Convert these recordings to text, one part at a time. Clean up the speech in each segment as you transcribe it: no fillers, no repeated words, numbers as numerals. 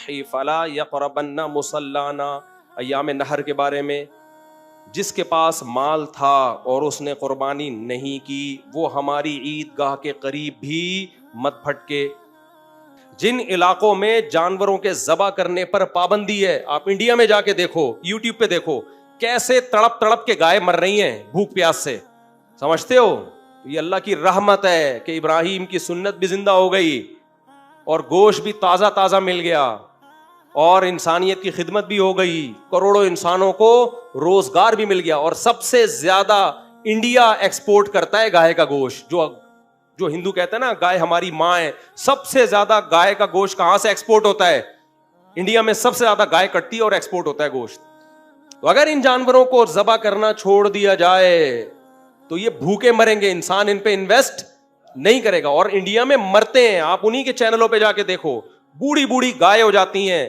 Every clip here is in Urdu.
الضحی فلا یقربن مصلانا، ایام نحر کے بارے میں، جس کے پاس مال تھا اور اس نے قربانی نہیں کی وہ ہماری عید گاہ کے قریب بھی مت پھٹکے۔ جن علاقوں میں جانوروں کے ذبح کرنے پر پابندی ہے، آپ انڈیا میں جا کے دیکھو، یوٹیوب پہ دیکھو کیسے تڑپ تڑپ کے گائے مر رہی ہیں بھوک پیاس سے، سمجھتے ہو؟ یہ اللہ کی رحمت ہے کہ ابراہیم کی سنت بھی زندہ ہو گئی اور گوشت بھی تازہ تازہ مل گیا اور انسانیت کی خدمت بھی ہو گئی، کروڑوں انسانوں کو روزگار بھی مل گیا۔ اور سب سے زیادہ انڈیا ایکسپورٹ کرتا ہے گائے کا گوشت، جو ہندو کہتا ہے نا گائے ہماری ماں ہے، سب سے زیادہ گائے کا گوشت کہاں سے ایکسپورٹ ہوتا ہے؟ انڈیا میں سب سے زیادہ گائے کٹتی ہے اور ایکسپورٹ ہوتا ہے گوشت۔ تو اگر ان جانوروں کو ذبح کرنا چھوڑ دیا جائے تو یہ بھوکے مریں گے، انسان ان پہ انویسٹ نہیں کرے گا، اور انڈیا میں مرتے ہیں، آپ انہی کے چینلوں پہ جا کے دیکھو، بوڑھی بوڑھی گائے ہو جاتی ہیں،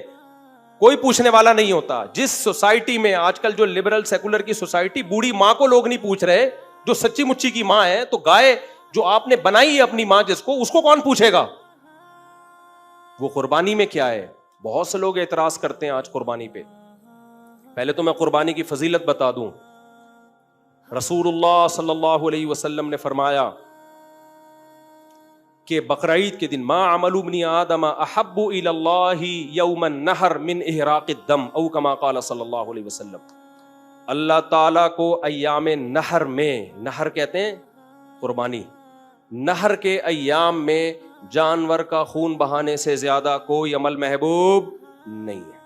کوئی پوچھنے والا نہیں ہوتا۔ جس سوسائٹی میں آج کل جو لبرل سیکولر کی سوسائٹی، بوڑھی ماں کو لوگ نہیں پوچھ رہے، جو سچی مچی کی ماں ہے، تو گائے جو آپ نے بنائی ہے اپنی ماں جس کو، اس کو کون پوچھے گا؟ وہ قربانی میں کیا ہے؟ بہت سے لوگ اعتراض کرتے ہیں آج قربانی پہ۔ پہلے تو میں قربانی کی فضیلت بتا دوں۔ رسول اللہ صلی اللہ علیہ وسلم نے فرمایا کہ بقرعید کے دن ما عمل ابن آدم احب الی اللہ یوم النحر من احراق الدم او کما قال صلی اللہ علیہ وسلم، اللہ تعالیٰ کو ایام نحر میں، نحر کہتے ہیں قربانی، نحر کے ایام میں جانور کا خون بہانے سے زیادہ کوئی عمل محبوب نہیں ہے۔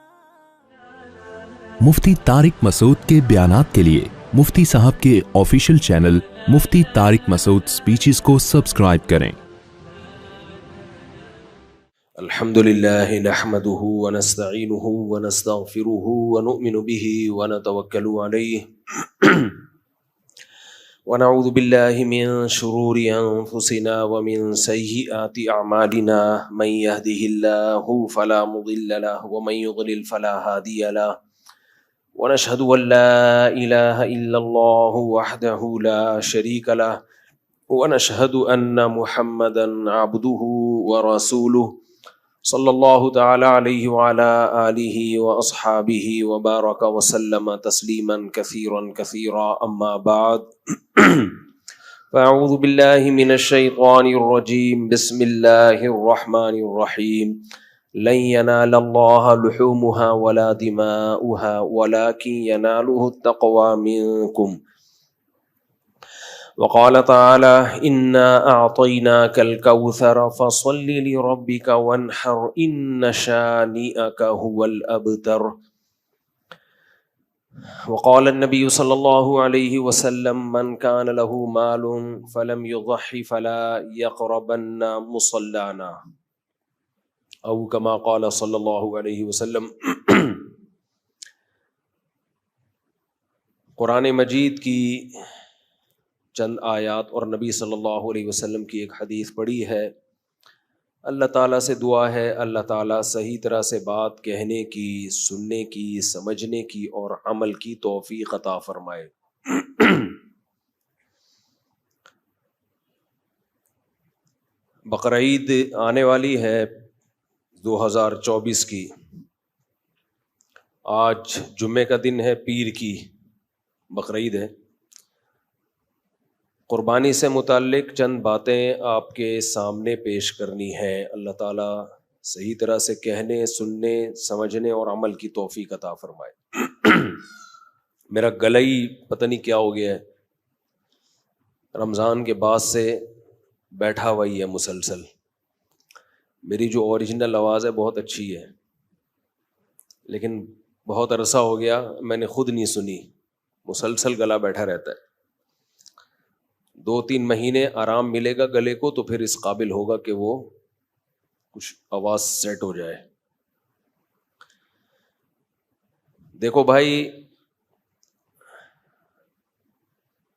مفتی طارق مسعود کے بیانات کے لیے مفتی صاحب کے آفیشیل چینل مفتی طارق مسعود سپیچز کو سبسکرائب کریں۔ الحمد للہ نحمده ونستعینه ونستغفره ونؤمن به ونتوکل علیہ ونعوذ باللہ من شرور انفسنا ومن سیئات اعمالنا، من يهده اللہ فلا مضل له ومن يضلل فلا هادی له، ونشهد ان لا الہ الا اللہ وحدہ لا شریک له، ونشهد ان محمدا عبده ورسولہ صلی اللہ تعالی علیہ وعلی آلہ واصحابہ وبارک وسلم تسلیما کثیرا کثیرا، اما بعد فاعوذ باللہ من الشیطان الرجیم، بسم اللہ الرحمن الرحیم، لن ینال اللہ لحومها ولا دماؤها ولکن ینالہ التقوی منکم، وقال تعالی انا اعطیناک الکوثر فصل لربک وانحر ان شانئک هو الابتر، وقال النبی صلی اللہ علیہ وسلم من کان له مال فلم یضح فلا یقربن مصلانا، او کما قال صلی اللہ علیہ وسلم۔ قرآن مجید کی چند آیات اور نبی صلی اللہ علیہ وسلم کی ایک حدیث پڑھی ہے۔ اللہ تعالیٰ سے دعا ہے اللہ تعالیٰ صحیح طرح سے بات کہنے کی، سننے کی، سمجھنے کی اور عمل کی توفیق عطا فرمائے۔ بقرعید آنے والی ہے 2024 کی، آج جمعے کا دن ہے، پیر کی بقرعید ہے۔ قربانی سے متعلق چند باتیں آپ کے سامنے پیش کرنی ہے۔ اللہ تعالیٰ صحیح طرح سے کہنے، سننے، سمجھنے اور عمل کی توفیق عطا فرمائے۔ میرا گلا ہی پتہ نہیں کیا ہو گیا ہے، رمضان کے بعد سے بیٹھا ہوا ہی ہے مسلسل۔ میری جو اوریجنل آواز ہے بہت اچھی ہے، لیکن بہت عرصہ ہو گیا میں نے خود نہیں سنی، مسلسل گلا بیٹھا رہتا ہے۔ 2-3 مہینے آرام ملے گا گلے کو تو پھر اس قابل ہوگا کہ وہ کچھ آواز سیٹ ہو جائے۔ دیکھو بھائی،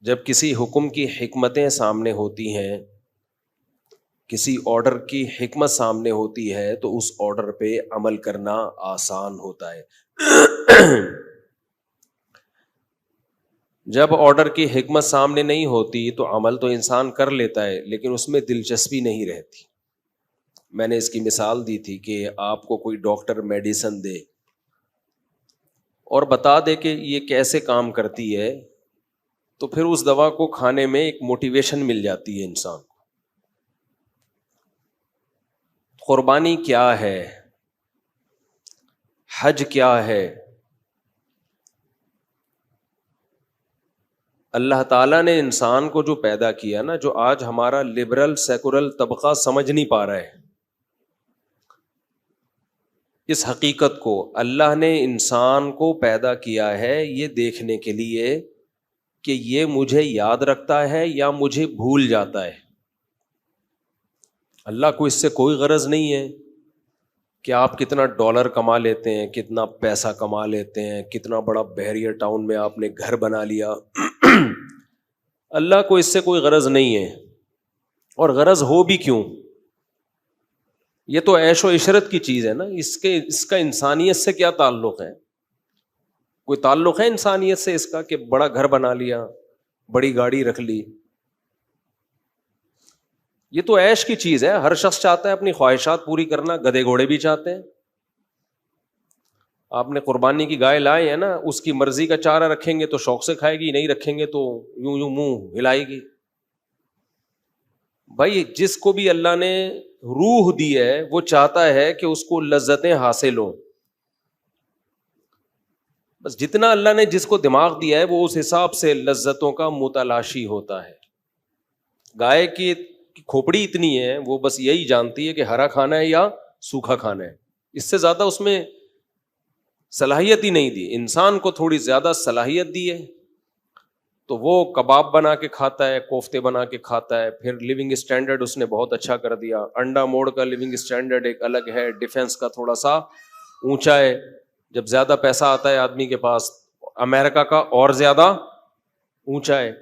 جب کسی حکم کی حکمتیں سامنے ہوتی ہیں، کسی آرڈر کی حکمت سامنے ہوتی ہے تو اس آرڈر پہ عمل کرنا آسان ہوتا ہے۔ جب آرڈر کی حکمت سامنے نہیں ہوتی تو عمل تو انسان کر لیتا ہے لیکن اس میں دلچسپی نہیں رہتی۔ میں نے اس کی مثال دی تھی کہ آپ کو کوئی ڈاکٹر میڈیسن دے اور بتا دے کہ یہ کیسے کام کرتی ہے، تو پھر اس دوا کو کھانے میں ایک موٹیویشن مل جاتی ہے انسان کو. قربانی کیا ہے، حج کیا ہے؟ اللہ تعالیٰ نے انسان کو جو پیدا کیا نا، جو آج ہمارا لبرل سیکولر طبقہ سمجھ نہیں پا رہا ہے اس حقیقت کو، اللہ نے انسان کو پیدا کیا ہے یہ دیکھنے کے لیے کہ یہ مجھے یاد رکھتا ہے یا مجھے بھول جاتا ہے. اللہ کو اس سے کوئی غرض نہیں ہے کہ آپ کتنا ڈالر کما لیتے ہیں، کتنا پیسہ کما لیتے ہیں، کتنا بڑا بحریہ ٹاؤن میں آپ نے گھر بنا لیا. اللہ کو اس سے کوئی غرض نہیں ہے، اور غرض ہو بھی کیوں؟ یہ تو عیش و عشرت کی چیز ہے نا، اس کا انسانیت سے کیا تعلق ہے؟ کوئی تعلق ہے انسانیت سے اس کا کہ بڑا گھر بنا لیا، بڑی گاڑی رکھ لی؟ یہ تو عیش کی چیز ہے. ہر شخص چاہتا ہے اپنی خواہشات پوری کرنا، گدھے گھوڑے بھی چاہتے ہیں. آپ نے قربانی کی گائے لائے ہیں نا، اس کی مرضی کا چارہ رکھیں گے تو شوق سے کھائے گی، نہیں رکھیں گے تو یوں یوں منہ ہلائے گی. بھائی جس کو بھی اللہ نے روح دی ہے وہ چاہتا ہے کہ اس کو لذتیں حاصل ہوں. بس جتنا اللہ نے جس کو دماغ دیا ہے وہ اس حساب سے لذتوں کا متلاشی ہوتا ہے. گائے کی کھوپڑی اتنی ہے، وہ بس یہی جانتی ہے کہ ہرا کھانا ہے یا سوکھا کھانا ہے، اس سے زیادہ اس میں صلاحیت ہی نہیں دی. انسان کو تھوڑی زیادہ صلاحیت دی ہے تو وہ کباب بنا کے کھاتا ہے، کوفتے بنا کے کھاتا ہے. پھر لیونگ اسٹینڈرڈ اس نے بہت اچھا کر دیا. انڈا موڑ کا لیونگ اسٹینڈرڈ ایک الگ ہے، ڈیفینس کا تھوڑا سا اونچا ہے. جب زیادہ پیسہ آتا ہے آدمی کے پاس، امریکہ کا اور زیادہ اونچا ہے.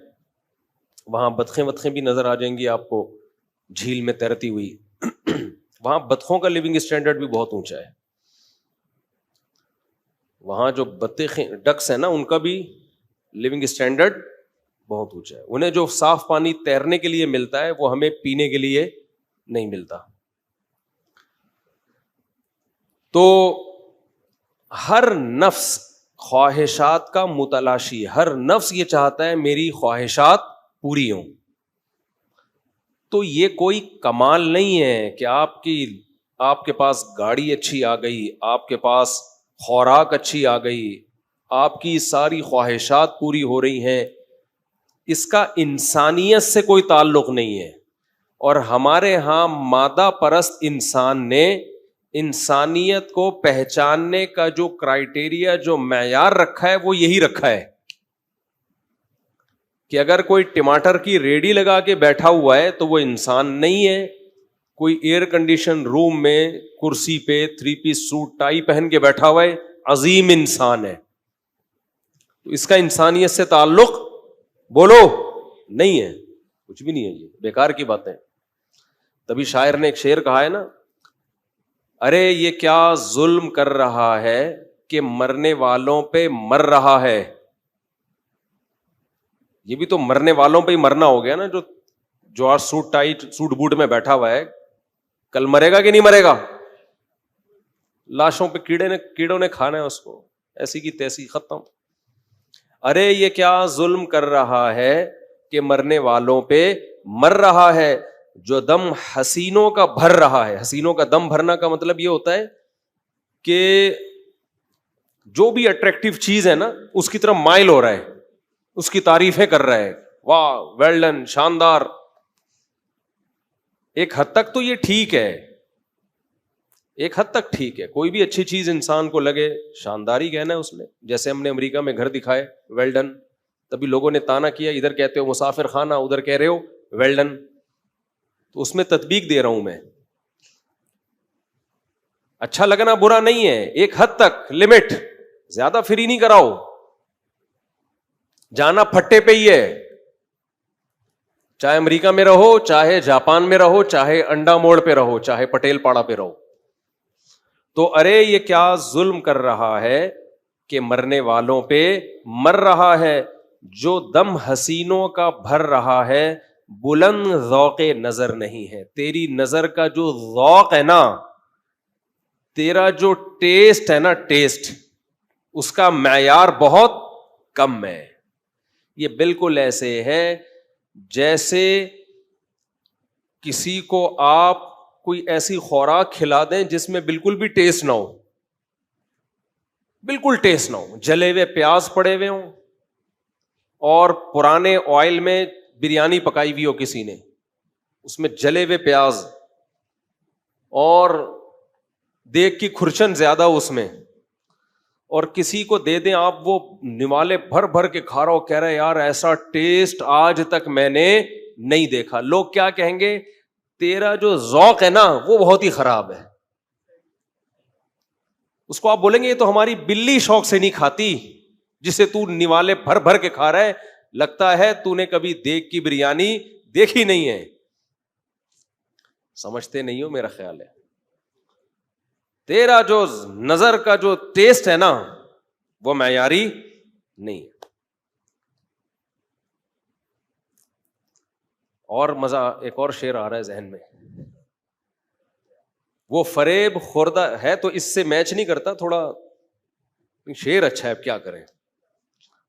وہاں بطخیں بھی نظر آ جائیں گی آپ کو جھیل میں تیرتی ہوئی. وہاں بطخوں کا لیونگ اسٹینڈرڈ بھی بہت اونچا ہے. وہاں جو بطخیں ڈکس ہیں نا، ان کا بھی لیونگ اسٹینڈرڈ بہت اونچا ہے. انہیں جو صاف پانی تیرنے کے لیے ملتا ہے وہ ہمیں پینے کے لیے نہیں ملتا. تو ہر نفس خواہشات کا متلاشی، ہر نفس یہ چاہتا ہے میری خواہشات پوری ہوں. تو یہ کوئی کمال نہیں ہے کہ آپ کے پاس گاڑی اچھی آ گئی، آپ کے پاس خوراک اچھی آ گئی، آپ کی ساری خواہشات پوری ہو رہی ہیں. اس کا انسانیت سے کوئی تعلق نہیں ہے. اور ہمارے ہاں مادہ پرست انسان نے انسانیت کو پہچاننے کا جو کرائیٹیریا، جو معیار رکھا ہے وہ یہی رکھا ہے کہ اگر کوئی ٹماٹر کی ریڑھی لگا کے بیٹھا ہوا ہے تو وہ انسان نہیں ہے. کوئی ایئر کنڈیشن روم میں کرسی پہ 3 پیس سوٹ ٹائی پہن کے بیٹھا ہوا ہے، عظیم انسان ہے. تو اس کا انسانیت سے تعلق بولو نہیں ہے، کچھ بھی نہیں ہے. یہ بیکار کی باتیں. تبھی شاعر نے ایک شعر کہا ہے نا، ارے یہ کیا ظلم کر رہا ہے کہ مرنے والوں پہ مر رہا ہے. یہ بھی تو مرنے والوں پہ ہی مرنا ہو گیا نا. جو آج سوٹ ٹائی سوٹ بوٹ میں بیٹھا ہوا ہے، کل مرے گا کہ نہیں مرے گا؟ لاشوں پہ کیڑوں نے کھانا ہے اس کو، ایسی کی تیسی ختم. ارے یہ کیا ظلم کر رہا ہے کہ مرنے والوں پہ مر رہا ہے، جو دم حسینوں کا بھر رہا ہے. حسینوں کا دم بھرنا کا مطلب یہ ہوتا ہے کہ جو بھی اٹریکٹیو چیز ہے نا اس کی طرف مائل ہو رہا ہے، اس کی تعریفیں کر رہا ہے، واہ ویل ڈن، شاندار. ایک حد تک تو یہ ٹھیک ہے، ایک حد تک ٹھیک ہے. کوئی بھی اچھی چیز انسان کو لگے، شاندار ہی کہنا ہے اس میں. جیسے ہم نے امریکہ میں گھر دکھائے، ویل ڈن. تبھی لوگوں نے تانا کیا، ادھر کہتے ہو مسافر خانہ، ادھر کہہ رہے ہو ویل ڈن. تو اس میں تطبیق دے رہا ہوں میں. اچھا لگنا برا نہیں ہے، ایک حد تک لمٹ، زیادہ فری نہیں کراؤ. جانا پھٹے پہ ہی ہے، چاہے امریکہ میں رہو، چاہے جاپان میں رہو، چاہے انڈا موڑ پہ رہو، چاہے پٹیل پاڑا پہ رہو. تو ارے یہ کیا ظلم کر رہا ہے کہ مرنے والوں پہ مر رہا ہے، جو دم حسینوں کا بھر رہا ہے. بلند ذوق نظر نہیں ہے. تیری نظر کا جو ذوق ہے نا, تیرا جو ٹیسٹ ہے نا, ٹیسٹ اس کا معیار بہت کم ہے. یہ بالکل ایسے ہے جیسے کسی کو آپ کوئی ایسی خوراک کھلا دیں جس میں بالکل بھی ٹیسٹ نہ ہو, بالکل ٹیسٹ نہ ہو, جلے ہوئے پیاز پڑے ہوئے ہوں اور پرانے آئل میں بریانی پکائی ہوئی ہو کسی نے, اس میں جلے ہوئے پیاز اور دیگ کی کھرچن زیادہ اس میں, اور کسی کو دے دیں آپ, وہ نوالے بھر بھر کے کھا رہا ہو, کہہ رہے یار ایسا ٹیسٹ آج تک میں نے نہیں دیکھا. لوگ کیا کہیں گے, تیرا جو ذوق ہے نا وہ بہت ہی خراب ہے. اس کو آپ بولیں گے یہ تو ہماری بلی شوق سے نہیں کھاتی جسے تو نوالے بھر بھر کے کھا رہا ہے, لگتا ہے تو نے کبھی دیگ کی بریانی دیکھی نہیں ہے. سمجھتے نہیں ہو میرا خیال ہے. تیرا جو نظر کا جو ٹیسٹ ہے نا وہ معیاری نہیں ہے. اور مزہ, ایک اور شعر آ رہا ہے ذہن میں, وہ فریب خوردہ ہے تو اس سے میچ نہیں کرتا, تھوڑا شعر اچھا ہے, اب کیا کریں.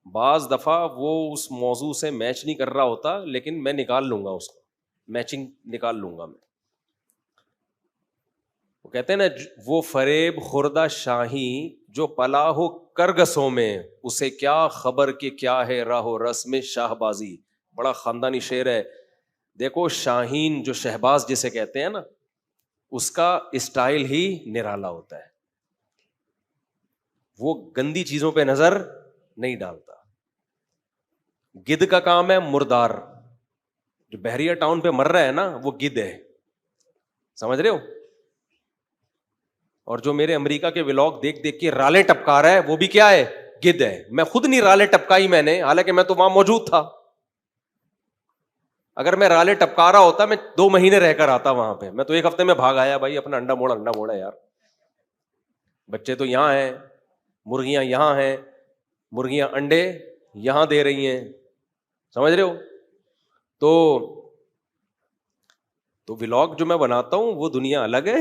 بعض دفعہ وہ اس موضوع سے میچ نہیں کر رہا ہوتا, لیکن میں نکال لوں گا اس کو, میچنگ نکال لوں گا میں. وہ کہتے ہیں نا, وہ فریب خوردہ شاہی جو پلا ہو کرگسوں میں, اسے کیا خبر کہ کیا ہے راہ و رسم شاہ بازی. بڑا خاندانی شعر ہے. دیکھو شاہین جو شہباز جسے کہتے ہیں نا, اس کا اسٹائل ہی نرالا ہوتا ہے. وہ گندی چیزوں پہ نظر نہیں ڈالتا. گدھ کا کام ہے مردار, جو بحریہ ٹاؤن پہ مر رہا ہے نا وہ گدھ ہے, سمجھ رہے ہو. اور جو میرے امریکہ کے ولاگ دیکھ دیکھ کے رالے ٹپکا رہا ہے وہ بھی کیا ہے, گدھ ہے. میں خود نہیں رالے ٹپکائی میں نے, حالانکہ میں تو وہاں موجود تھا. اگر میں رالے ٹپکا رہا ہوتا میں 2 مہینے رہ کر آتا وہاں پہ. میں تو 1 ہفتے میں بھاگ آیا بھائی, اپنا انڈا موڑا یار. بچے تو یہاں ہیں, مرغیاں یہاں ہیں, مرغیاں انڈے یہاں دے رہی ہیں, سمجھ رہے ہو. تو ولاگ جو میں بناتا ہوں وہ دنیا الگ ہے,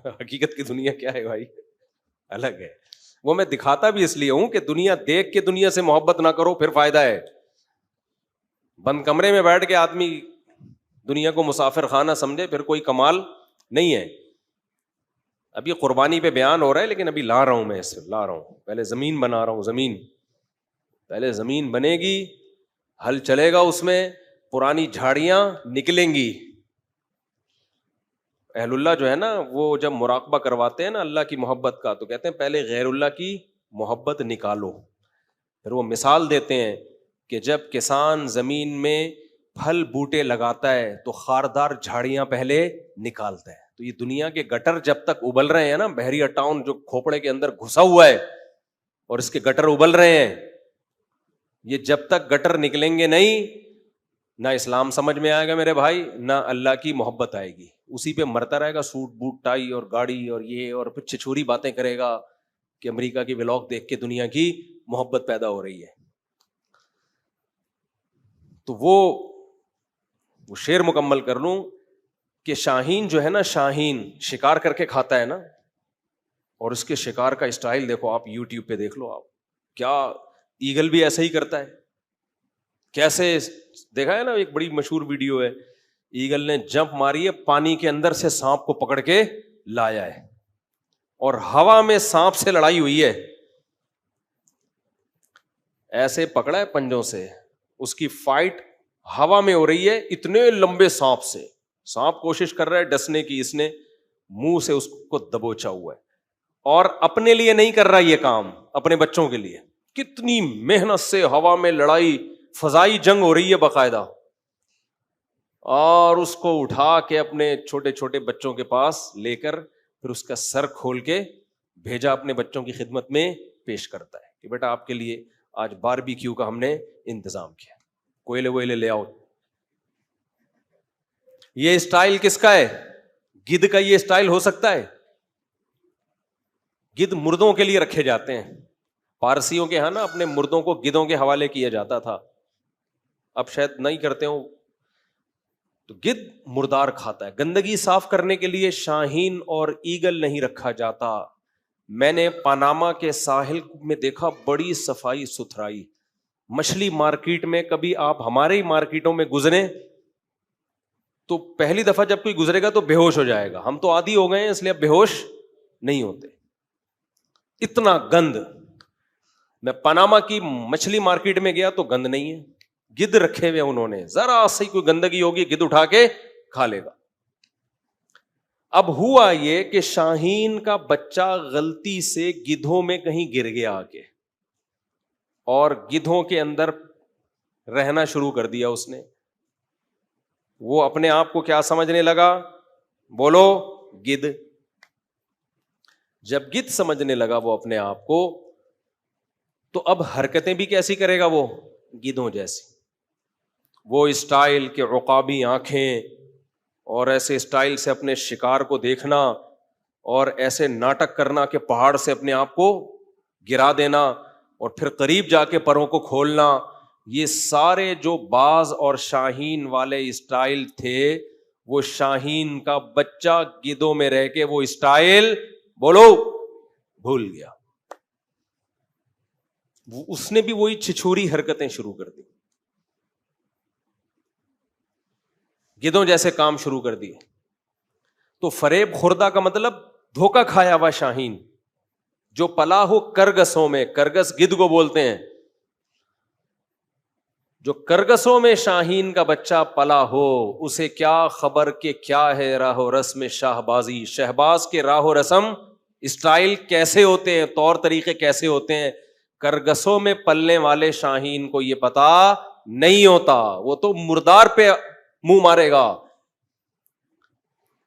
حقیقت کی دنیا کیا ہے بھائی, الگ ہے. وہ میں دکھاتا بھی اس لیے ہوں کہ دنیا دیکھ کے دنیا سے محبت نہ کرو, پھر فائدہ ہے. بند کمرے میں بیٹھ کے آدمی دنیا کو مسافر خانہ سمجھے, پھر کوئی کمال نہیں ہے. اب یہ قربانی پہ بیان ہو رہا ہے, لیکن ابھی لا رہا ہوں میں, اس لا رہا ہوں, پہلے زمین بنا رہا ہوں. پہلے زمین بنے گی, ہل چلے گا اس میں, پرانی جھاڑیاں نکلیں گی. اہل اللہ جو ہے نا, وہ جب مراقبہ کرواتے ہیں نا اللہ کی محبت کا, تو کہتے ہیں پہلے غیر اللہ کی محبت نکالو. پھر وہ مثال دیتے ہیں کہ جب کسان زمین میں پھل بوٹے لگاتا ہے تو خاردار جھاڑیاں پہلے نکالتا ہے. تو یہ دنیا کے گٹر جب تک ابل رہے ہیں نا, بحریہ ٹاؤن جو کھوپڑے کے اندر گھسا ہوا ہے اور اس کے گٹر ابل رہے ہیں, یہ جب تک گٹر نکلیں گے نہیں, نہ اسلام سمجھ میں آئے گا میرے بھائی, نہ اللہ کی محبت آئے گی. اسی پہ مرتا رہے گا, سوٹ بوٹ ٹائی اور گاڑی اور یہ, اور پھر چھچوری باتیں کرے گا کہ امریکہ کی ولاگ دیکھ کے دنیا کی محبت پیدا ہو رہی ہے. تو وہ شعر مکمل کر لوں کہ شاہین جو ہے نا, شاہین شکار کر کے کھاتا ہے نا, اور اس کے شکار کا اسٹائل دیکھو آپ, یوٹیوب پہ دیکھ لو آپ, کیا ایگل بھی ایسا ہی کرتا ہے. کیسے دیکھا ہے نا, ایک بڑی مشہور ویڈیو ہے, ایگل نے جمپ ماری ہے, پانی کے اندر سے سانپ کو پکڑ کے لایا ہے, اور ہوا میں سانپ سے لڑائی ہوئی ہے, ایسے پکڑا ہے پنجوں سے, اس کی فائٹ ہوا میں ہو رہی ہے اتنے لمبے سانپ سے. سانپ کوشش کر رہا ہے ڈسنے کی, اس نے منہ سے اس کو دبوچا ہوا ہے, اور اپنے لیے نہیں کر رہا یہ کام, اپنے بچوں کے لیے. کتنی محنت سے ہوا میں لڑائی, فضائی جنگ ہو رہی ہے باقاعدہ, اور اس کو اٹھا کے اپنے چھوٹے چھوٹے بچوں کے پاس لے کر پھر اس کا سر کھول کے بھیجا اپنے بچوں کی خدمت میں پیش کرتا ہے کہ بیٹا آپ کے لیے آج باربیکیو کا ہم نے انتظام کیا, کوئلے ویلے لے آؤ. یہ اسٹائل کس کا ہے؟ گدھ کا. یہ اسٹائل ہو سکتا ہے؟ گدھ مردوں کے لیے رکھے جاتے ہیں. پارسیوں کے ہاں نا اپنے مردوں کو گدھوں کے حوالے کیا جاتا تھا, اب شاید نہیں کرتے ہوں, تو گدھ مردار کھاتا ہے. گندگی صاف کرنے کے لیے شاہین اور ایگل نہیں رکھا جاتا. میں نے پاناما کے ساحل میں دیکھا بڑی صفائی ستھرائی. مچھلی مارکیٹ میں کبھی آپ ہمارے ہی مارکیٹوں میں گزریں تو پہلی دفعہ جب کوئی گزرے گا تو بے ہوش ہو جائے گا. ہم تو عادی ہو گئے ہیں اس لیے اب بے ہوش نہیں ہوتے. اتنا گند. میں پاناما کی مچھلی مارکیٹ میں گیا تو گند نہیں ہے, گدھ رکھے ہوئے انہوں نے, ذرا سی کوئی گندگی ہوگی گدھ اٹھا کے کھا لے گا. اب ہوا یہ کہ شاہین کا بچہ غلطی سے گدھوں میں کہیں گر گیا آ کے, اور گدھوں کے اندر رہنا شروع کر دیا اس نے. وہ اپنے آپ کو کیا سمجھنے لگا؟ بولو, گدھ. جب گدھ سمجھنے لگا وہ اپنے آپ کو, تو اب حرکتیں بھی کیسی کرے گا وہ؟ گدھوں جیسی. وہ اسٹائل کے عقابی آنکھیں, اور ایسے اسٹائل سے اپنے شکار کو دیکھنا, اور ایسے ناٹک کرنا کہ پہاڑ سے اپنے آپ کو گرا دینا, اور پھر قریب جا کے پروں کو کھولنا. یہ سارے جو باز اور شاہین والے اسٹائل تھے, وہ شاہین کا بچہ گدھوں میں رہ کے وہ اسٹائل, بولو, بھول گیا. اس نے بھی وہی چھچوری حرکتیں شروع کر دی, گدھوں جیسے کام شروع کر دیے. تو فریب خوردہ کا مطلب دھوکہ کھایا ہوا شاہین, جو پلا ہو کرگسوں میں. کرگس گدھ کو بولتے ہیں. جو کرگسوں میں شاہین کا بچہ پلا ہو, اسے کیا خبر کہ کیا ہے راہ و رسم شہبازی. شہباز کے راہ و رسم اسٹائل کیسے ہوتے ہیں, طور طریقے کیسے ہوتے ہیں. کرگسوں میں پلنے والے شاہین کو یہ پتا نہیں ہوتا, وہ تو مردار پہ منہ مارے گا.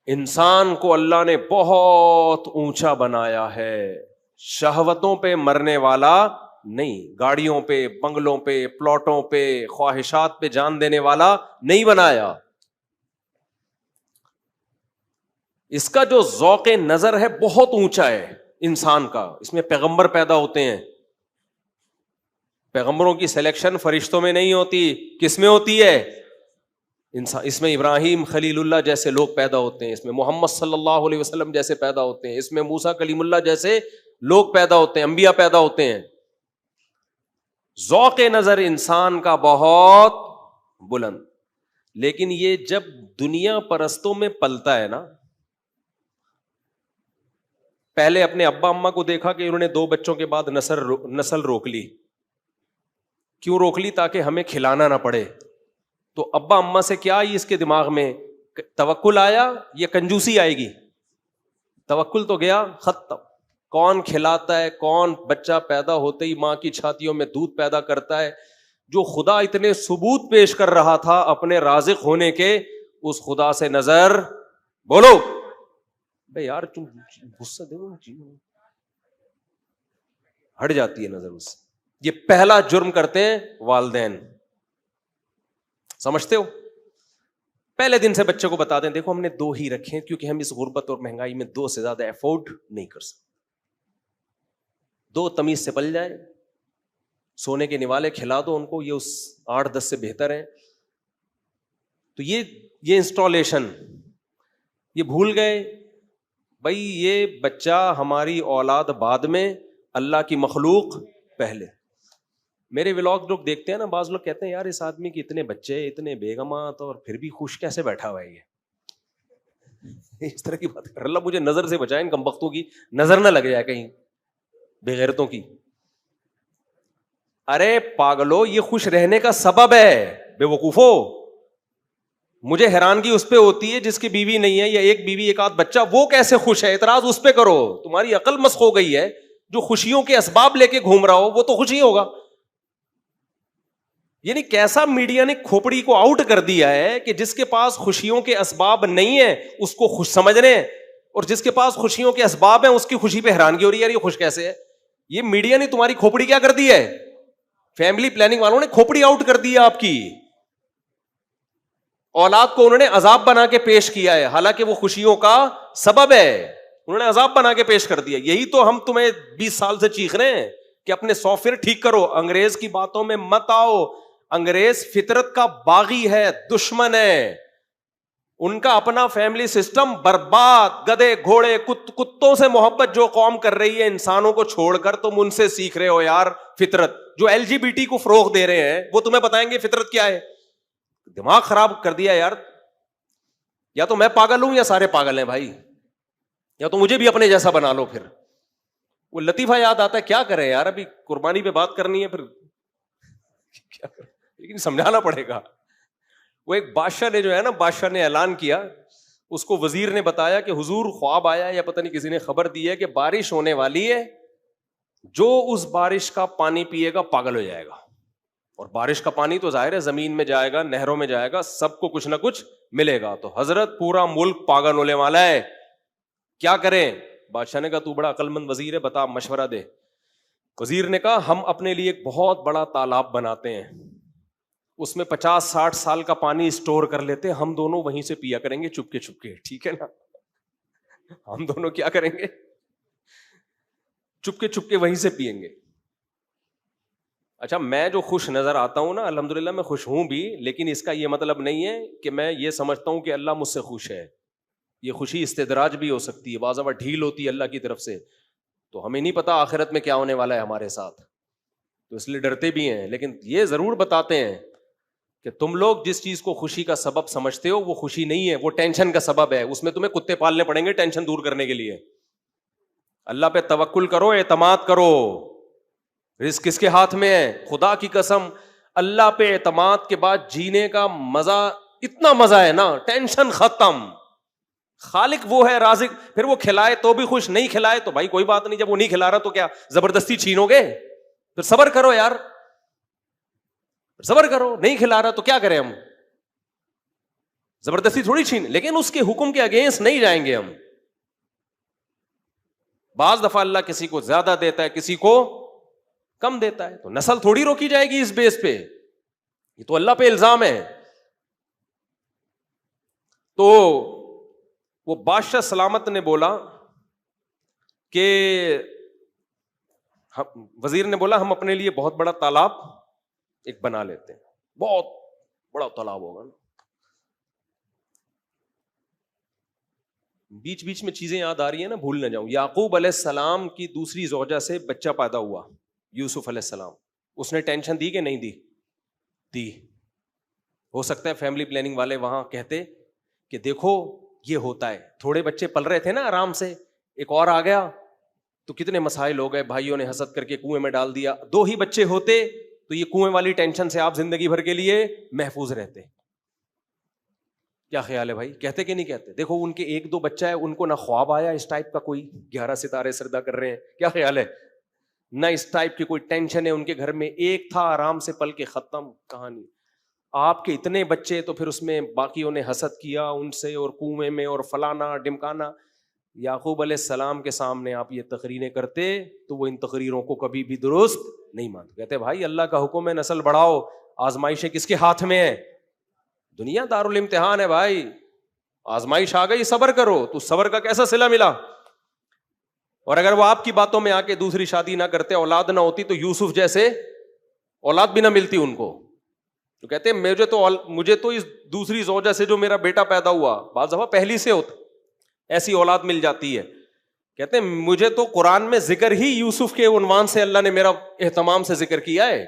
انسان کو اللہ نے بہت اونچا بنایا ہے, شہوتوں پہ مرنے والا نہیں, گاڑیوں پہ, بنگلوں پہ, پلاٹوں پہ, خواہشات پہ جان دینے والا نہیں بنایا. اس کا جو ذوق نظر ہے بہت اونچا ہے انسان کا. اس میں پیغمبر پیدا ہوتے ہیں. پیغمبروں کی سلیکشن فرشتوں میں نہیں ہوتی, کس میں ہوتی ہے؟ انسان. اس میں ابراہیم خلیل اللہ جیسے لوگ پیدا ہوتے ہیں, اس میں محمد صلی اللہ علیہ وسلم جیسے پیدا ہوتے ہیں, اس میں موسیٰ کلیم اللہ جیسے لوگ پیدا ہوتے ہیں, انبیاء پیدا ہوتے ہیں. ذوق نظر انسان کا بہت بلند. لیکن یہ جب دنیا پرستوں میں پلتا ہے نا, پہلے اپنے ابا اماں کو دیکھا کہ انہوں نے 2 بچوں کے بعد نسل روک لی. کیوں روک لی؟ تاکہ ہمیں کھلانا نہ پڑے. تو ابا اماں سے کیا آئی اس کے دماغ میں؟ توکل آیا یا کنجوسی آئے گی؟ توکل تو گیا, ختم. کون کھلاتا ہے؟ کون بچہ پیدا ہوتے ہی ماں کی چھاتیوں میں دودھ پیدا کرتا ہے؟ جو خدا اتنے ثبوت پیش کر رہا تھا اپنے رازق ہونے کے, اس خدا سے نظر, بولو بھائی یار تم غصہ دے, ہٹ جاتی ہے نظر اس سے. یہ پہلا جرم کرتے ہیں والدین, سمجھتے ہو؟ پہلے دن سے بچے کو بتا دیں دیکھو ہم نے 2 ہی رکھے ہیں کیونکہ ہم اس غربت اور مہنگائی میں 2 سے زیادہ افورڈ نہیں کر سکتے. 2 تمیز سے پل جائے, سونے کے نوالے کھلا دو ان کو, یہ اس 8-10 سے بہتر ہے. تو یہ انسٹالیشن یہ بھول گئے بھائی, یہ بچہ ہماری اولاد بعد میں, اللہ کی مخلوق پہلے. میرے ولاگ لوگ دیکھتے ہیں نا, بعض لوگ کہتے ہیں یار اس آدمی کے اتنے بچے, اتنے بیگمات, اور پھر بھی خوش کیسے بیٹھا ہوا ہے یہ. اس طرح کی بات کر اللہ مجھے نظر سے بچائے, ان کمبختوں کی نظر نہ لگ جائے کہیں, بے-غیرتوں کی. ارے پاگلو, یہ خوش رہنے کا سبب ہے, بے وقوفو. مجھے حیرانگی اس پہ ہوتی ہے جس کی بیوی نہیں ہے, یا ایک بیوی ایک آدھ بچہ, وہ کیسے خوش ہے. اعتراض اس پہ کرو, تمہاری عقل مسخ ہو گئی ہے. جو خوشیوں کے اسباب لے کے گھوم رہا ہو وہ تو خوشی ہوگا. یعنی کیسا میڈیا نے کھوپڑی کو آؤٹ کر دیا ہے کہ جس کے پاس خوشیوں کے اسباب نہیں ہیں اس کو خوش سمجھ رہے ہیں, اور جس کے پاس خوشیوں کے اسباب ہیں اس کی خوشی پہ حیرانگی ہو رہی ہے, یار یہ خوش کیسے ہے. یہ میڈیا نے تمہاری کھوپڑی کیا کر دی ہے, فیملی پلاننگ والوں نے کھوپڑی آؤٹ کر دی ہے آپ کی. اولاد کو انہوں نے عذاب بنا کے پیش کیا ہے, حالانکہ وہ خوشیوں کا سبب ہے. انہوں نے عذاب بنا کے پیش کر دیا. یہی تو ہم تمہیں 20 سال سے چیخ رہے ہیں کہ اپنے سافٹ ویئر ٹھیک کرو, انگریز کی باتوں میں مت آؤ. انگریز فطرت کا باغی ہے, دشمن ہے. ان کا اپنا فیملی سسٹم برباد. گدے گھوڑے کتوں سے محبت جو قوم کر رہی ہے انسانوں کو چھوڑ کر, تم ان سے سیکھ رہے ہو یار فطرت. جو LGBT کو فروغ دے رہے ہیں وہ تمہیں بتائیں گے فطرت کیا ہے. دماغ خراب کر دیا یار. یا تو میں پاگل ہوں یا سارے پاگل ہیں بھائی, یا تو مجھے بھی اپنے جیسا بنا لو. پھر وہ لطیفہ یاد آتا ہے, کیا کریں یار, ابھی قربانی پہ بات کرنی ہے پھر کیا کریں, لیکن سمجھانا پڑے گا. وہ ایک بادشاہ نے جو ہے نا, بادشاہ نے اعلان کیا, اس کو وزیر نے بتایا کہ حضور خواب آیا یا پتہ نہیں کسی نے خبر دی ہے کہ بارش ہونے والی ہے, جو اس بارش کا پانی پیے گا پاگل ہو جائے گا. اور بارش کا پانی تو ظاہر ہے زمین میں جائے گا, نہروں میں جائے گا, سب کو کچھ نہ کچھ ملے گا. تو حضرت پورا ملک پاگل ہونے والا ہے, کیا کریں؟ بادشاہ نے کہا تو بڑا عقل مند وزیر ہے, بتا مشورہ دے. وزیر نے کہا ہم اپنے لیے ایک بہت بڑا تالاب بناتے ہیں, اس میں 50-60 سال کا پانی اسٹور کر لیتے ہیں, ہم دونوں وہیں سے پیا کریں گے چپکے چپکے, ٹھیک ہے نا؟ ہم دونوں کیا کریں گے؟ چپکے چپکے وہیں سے پیئیں گے. اچھا, میں جو خوش نظر آتا ہوں نا, الحمدللہ میں خوش ہوں بھی, لیکن اس کا یہ مطلب نہیں ہے کہ میں یہ سمجھتا ہوں کہ اللہ مجھ سے خوش ہے. یہ خوشی استدراج بھی ہو سکتی ہے, بعض دفعہ ڈھیل ہوتی ہے اللہ کی طرف سے, تو ہمیں نہیں پتا آخرت میں کیا ہونے والا ہے ہمارے ساتھ, تو اس لیے ڈرتے بھی ہیں. لیکن یہ ضرور بتاتے ہیں کہ تم لوگ جس چیز کو خوشی کا سبب سمجھتے ہو وہ خوشی نہیں ہے, وہ ٹینشن کا سبب ہے. اس میں تمہیں کتے پالنے پڑیں گے ٹینشن دور کرنے کے لیے. اللہ پہ توکل کرو, اعتماد کرو. رزق کس کے ہاتھ میں ہے؟ خدا کی قسم اللہ پہ اعتماد کے بعد جینے کا مزہ, اتنا مزہ ہے نا, ٹینشن ختم. خالق وہ ہے رازق, پھر وہ کھلائے تو بھی خوش, نہیں کھلائے تو بھائی کوئی بات نہیں. جب وہ نہیں کھلا رہا تو کیا زبردستی چھینو گے؟ پھر صبر کرو یار, صبر کرو. نہیں کھلا رہا تو کیا کریں ہم, زبردستی تھوڑی چھین, لیکن اس کے حکم کے اگینسٹ نہیں جائیں گے ہم. بعض دفعہ اللہ کسی کو زیادہ دیتا ہے, کسی کو کم دیتا ہے, تو نسل تھوڑی روکی جائے گی اس بیس پہ, یہ تو اللہ پہ الزام ہے. تو وہ بادشاہ سلامت نے بولا کہ وزیر نے بولا ہم اپنے لیے بہت بڑا تالاب ایک بنا لیتے ہیں, بہت بڑا تالاب ہوگا نا. بیچ بیچ میں چیزیں یاد آ رہی ہیں نا, بھول نہ جاؤں. یعقوب علیہ السلام کی دوسری زوجہ سے بچہ پیدا ہوا, یوسف علیہ السلام. اس نے ٹینشن دی کہ نہیں دی؟ دی. ہو سکتا ہے فیملی پلاننگ والے وہاں کہتے کہ دیکھو یہ ہوتا ہے, تھوڑے بچے پل رہے تھے نا آرام سے, ایک اور آ گیا تو کتنے مسائل ہو گئے, بھائیوں نے حسد کر کے کنویں میں ڈال دیا. 2 ہی بچے ہوتے تو یہ کنویں والی ٹینشن سے آپ زندگی بھر کے لیے محفوظ رہتے. کیا خیال ہے بھائی؟ کہتے کہ نہیں کہتے؟ دیکھو ان کے 1-2 بچہ ہے, ان کو نہ خواب آیا اس ٹائپ کا, کوئی 11 ستارے سردا کر رہے ہیں, کیا خیال ہے؟ نہ اس ٹائپ کی کوئی ٹینشن ہے ان کے گھر میں. ایک تھا آرام سے پل کے ختم کہانی. آپ کے اتنے بچے تو پھر اس میں باقیوں نے حسد کیا ان سے, اور کنویں میں, اور فلانا ڈمکانا. یعقوب علیہ السلام کے سامنے آپ یہ تقریریں کرتے تو وہ ان تقریروں کو کبھی بھی درست نہیں مانتے. کہتے بھائی اللہ کا حکم ہے نسل بڑھاؤ, آزمائشیں کس کے ہاتھ میں ہیں؟ دنیا دارالامتحان ہے بھائی, آزمائش آ گئی صبر کرو. تو صبر کا کیسا صلہ ملا؟ اور اگر وہ آپ کی باتوں میں آ کے دوسری شادی نہ کرتے, اولاد نہ ہوتی, تو یوسف جیسے اولاد بھی نہ ملتی ان کو. تو کہتے ہیں مجھے تو اس دوسری زوجہ سے جو میرا بیٹا پیدا ہوا, بعض دفعہ پہلی سے ہوتا, ایسی اولاد مل جاتی ہے. کہتے ہیں مجھے تو قرآن میں ذکر ہی یوسف کے عنوان سے اللہ نے میرا اہتمام سے ذکر کیا ہے.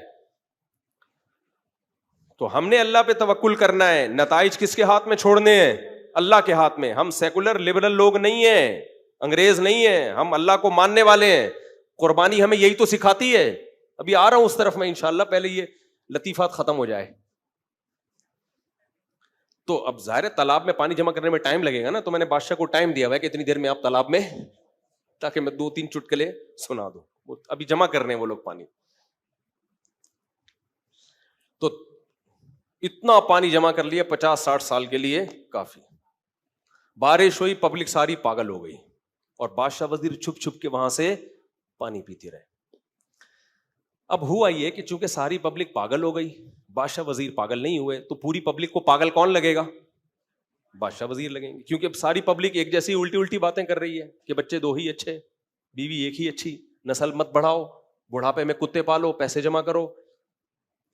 تو ہم نے اللہ پہ توکل کرنا ہے, نتائج کس کے ہاتھ میں چھوڑنے ہیں؟ اللہ کے ہاتھ میں. ہم سیکولر لبرل لوگ نہیں ہیں, انگریز نہیں ہیں, ہم اللہ کو ماننے والے ہیں. قربانی ہمیں یہی تو سکھاتی ہے. ابھی آ رہا ہوں اس طرف میں انشاءاللہ, پہلے یہ لطیفات ختم ہو جائے. تو اب ظاہر تالاب میں پانی جمع کرنے میں ٹائم لگے گا نا, تو میں نے بادشاہ کو ٹائم دیا ہوا ہے کہ اتنی دیر میں آپ تالاب میں, تاکہ میں 2-3 چٹکلے سنا دوں. ابھی جمع کر رہے ہیں وہ لوگ پانی. تو اتنا پانی جمع کر لیا 50-60 سال کے لیے کافی. بارش ہوئی, پبلک ساری پاگل ہو گئی, اور بادشاہ وزیر چھپ چھپ کے وہاں سے پانی پیتے رہے. اب ہوا یہ کہ چونکہ ساری پبلک پاگل ہو گئی, بادشاہ وزیر پاگل نہیں ہوئے, تو پوری پبلک کو پاگل کون لگے گا؟ بادشاہ وزیر لگیں گے. کیونکہ ساری پبلک ایک جیسی الٹی باتیں کر رہی ہے کہ بچے 2 ہی اچھے, بیوی 1 ہی اچھی, نسل مت بڑھاؤ, بڑھاپے میں کتے پالو, پیسے جمع کرو.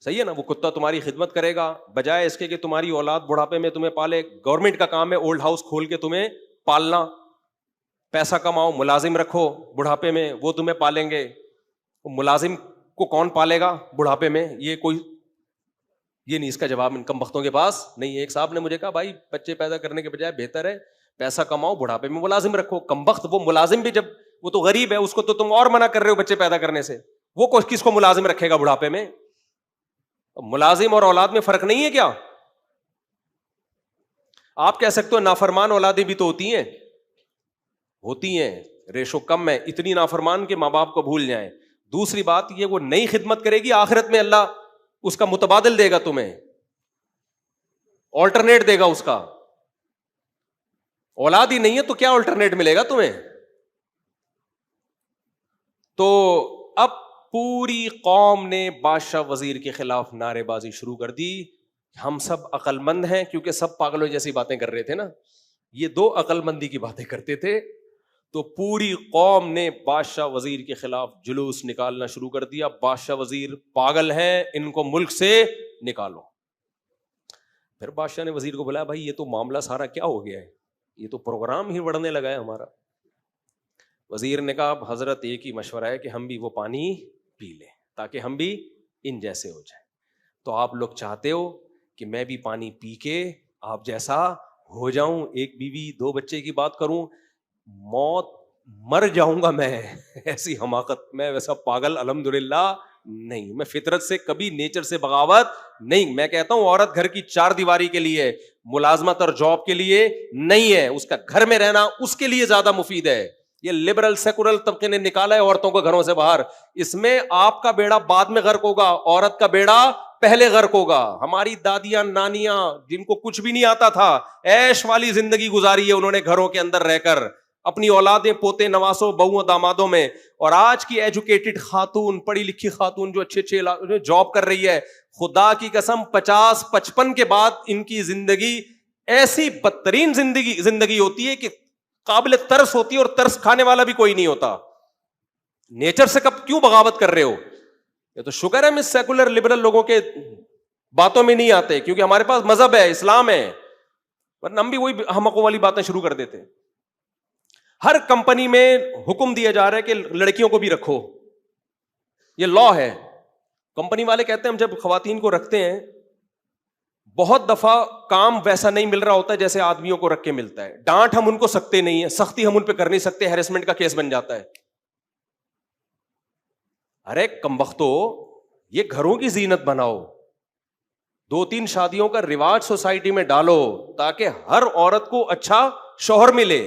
صحیح ہے نا, وہ کتا تمہاری خدمت کرے گا بجائے اس کے کہ تمہاری اولاد بڑھاپے میں تمہیں پالے. گورنمنٹ کا کام ہے اولڈ ہاؤس کھول کے تمہیں پالنا, پیسہ کماؤ, ملازم رکھو بڑھاپے میں, وہ تمہیں پالیں گے. ملازم کو کون پالے گا بڑھاپے میں؟ یہ نہیں اس کا جواب ان کم بختوں کے پاس نہیں. ایک صاحب نے مجھے کہا بھائی بچے پیدا کرنے کے بجائے بہتر ہے پیسہ کماؤ, بڑھاپے میں ملازم رکھو. کم بخت وہ ملازم بھی جب وہ تو غریب ہے اس کو تو تم اور منع کر رہے ہو بچے پیدا کرنے سے, وہ کس کو ملازم رکھے گا بڑھاپے میں؟ ملازم اور اولاد میں فرق نہیں ہے کیا؟ آپ کہہ سکتے ہو نافرمان اولادیں بھی تو ہوتی ہیں, ریشو کم ہے, اتنی نافرمان کہ ماں باپ کو بھول جائیں. دوسری بات یہ وہ نئی خدمت کرے گی, آخرت میں اللہ اس کا متبادل دے گا تمہیں, آلٹرنیٹ دے گا اس کا. اولاد ہی نہیں ہے تو کیا آلٹرنیٹ ملے گا تمہیں؟ تو اب پوری قوم نے بادشاہ وزیر کے خلاف نعرے بازی شروع کر دی. ہم سب عقل مند ہیں, کیونکہ سب پاگلوں جیسی باتیں کر رہے تھے نا, یہ دو عقل مندی کی باتیں کرتے تھے. تو پوری قوم نے بادشاہ وزیر کے خلاف جلوس نکالنا شروع کر دیا. بادشاہ وزیر پاگل ہیں, ان کو ملک سے نکالو. پھر بادشاہ نے وزیر کو بولا بھائی یہ تو معاملہ سارا کیا ہو گیا ہے, یہ تو پروگرام ہی بڑھنے لگا ہے ہمارا. وزیر نے کہا حضرت ایک ہی مشورہ ہے کہ ہم بھی وہ پانی پی لیں تاکہ ہم بھی ان جیسے ہو جائیں. تو آپ لوگ چاہتے ہو کہ میں بھی پانی پی کے آپ جیسا ہو جاؤں, ایک بیوی دو بچے کی بات کروں, موت مر جاؤں گا میں, ایسی حماقت, میں ویسا پاگل الحمدللہ نہیں, میں فطرت سے کبھی نیچر سے بغاوت نہیں. میں کہتا ہوں عورت گھر کی چار دیواری کے لیے, ملازمت اور جاب کے لیے نہیں ہے, اس کا گھر میں رہنا اس کے لیے زیادہ مفید ہے. یہ لبرل سیکولر طبقے نے نکالا ہے عورتوں کو گھروں سے باہر, اس میں آپ کا بیڑا بعد میں غرق ہوگا, عورت کا بیڑا پہلے غرق ہوگا. ہماری دادیاں نانیاں جن کو کچھ بھی نہیں آتا تھا, عیش والی زندگی گزاری ہے انہوں نے گھروں کے اندر رہ کر, اپنی اولادیں پوتے نواسوں بہووں دامادوں میں. اور آج کی ایجوکیٹڈ خاتون, پڑھی لکھی خاتون جو اچھے جاب کر رہی ہے, خدا کی قسم 50-55 کے بعد ان کی زندگی ایسی بدترین زندگی ہوتی ہے کہ قابل ترس ہوتی ہے, اور ترس کھانے والا بھی کوئی نہیں ہوتا. نیچر سے کب کیوں بغاوت کر رہے ہو؟ یہ تو شکر ہے ہم اس سیکولر لبرل لوگوں کے باتوں میں نہیں آتے, کیونکہ ہمارے پاس مذہب ہے, اسلام ہے, ورنہ ہم بھی وہی احمقوں والی باتیں شروع کر دیتے. ہر کمپنی میں حکم دیا جا رہا ہے کہ لڑکیوں کو بھی رکھو, یہ لا ہے. کمپنی والے کہتے ہیں ہم جب خواتین کو رکھتے ہیں بہت دفعہ کام ویسا نہیں مل رہا ہوتا جیسے آدمیوں کو رکھ کے ملتا ہے. ڈانٹ ہم ان کو سکتے نہیں ہیں, سختی ہم ان پہ کر نہیں سکتے, ہیرسمنٹ کا کیس بن جاتا ہے. ارے کمبختو, یہ گھروں کی زینت بناؤ, 2-3 شادیوں کا رواج سوسائٹی میں ڈالو تاکہ ہر عورت کو اچھا شوہر ملے.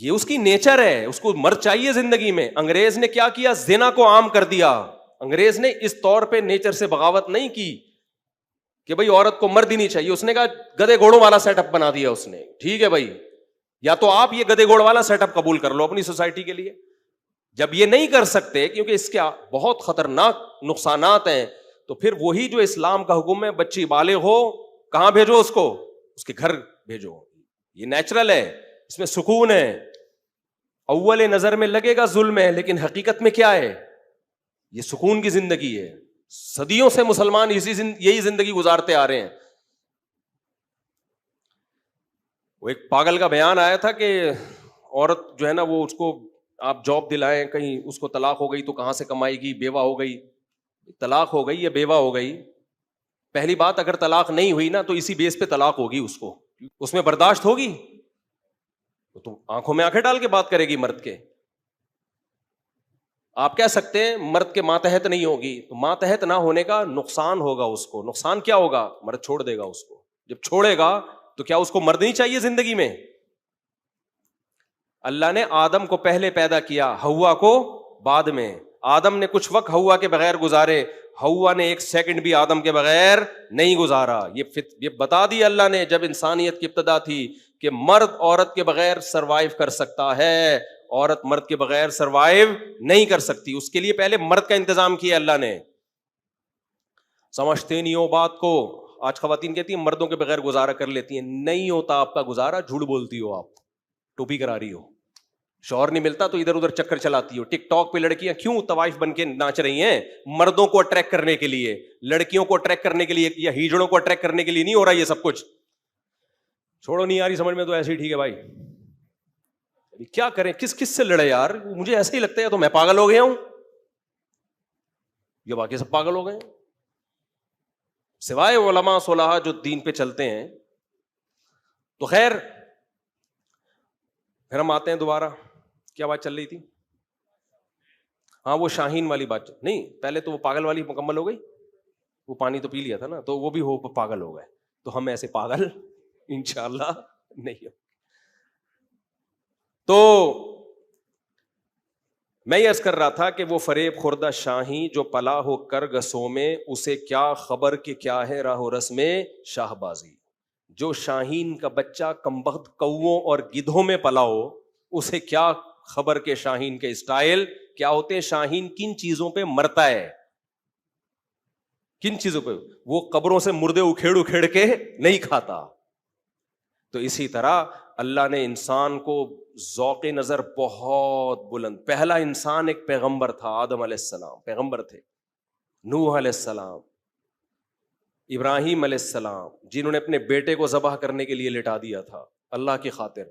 یہ اس کی نیچر ہے, اس کو مرد چاہیے زندگی میں. انگریز نے کیا کیا, زنا کو عام کر دیا. انگریز نے اس طور پہ نیچر سے بغاوت نہیں کی کہ بھئی عورت کو مرد ہی نہیں چاہیے, اس نے کہا گدھے گھوڑوں والا سیٹ اپ بنا دیا اس نے. ٹھیک ہے بھائی, یا تو آپ یہ گدھے گھوڑ والا سیٹ اپ قبول کر لو اپنی سوسائٹی کے لیے. جب یہ نہیں کر سکتے کیونکہ اس کے بہت خطرناک نقصانات ہیں, تو پھر وہی جو اسلام کا حکم ہے, بچی بالغ ہو کہاں بھیجو اس کو, اس کے گھر بھیجو. یہ نیچرل ہے, اس میں سکون ہے. اول نظر میں لگے گا ظلم ہے, لیکن حقیقت میں کیا ہے, یہ سکون کی زندگی ہے. صدیوں سے مسلمان یہی زندگی گزارتے آ رہے ہیں. وہ ایک پاگل کا بیان آیا تھا کہ عورت جو ہے نا, وہ اس کو آپ جاب دلائیں, کہیں اس کو طلاق ہو گئی تو کہاں سے کمائے گی, بیوہ ہو گئی. طلاق ہو گئی یا بیوہ ہو گئی, پہلی بات اگر طلاق نہیں ہوئی نا تو اسی بیس پہ طلاق ہوگی, اس کو اس میں برداشت ہوگی تو آنکھوں میں آنکھیں ڈال کے بات کرے گی مرد کے. آپ کہہ سکتے ہیں مرد کے ماتحت نہیں ہوگی, تو ماتحت نہ ہونے کا نقصان ہوگا اس کو. نقصان کیا ہوگا, مرد چھوڑ دے گا اس کو. جب چھوڑے گا تو کیا اس کو مرد نہیں چاہیے زندگی میں؟ اللہ نے آدم کو پہلے پیدا کیا, ہوا کو بعد میں. آدم نے کچھ وقت ہوا کے بغیر گزارے, ہوا نے 1 سیکنڈ بھی آدم کے بغیر نہیں گزارا. یہ بتا دی اللہ نے جب انسانیت کی ابتدا تھی کہ مرد عورت کے بغیر سروائیو کر سکتا ہے, عورت مرد کے بغیر سروائیو نہیں کر سکتی. اس کے لیے پہلے مرد کا انتظام کیا اللہ نے. سمجھتے نہیں ہو بات کو. آج خواتین کہتی ہیں مردوں کے بغیر گزارا کر لیتی ہیں. نہیں ہوتا آپ کا گزارا, جھوٹ بولتی ہو آپ, ٹوپی کرا رہی ہو. شوہر نہیں ملتا تو ادھر ادھر چکر چلاتی ہو. ٹک ٹاک پہ لڑکیاں کیوں طوائف بن کے ناچ رہی ہیں؟ مردوں کو اٹریکٹ کرنے کے لیے, لڑکیوں کو اٹریکٹ کرنے کے لیے, یا ہیجڑوں کو اٹریکٹ کرنے کے لیے نہیں ہو رہا یہ سب کچھ. چھوڑو, نہیں آ رہی سمجھ میں تو ایسے ہی ٹھیک ہے بھائی, کیا کریں, کس کس سے لڑے یار. مجھے ایسے ہی لگتا ہے تو میں پاگل ہو گیا ہوں یا باقی سب پاگل ہو گئے, سوائے علماء صلحاء جو دین پہ چلتے ہیں. تو خیر, پھر ہم آتے ہیں دوبارہ, کیا بات چل رہی تھی؟ ہاں وہ شاہین والی بات نہیں, پہلے تو وہ پاگل والی مکمل ہو گئی, وہ پانی تو پی لیا تھا نا, تو وہ بھی ہو پاگل ہو گئے. تو ہم ایسے پاگل انشاءاللہ نہیں ہو. تو میں یہ عرض کر رہا تھا کہ وہ فریب خوردہ شاہی جو پلا ہو کرگسوں میں, اسے کیا خبر کہ کیا ہے راہ و رسم شاہ بازی. جو شاہین کا بچہ کمبخت کووں اور گدھوں میں پلا ہو, اسے کیا خبر کہ شاہین کے اسٹائل کیا ہوتے ہیں. شاہین کن چیزوں پہ مرتا ہے, کن چیزوں پہ؟ وہ قبروں سے مردے اکھیڑ اکھیڑ کے نہیں کھاتا. تو اسی طرح اللہ نے انسان کو ذوق نظر بہت بلند. پہلا انسان ایک پیغمبر تھا, آدم علیہ السلام پیغمبر تھے, نوح علیہ السلام, ابراہیم علیہ السلام, جنہوں نے اپنے بیٹے کو ذبح کرنے کے لیے لٹا دیا تھا اللہ کی خاطر.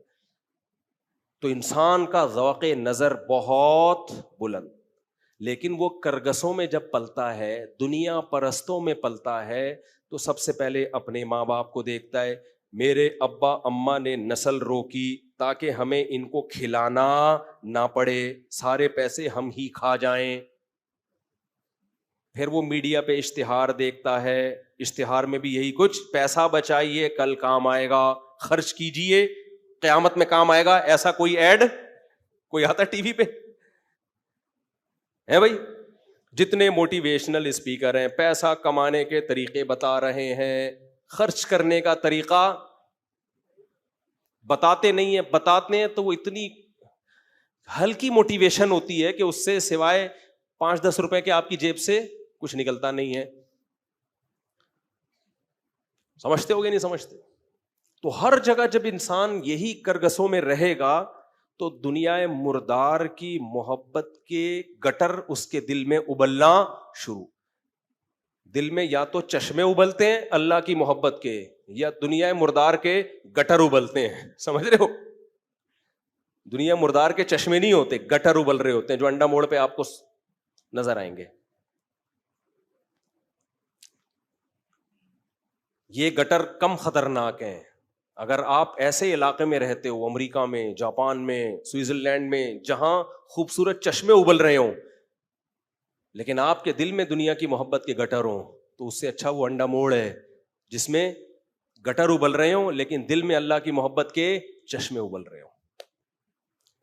تو انسان کا ذوق نظر بہت بلند. لیکن وہ کرگسوں میں جب پلتا ہے, دنیا پرستوں میں پلتا ہے, تو سب سے پہلے اپنے ماں باپ کو دیکھتا ہے. میرے ابا اماں نے نسل روکی تاکہ ہمیں ان کو کھلانا نہ پڑے, سارے پیسے ہم ہی کھا جائیں. پھر وہ میڈیا پہ اشتہار دیکھتا ہے, اشتہار میں بھی یہی کچھ, پیسہ بچائیے کل کام آئے گا, خرچ کیجئے قیامت میں کام آئے گا. ایسا کوئی ایڈ کوئی آتا ٹی وی پہ ہے بھائی؟ جتنے موٹیویشنل اسپیکر ہیں پیسہ کمانے کے طریقے بتا رہے ہیں, خرچ کرنے کا طریقہ بتاتے نہیں ہیں. بتاتے ہیں تو وہ اتنی ہلکی موٹیویشن ہوتی ہے کہ اس سے سوائے 5-10 روپے کے آپ کی جیب سے کچھ نکلتا نہیں ہے. سمجھتے ہو گے نہیں سمجھتے؟ تو ہر جگہ جب انسان یہی کرگسوں میں رہے گا تو دنیا مردار کی محبت کے گٹر اس کے دل میں ابلنا شروع. دل میں یا تو چشمے ابلتے ہیں اللہ کی محبت کے, یا دنیا مردار کے گٹر ابلتے ہیں. سمجھ رہے ہو؟ دنیا مردار کے چشمے نہیں ہوتے, گٹر ابل رہے ہوتے ہیں جو انڈا موڑ پہ آپ کو نظر آئیں گے. یہ گٹر کم خطرناک ہیں. اگر آپ ایسے علاقے میں رہتے ہو, امریکہ میں, جاپان میں, سوئٹزرلینڈ میں, جہاں خوبصورت چشمے ابل رہے ہوں, لیکن آپ کے دل میں دنیا کی محبت کے گٹر ہوں, تو اس سے اچھا وہ انڈا موڑ ہے جس میں گٹر ابل رہے ہوں لیکن دل میں اللہ کی محبت کے چشمے ابل رہے ہوں.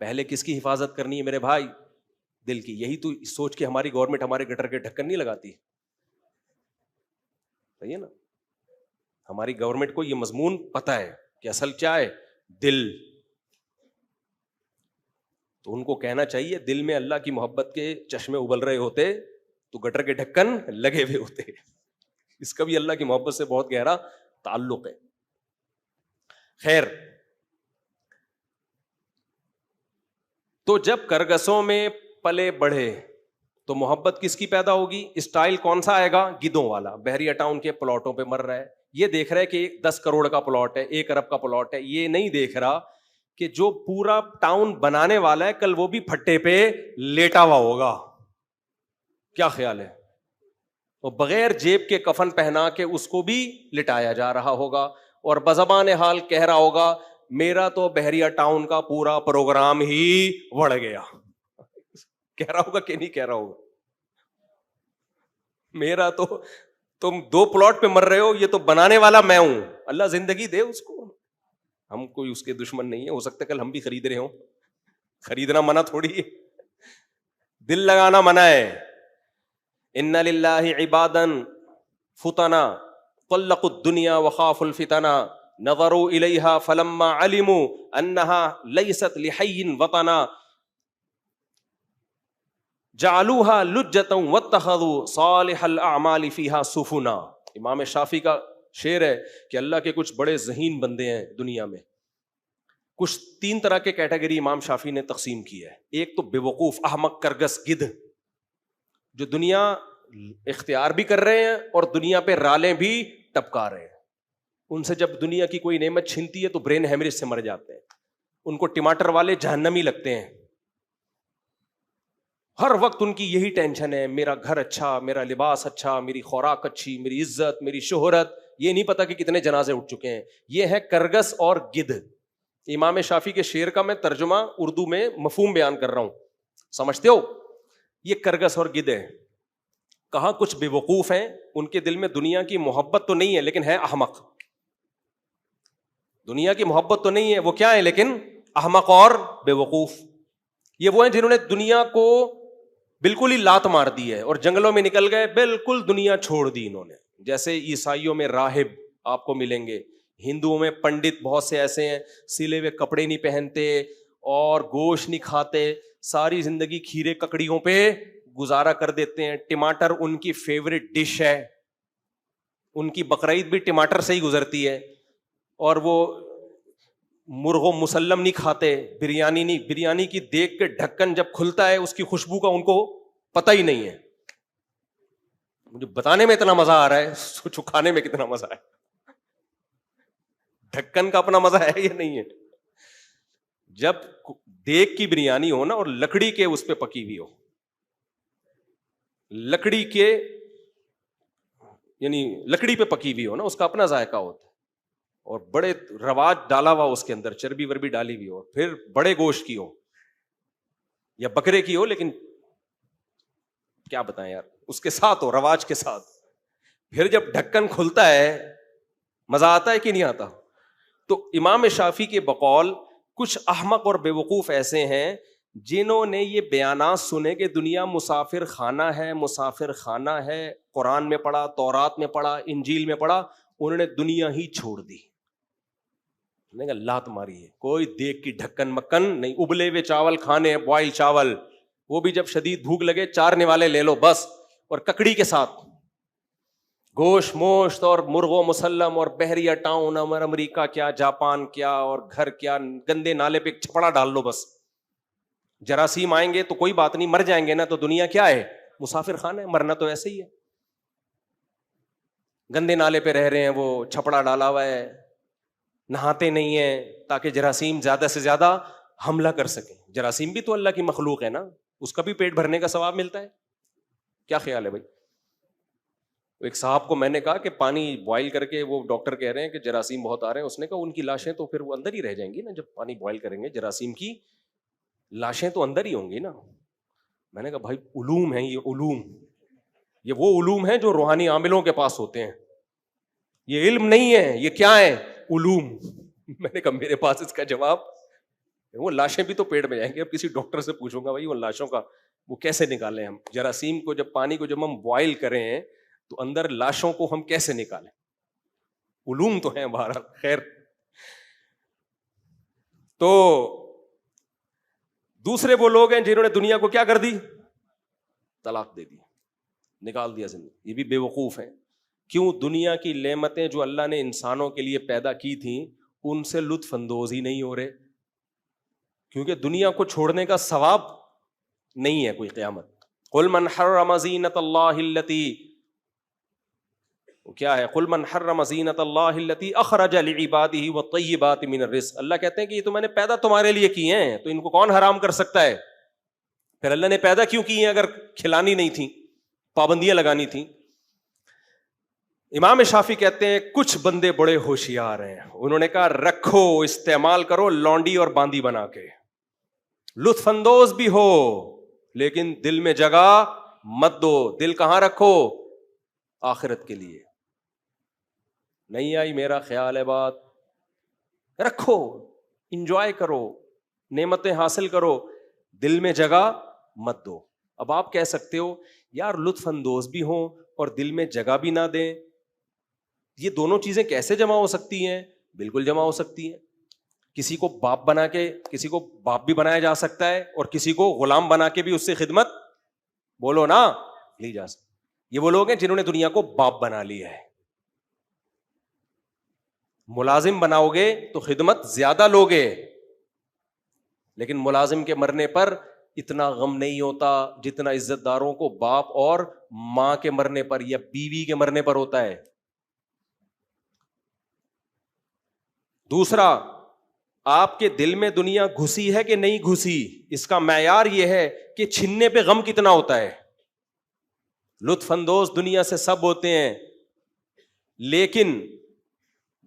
پہلے کس کی حفاظت کرنی ہے میرے بھائی؟ دل کی. یہی تو سوچ کے ہماری گورنمنٹ ہمارے گٹر کے ڈھکن نہیں لگاتی, صحیح ہے نا؟ ہماری گورنمنٹ کو یہ مضمون پتہ ہے کہ اصل کیا ہے, دل. تو ان کو کہنا چاہیے دل میں اللہ کی محبت کے چشمے ابل رہے ہوتے تو گٹر کے ڈھکن لگے ہوئے ہوتے. اس کا بھی اللہ کی محبت سے بہت گہرا تعلق ہے. خیر, تو جب کرگسوں میں پلے بڑھے تو محبت کس کی پیدا ہوگی؟ اسٹائل کون سا آئے گا؟ گدھوں والا. بحریہ ٹاؤن کے پلاٹوں پہ مر رہا ہے, یہ دیکھ رہا ہے کہ 10 کروڑ کا پلاٹ ہے, 1 ارب کا پلاٹ ہے. یہ نہیں دیکھ رہا کہ جو پورا ٹاؤن بنانے والا ہے کل وہ بھی پھٹے پہ لیٹا ہوا ہوگا. کیا خیال ہے؟ وہ بغیر جیب کے کفن پہنا کے اس کو بھی لٹایا جا رہا ہوگا, اور بزبان حال کہہ رہا ہوگا میرا تو بحریہ ٹاؤن کا پورا پروگرام ہی بڑھ گیا. کہہ رہا ہوگا کہ نہیں کہہ رہا ہوگا؟ میرا تو, تم 2 پلاٹ پہ مر رہے ہو, یہ تو بنانے والا میں ہوں. اللہ زندگی دے اس کو, ہم کوئی اس کے دشمن نہیں ہے. ہو سکتا ہے کل ہم بھی خرید رہے ہوں, خریدنا منع تھوڑی ہے, دل لگانا منع ہے. ان للہ عبادا فتنا طلقوا الدنیا وخافوا الفتنا نظروا الیہا فلما علموا انہا لیست لحی وطنا جعلوها لجتا واتخذوا صالح الاعمال فیہا سفنا. امام شافعی کا شعر ہے کہ اللہ کے کچھ بڑے ذہین بندے ہیں دنیا میں, کچھ 3 طرح کے کیٹیگری امام شافی نے تقسیم کی ہے. ایک تو بے وقوف احمق کرگس گدھ جو دنیا اختیار بھی کر رہے ہیں اور دنیا پہ رالیں بھی ٹپکا رہے ہیں. ان سے جب دنیا کی کوئی نعمت چھنتی ہے تو برین ہیمریج سے مر جاتے ہیں. ان کو ٹماٹر والے جہنمی لگتے ہیں. ہر وقت ان کی یہی ٹینشن ہے, میرا گھر اچھا, میرا لباس اچھا, میری خوراک اچھی, میری عزت, میری شہرت. یہ نہیں پتا کہ کتنے جنازے اٹھ چکے ہیں. یہ ہے کرگس اور گدھ. امام شافی کے شعر کا میں ترجمہ اردو میں مفہوم بیان کر رہا ہوں, سمجھتے ہو؟ یہ کرگس اور گدھ ہے. کہاں کچھ بے وقوف ہیں, ان کے دل میں دنیا کی محبت تو نہیں ہے لیکن ہے احمق. دنیا کی محبت تو نہیں ہے, وہ کیا ہے لیکن احمق اور بے وقوف. یہ وہ ہیں جنہوں نے دنیا کو بالکل ہی لات مار دی ہے اور جنگلوں میں نکل گئے, بالکل دنیا چھوڑ دی انہوں نے. جیسے عیسائیوں میں راہب آپ کو ملیں گے, ہندوؤں میں پنڈت بہت سے ایسے ہیں, سلے ہوئے کپڑے نہیں پہنتے اور گوشت نہیں کھاتے, ساری زندگی کھیرے ککڑیوں پہ گزارا کر دیتے ہیں. ٹماٹر ان کی فیوریٹ ڈش ہے, ان کی بقرعید بھی ٹماٹر سے ہی گزرتی ہے. اور وہ مرغ و مسلم نہیں کھاتے, بریانی نہیں. بریانی کی دیکھ کے ڈھکن جب کھلتا ہے اس کی خوشبو کا ان کو پتہ ہی نہیں ہے. مجھے بتانے میں اتنا مزہ آ رہا ہے, سوچو کھانے میں کتنا مزہ ہے. ڈھکن کا اپنا مزہ ہے یا نہیں ہے؟ جب دیگ کی بریانی ہو نا اور لکڑی کے اس پہ پکی ہوئی ہو, لکڑی کے یعنی لکڑی پہ پکی ہوئی ہو نا, اس کا اپنا ذائقہ ہوتا ہے. اور بڑے رواج ڈالا ہوا اس کے اندر, چربی وربی ڈالی ہوئی ہو, پھر بڑے گوشت کی ہو یا بکرے کی ہو, لیکن کیا بتائیں یار, اس کے ساتھ ہو, رواج کے ساتھ. پھر جب ڈھکن کھلتا ہے مزہ آتا ہے کہ نہیں آتا؟ تو امام شافی کے بقول کچھ احمق اور بے وقوف ایسے ہیں جنہوں نے یہ بیانات سنے کہ دنیا مسافر خانہ ہے, مسافر خانہ ہے. قرآن میں پڑھا, تورات میں پڑھا, انجیل میں پڑھا, انہوں نے دنیا ہی چھوڑ دی. لات ماری ہے, کوئی دیکھ کی ڈھکن مکن نہیں. ابلے ہوئے چاول کھانے ہیں, بوائل چاول, وہ بھی جب شدید بھوک لگے 4 نوالے لے لو بس, اور ککڑی کے ساتھ گوشت موشت اور مرغ و مسلم اور بحریہ ٹاؤن, امریکہ کیا, جاپان کیا, اور گھر کیا, گندے نالے پہ چھپڑا ڈال لو بس. جراثیم آئیں گے تو کوئی بات نہیں, مر جائیں گے نا, تو دنیا کیا ہے؟ مسافر خانہ ہے. مرنا تو ایسے ہی ہے. گندے نالے پہ رہ رہے ہیں, وہ چھپڑا ڈالا ہوا ہے, نہاتے نہیں ہیں تاکہ جراثیم زیادہ سے زیادہ حملہ کر سکیں. جراثیم بھی تو اللہ کی مخلوق ہے نا, اس کا بھی پیٹ بھرنے کا ثواب ملتا ہے. کیا خیال ہے بھائی؟ ایک صاحب کو میں نے کہا کہ پانی بوائل کر کے, وہ ڈاکٹر کہہ رہے ہیں کہ جراثیم بہت آ رہے ہیں. اس نے کہا ان کی لاشیں تو پھر وہ اندر ہی رہ جائیں گی نا, جب پانی بوائل کریں گے جراثیم کی لاشیں تو اندر ہی ہوں گی نا. میں نے کہا بھائی علوم ہیں یہ, علوم, یہ وہ علوم ہیں جو روحانی عاملوں کے پاس ہوتے ہیں, یہ علم نہیں ہے, یہ کیا ہے؟ علوم. میں نے کہا میرے پاس اس کا جواب, وہ لاشیں بھی تو پیٹ میں جائیں گے. اب کسی ڈاکٹر سے پوچھوں گا بھائی وہ لاشوں کا وہ کیسے نکالیں ہم, جراثیم کو جب پانی کو جب ہم بوائل کریں تو اندر لاشوں کو ہم کیسے نکالیں؟ علوم تو ہیں بہرحال. خیر, تو دوسرے وہ لوگ ہیں جنہوں نے دنیا کو کیا کر دی؟ طلاق دے دی, نکال دیا زندگی. یہ بھی بے وقوف ہیں. کیوں؟ دنیا کی نعمتیں جو اللہ نے انسانوں کے لیے پیدا کی تھیں ان سے لطف اندوز ہی نہیں ہو رہے, کیونکہ دنیا کو چھوڑنے کا ثواب نہیں ہے کوئی قیامت. قل من حرم زینۃ اللہ التی, کیا ہے؟ قل من حرم زینۃ اللہ التی اخرج لعبادہ والطیبات من الرزق. اللہ کہتے ہیں کہ یہ تو میں نے پیدا تمہارے لیے کیے ہیں, تو ان کو کون حرام کر سکتا ہے؟ پھر اللہ نے پیدا کیوں کی ہیں اگر کھلانی نہیں تھی, پابندیاں لگانی تھیں؟ امام شافی کہتے ہیں کچھ بندے بڑے ہوشیار ہیں, انہوں نے کہا رکھو, استعمال کرو لونڈی اور باندی بنا کے, لطف اندوز بھی ہو لیکن دل میں جگہ مت دو. دل کہاں رکھو؟ آخرت کے لیے. نہیں آئی میرا خیال ہے بات؟ رکھو, انجوائے کرو, نعمتیں حاصل کرو, دل میں جگہ مت دو. اب آپ کہہ سکتے ہو یار لطف اندوز بھی ہوں اور دل میں جگہ بھی نہ دیں, یہ دونوں چیزیں کیسے جمع ہو سکتی ہیں؟ بالکل جمع ہو سکتی ہیں. کسی کو باپ بنا کے, کسی کو باپ بھی بنایا جا سکتا ہے اور کسی کو غلام بنا کے بھی اس سے خدمت, بولو نا, لی جا سکتی. یہ وہ لوگ ہیں جنہوں نے دنیا کو باپ بنا لیا ہے. ملازم بناؤ گے تو خدمت زیادہ لوگے, لیکن ملازم کے مرنے پر اتنا غم نہیں ہوتا جتنا عزت داروں کو باپ اور ماں کے مرنے پر یا بیوی کے مرنے پر ہوتا ہے. دوسرا, آپ کے دل میں دنیا گھسی ہے کہ نہیں گھسی, اس کا معیار یہ ہے کہ چھننے پہ غم کتنا ہوتا ہے. لطف اندوز دنیا سے سب ہوتے ہیں, لیکن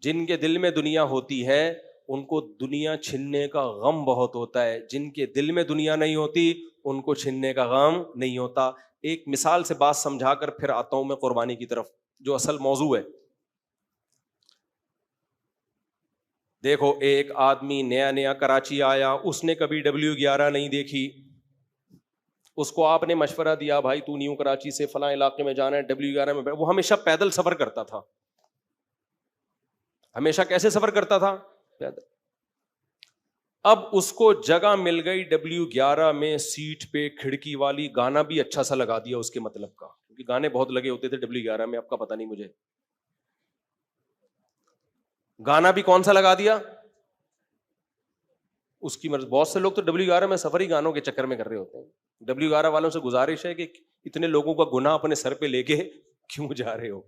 جن کے دل میں دنیا ہوتی ہے ان کو دنیا چھننے کا غم بہت ہوتا ہے. جن کے دل میں دنیا نہیں ہوتی ان کو چھننے کا غم نہیں ہوتا. ایک مثال سے بات سمجھا کر پھر آتا ہوں میں قربانی کی طرف, جو اصل موضوع ہے. دیکھو, ایک آدمی نیا نیا کراچی آیا, اس نے کبھی W11 نہیں دیکھی. اس کو آپ نے مشورہ دیا, بھائی تو نیو کراچی سے فلاں علاقے میں جانا ہے, W11 میں. وہ ہمیشہ پیدل سفر کرتا تھا. ہمیشہ کیسے سفر کرتا تھا؟ پیدل. اب اس کو جگہ مل گئی W11 میں سیٹ پہ کھڑکی والی, گانا بھی اچھا سا لگا دیا اس کے مطلب کا, کیونکہ گانے بہت لگے ہوتے تھے W11 میں, آپ کا پتہ نہیں مجھے. گانا بھی کون سا لگا دیا اس کی مرضی. بہت سے لوگ تو W11 میں سفر ہی گانوں کے چکر میں کر رہے ہوتے ہیں. W11 والوں سے گزارش ہے کہ اتنے لوگوں کا گناہ اپنے سر پہ لے کے کیوں جا رہے ہو.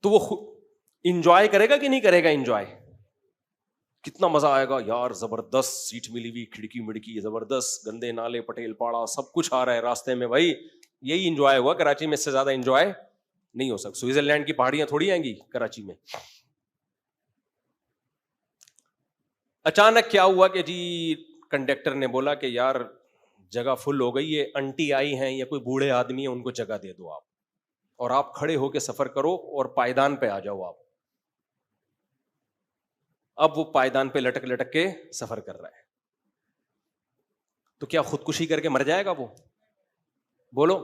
تو وہ انجوائے کرے گا کہ نہیں کرے گا؟ انجوائے کتنا مزہ آئے گا یار, زبردست سیٹ ملی ہوئی, کھڑکی مڑکی زبردست, گندے نالے پٹیل پاڑا سب کچھ آ رہا ہے راستے میں. بھائی یہی انجوائے ہوا کراچی میں, اس سے زیادہ انجوائے نہیں ہو سکتا. سوئٹزرلینڈ کی پہاڑیاں تھوڑی آئیں گی کراچی میں. اچانک کیا ہوا کہ جی کنڈکٹر نے بولا کہ یار جگہ فل ہو گئی ہے, انٹی آئی ہیں یا کوئی بوڑھے آدمی ہیں, ان کو جگہ دے دو آپ, اور آپ کھڑے ہو کے سفر کرو اور پائیدان پہ آ جاؤ آپ. اب وہ پائیدان پہ لٹک لٹک کے سفر کر رہا ہے, تو کیا خودکشی کر کے مر جائے گا وہ؟ بولو.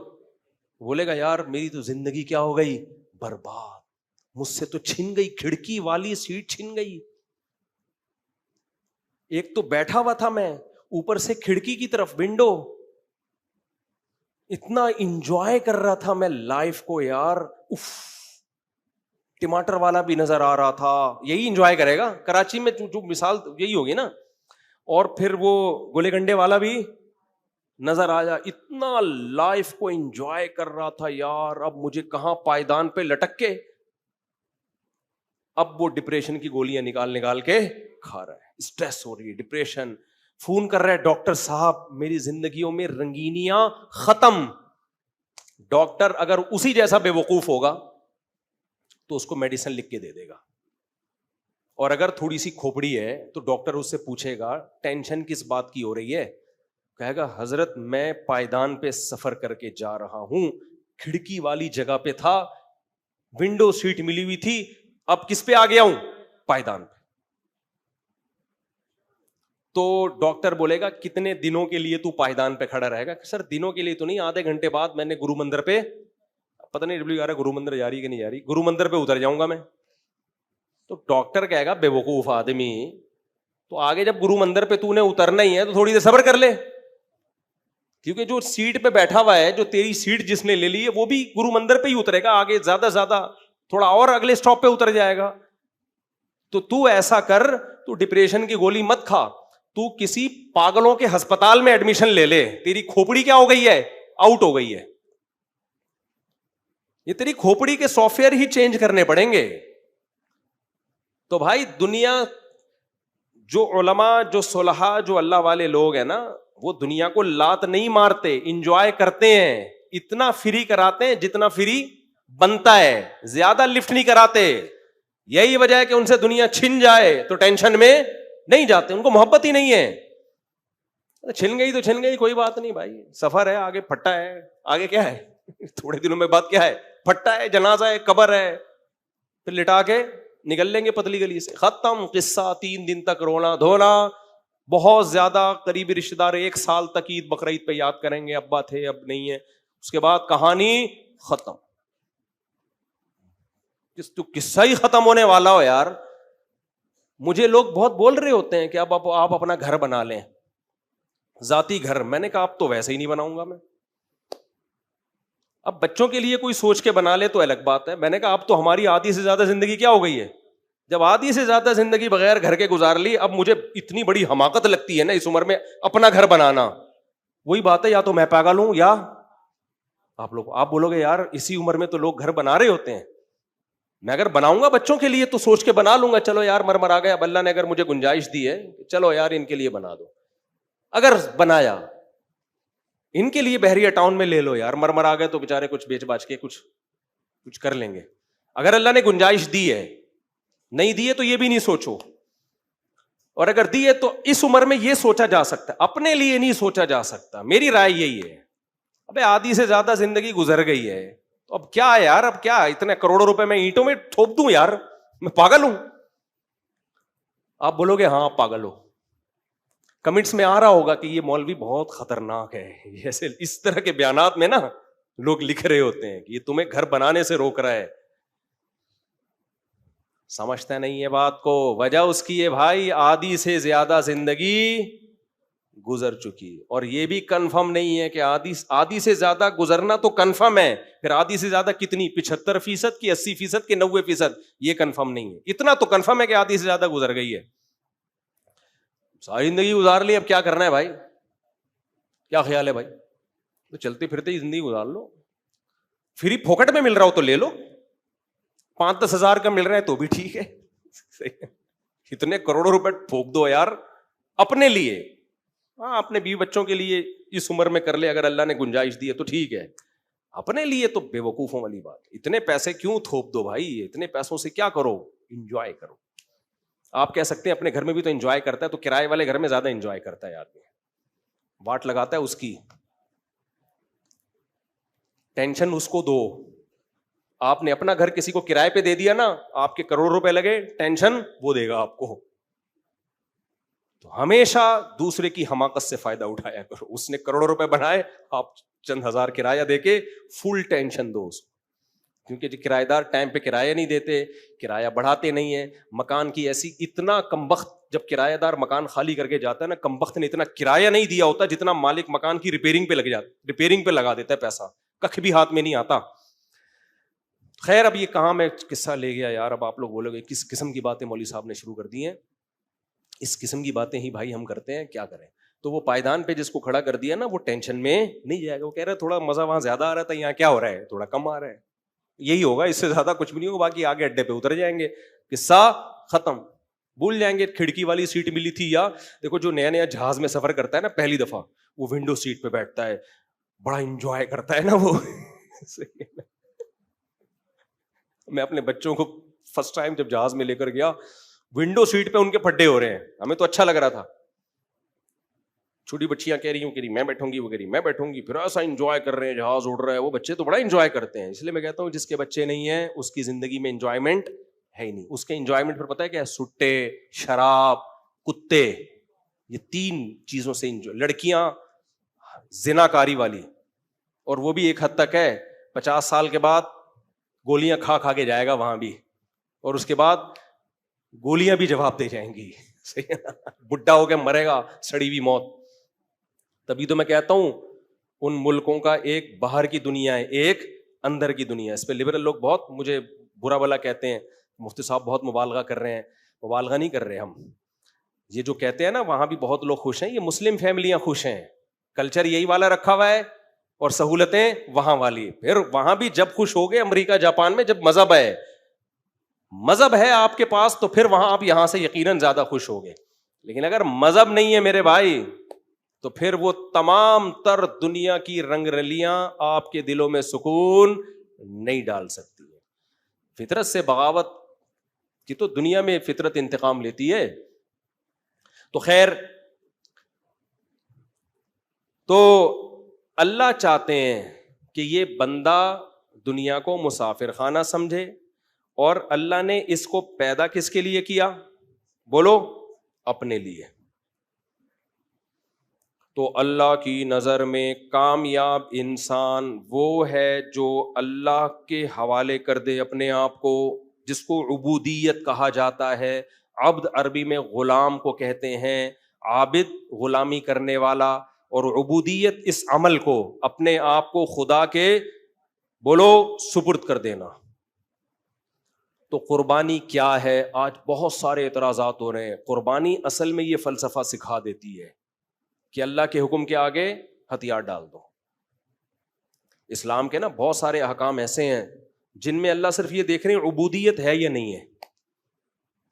بولے گا یار میری تو زندگی کیا ہو گئی برباد, مجھ سے تو چھن گئی, کھڑکی والی سیٹ چھن گئی. ایک تو بیٹھا ہوا تھا میں, اوپر سے کھڑکی کی طرف ونڈو, اتنا انجوائے کر رہا تھا میں لائف کو یار. اف, ٹماٹر والا بھی نظر آ رہا تھا. یہی انجوائے کرے گا کراچی میں, جو مثال یہی ہوگی نا. اور پھر وہ گولے گنڈے والا بھی نظر آیا, اتنا لائف کو انجوائے کر رہا تھا یار, اب مجھے کہاں پائیدان پہ لٹک کے. اب وہ ڈپریشن کی گولیاں نکال نکال کے کھا رہا ہے, اسٹریس ہو رہی ہے, ڈپریشن. فون کر رہا ہے, ڈاکٹر صاحب میری زندگیوں میں رنگینیاں ختم. ڈاکٹر اگر اسی جیسا بے وقوف ہوگا تو اس کو میڈیسن لکھ کے دے دے گا, اور اگر تھوڑی سی کھوپڑی ہے تو ڈاکٹر اس سے پوچھے گا ٹینشن کس بات کی ہو رہی ہے, کہے گا حضرت میں پائیدان پہ سفر کر کے جا رہا ہوں, کھڑکی والی جگہ پہ تھا, ونڈو سیٹ ملی ہوئی تھی, اب کس پہ آ گیا ہوں؟ پائیدان پہ. تو ڈاکٹر بولے گا کتنے دنوں کے لیے تو پائیدان پہ کھڑا رہے گا؟ سر دنوں کے لیے تو نہیں, آدھے گھنٹے بعد میں نے گرو مندر پہ, پتہ نہیں W11 گرو مندر جا رہی کہ نہیں جا رہی, گرو مندر پہ اتر جاؤں گا میں. تو ڈاکٹر کہے گا بے وقوف آدمی, تو آگے جب گرو مندر پہ تو نے اترنا ہی ہے تو تھوڑی دیر صبر کر لے, کیونکہ جو سیٹ پہ بیٹھا ہوا ہے, جو تیری سیٹ جس نے لے لی ہے, وہ بھی گرو مندر پہ ہی اترے گا, آگے زیادہ سے زیادہ تھوڑا اور اگلے اسٹاپ پہ اتر جائے گا. تو ایسا کر, تو ڈپریشن کی گولی مت کھا, تو کسی پاگلوں کے ہسپتال میں ایڈمیشن لے لے. تیری کھوپڑی کیا ہو گئی ہے؟ آؤٹ ہو گئی ہے. یہ تیری کھوپڑی کے سافٹ ویئر ہی چینج کرنے پڑیں گے. تو بھائی دنیا, جو علماء, جو صلحاء, جو اللہ والے لوگ ہیں نا, وہ دنیا کو لات نہیں مارتے, انجوائے کرتے ہیں. اتنا فری کراتے ہیں جتنا فری بنتا ہے, زیادہ لفٹ نہیں کراتے. یہی وجہ ہے کہ ان سے دنیا چھن جائے تو ٹینشن میں نہیں جاتے, ان کو محبت ہی نہیں ہے. چھن گئی تو چھن گئی, کوئی بات نہیں بھائی, سفر ہے, آگے پھٹا ہے, آگے کیا ہے, تھوڑے دنوں میں بعد کیا ہے, پھٹا ہے, جنازہ ہے, قبر ہے, پھر لٹا کے نکل لیں گے پتلی گلی سے, ختم قصہ. 3 دن تک رونا دھونا, بہت زیادہ قریبی رشتے دار 1 سال تک عید بقرعید پہ یاد کریں گے, ابا تھے اب نہیں ہے, اس کے بعد کہانی ختم. تو قصہ ہی ختم ہونے والا ہو یار. مجھے لوگ بہت بول رہے ہوتے ہیں کہ اب آپ اپنا گھر بنا لیں, ذاتی گھر. میں نے کہا اب تو ویسے ہی نہیں بناؤں گا میں. اب بچوں کے لیے کوئی سوچ کے بنا لے تو الگ بات ہے. میں نے کہا اب تو ہماری آدھی سے زیادہ زندگی کیا ہو گئی ہے, جب آدھی سے زیادہ زندگی بغیر گھر کے گزار لی, اب مجھے اتنی بڑی حماقت لگتی ہے نا اس عمر میں اپنا گھر بنانا. وہی بات ہے, یا تو میں پاگل ہوں یا آپ بولو گے یار اسی عمر میں تو لوگ گھر بنا رہے ہوتے ہیں. میں اگر بناؤں گا بچوں کے لیے تو سوچ کے بنا لوں گا, چلو یار مر آ گیا, اب اللہ نے اگر مجھے گنجائش دی ہے چلو یار ان کے لیے بنا دو. اگر بنایا ان کے لیے بحریہ ٹاؤن میں لے لو یار, مر آ گئے تو بےچارے کچھ بیچ باچ کے کچھ کر لیں گے. اگر اللہ نے گنجائش دی ہے, نہیں دی ہے تو یہ بھی نہیں سوچو, اور اگر دی ہے تو اس عمر میں یہ سوچا جا سکتا ہے, اپنے لیے نہیں سوچا جا سکتا. میری رائے یہی ہے. ابے آدھی سے زیادہ زندگی گزر گئی ہے تو اب کیا ہے یار, اب کیا اتنے کروڑوں روپے میں اینٹوں میں ٹھوپ دوں یار, میں پاگل ہوں. آپ بولو گے ہاں آپ پاگل ہو. کمنٹس میں آ رہا ہوگا کہ یہ مولوی بہت خطرناک ہے, ایسے اس طرح کے بیانات میں نا لوگ لکھ رہے ہوتے ہیں کہ یہ تمہیں گھر بنانے سے روک رہا ہے. سمجھتا نہیں ہے بات کو. وجہ اس کی ہے بھائی آدھی سے زیادہ زندگی گزر چکی, اور یہ بھی کنفرم نہیں ہے کہ آدھی سے زیادہ گزرنا تو کنفرم ہے, پھر آدھی سے زیادہ کتنی 75% کی 80% کی 90%, یہ کنفرم نہیں ہے. اتنا تو کنفرم ہے کہ آدھی سے زیادہ گزر گئی ہے. ساری زندگی گزار لی, اب کیا کرنا ہے بھائی, کیا خیال ہے بھائی؟ تو چلتے پھرتے ہی زندگی گزار لو. فری پھوکٹ میں مل رہا ہو تو لے لو, 5-10 ہزار کا مل رہا ہے تو بھی ٹھیک ہے. اتنے کروڑوں روپے پھونک دو یار اپنے لیے. ہاں اپنے بیوی بچوں کے لیے اس عمر میں کر لے اگر اللہ نے گنجائش دی ہے تو ٹھیک ہے. اپنے لیے تو بے وقوفوں والی بات. اتنے پیسے کیوں تھوپ دو بھائی, اتنے پیسوں سے کیا کرو, انجوائے کرو. آپ کہہ سکتے ہیں اپنے گھر میں بھی تو انجوائے کرتا ہے, تو کرائے والے گھر میں زیادہ انجوائے کرتا ہے آدمی, واٹ لگاتا ہے اس کی, ٹینشن اس کو دو. آپ نے اپنا گھر کسی کو کرائے پہ دے دیا نا, آپ کے کروڑ روپے لگے, ٹینشن وہ دے گا آپ کو. تو ہمیشہ دوسرے کی حماقت سے فائدہ اٹھایا کرو. اس نے کروڑوں روپے بنائے, آپ چند ہزار کرایہ دے کے فل ٹینشن دو اس کو, کیونکہ جو کرایہ دار ٹائم پہ کرایہ نہیں دیتے, کرایہ بڑھاتے نہیں ہیں. مکان کی ایسی اتنا کمبخت, جب کرایہ دار مکان خالی کر کے جاتا ہے نا, کمبخت نے اتنا کرایہ نہیں دیا ہوتا جتنا مالک مکان کی ریپیئرنگ پہ لگ جاتا, ریپیئرنگ پہ لگا دیتا ہے پیسہ, کخ بھی ہاتھ میں نہیں آتا. خیر اب یہ کہاں میں قصہ لے گیا یار. اب آپ لوگ بولو گے کس قسم کی باتیں مولوی صاحب نے شروع کر دی ہیں. اس قسم کی باتیں ہی بھائی ہم کرتے ہیں, کیا کریں. تو وہ پائیدان پہ جس کو کھڑا کر دیا نا, وہ ٹینشن میں نہیں جائے گا. وہ کہہ رہے تھوڑا مزہ وہاں زیادہ آ رہا تھا, یہاں کیا ہو رہا ہے, تھوڑا کم آ رہا ہے. یہی ہوگا, اس سے زیادہ کچھ بھی نہیں ہوگا. باقی آگے اڈے پہ اتر جائیں گے, قصہ ختم, بھول جائیں گے. کھڑکی والی سیٹ ملی تھی, یا دیکھو جو نیا نیا جہاز میں سفر کرتا ہے نا پہلی دفعہ, وہ ونڈو سیٹ پہ بیٹھتا ہے, بڑا انجوائے کرتا ہے نا وہ. میں اپنے بچوں کو فرسٹ ٹائم جب جہاز میں لے کر گیا, ونڈو سیٹ پہ ان کے پھڈے ہو رہے ہیں, ہمیں تو اچھا لگ رہا تھا. چھوٹی بچیاں کہہ رہی ہوں کہ میں بیٹھوں گی, وہ کہہ رہی میں بیٹھوں گی, پھر ایسا انجوائے کر رہے ہیں, جہاز اڑ رہا ہے. وہ بچے تو بڑا انجوائے کرتے ہیں. اس لیے میں کہتا ہوں جس کے بچے نہیں ہیں اس کی زندگی میں انجوائمنٹ ہے ہی نہیں. اس کے انجوائمنٹ پھر پتہ ہے کیا ہے, سٹے, شراب, کتے, یہ 3 چیزوں سے انجوائے. لڑکیاں زنا کاری والی, اور وہ بھی ایک حد تک ہے, 50 سال کے بعد گولیاں کھا کے جائے گا وہاں بھی, اور اس کے بعد گولیاں بھی جواب دے جائیں گی. بڈھا ہو کے مرے گا سڑی ہوئی موت. تبھی تو میں کہتا ہوں ان ملکوں کا ایک باہر کی دنیا ہے, ایک اندر کی دنیا ہے. اس پہ لبرل لوگ بہت مجھے برا بلا کہتے ہیں, مفتی صاحب بہت مبالغہ کر رہے ہیں. مبالغہ نہیں کر رہے ہم. یہ جو کہتے ہیں نا وہاں بھی بہت لوگ خوش ہیں, یہ مسلم فیملیاں خوش ہیں, کلچر یہی والا رکھا ہوا ہے, اور سہولتیں وہاں والی. پھر وہاں بھی جب خوش ہو گئے امریکہ جاپان میں, جب مذہب ہے آپ کے پاس, تو پھر وہاں آپ یہاں سے یقیناً زیادہ خوش ہو گئے. لیکن اگر مذہب نہیں ہے میرے بھائی, تو پھر وہ تمام تر دنیا کی رنگ رلیاں آپ کے دلوں میں سکون نہیں ڈال سکتی ہے. فطرت سے بغاوت کی تو دنیا میں فطرت انتقام لیتی ہے. تو خیر, تو اللہ چاہتے ہیں کہ یہ بندہ دنیا کو مسافر خانہ سمجھے, اور اللہ نے اس کو پیدا کس کے لیے کیا, بولو, اپنے لیے. تو اللہ کی نظر میں کامیاب انسان وہ ہے جو اللہ کے حوالے کر دے اپنے آپ کو, جس کو عبودیت کہا جاتا ہے. عبد عربی میں غلام کو کہتے ہیں, عابد غلامی کرنے والا, اور عبودیت اس عمل کو, اپنے آپ کو خدا کے, بولو, سپرد کر دینا. تو قربانی کیا ہے؟ آج بہت سارے اعتراضات ہو رہے ہیں. قربانی اصل میں یہ فلسفہ سکھا دیتی ہے کہ اللہ کے حکم کے آگے ہتھیار ڈال دو. اسلام کے نا بہت سارے احکام ایسے ہیں جن میں اللہ صرف یہ دیکھ رہے ہیں عبودیت ہے یا نہیں ہے.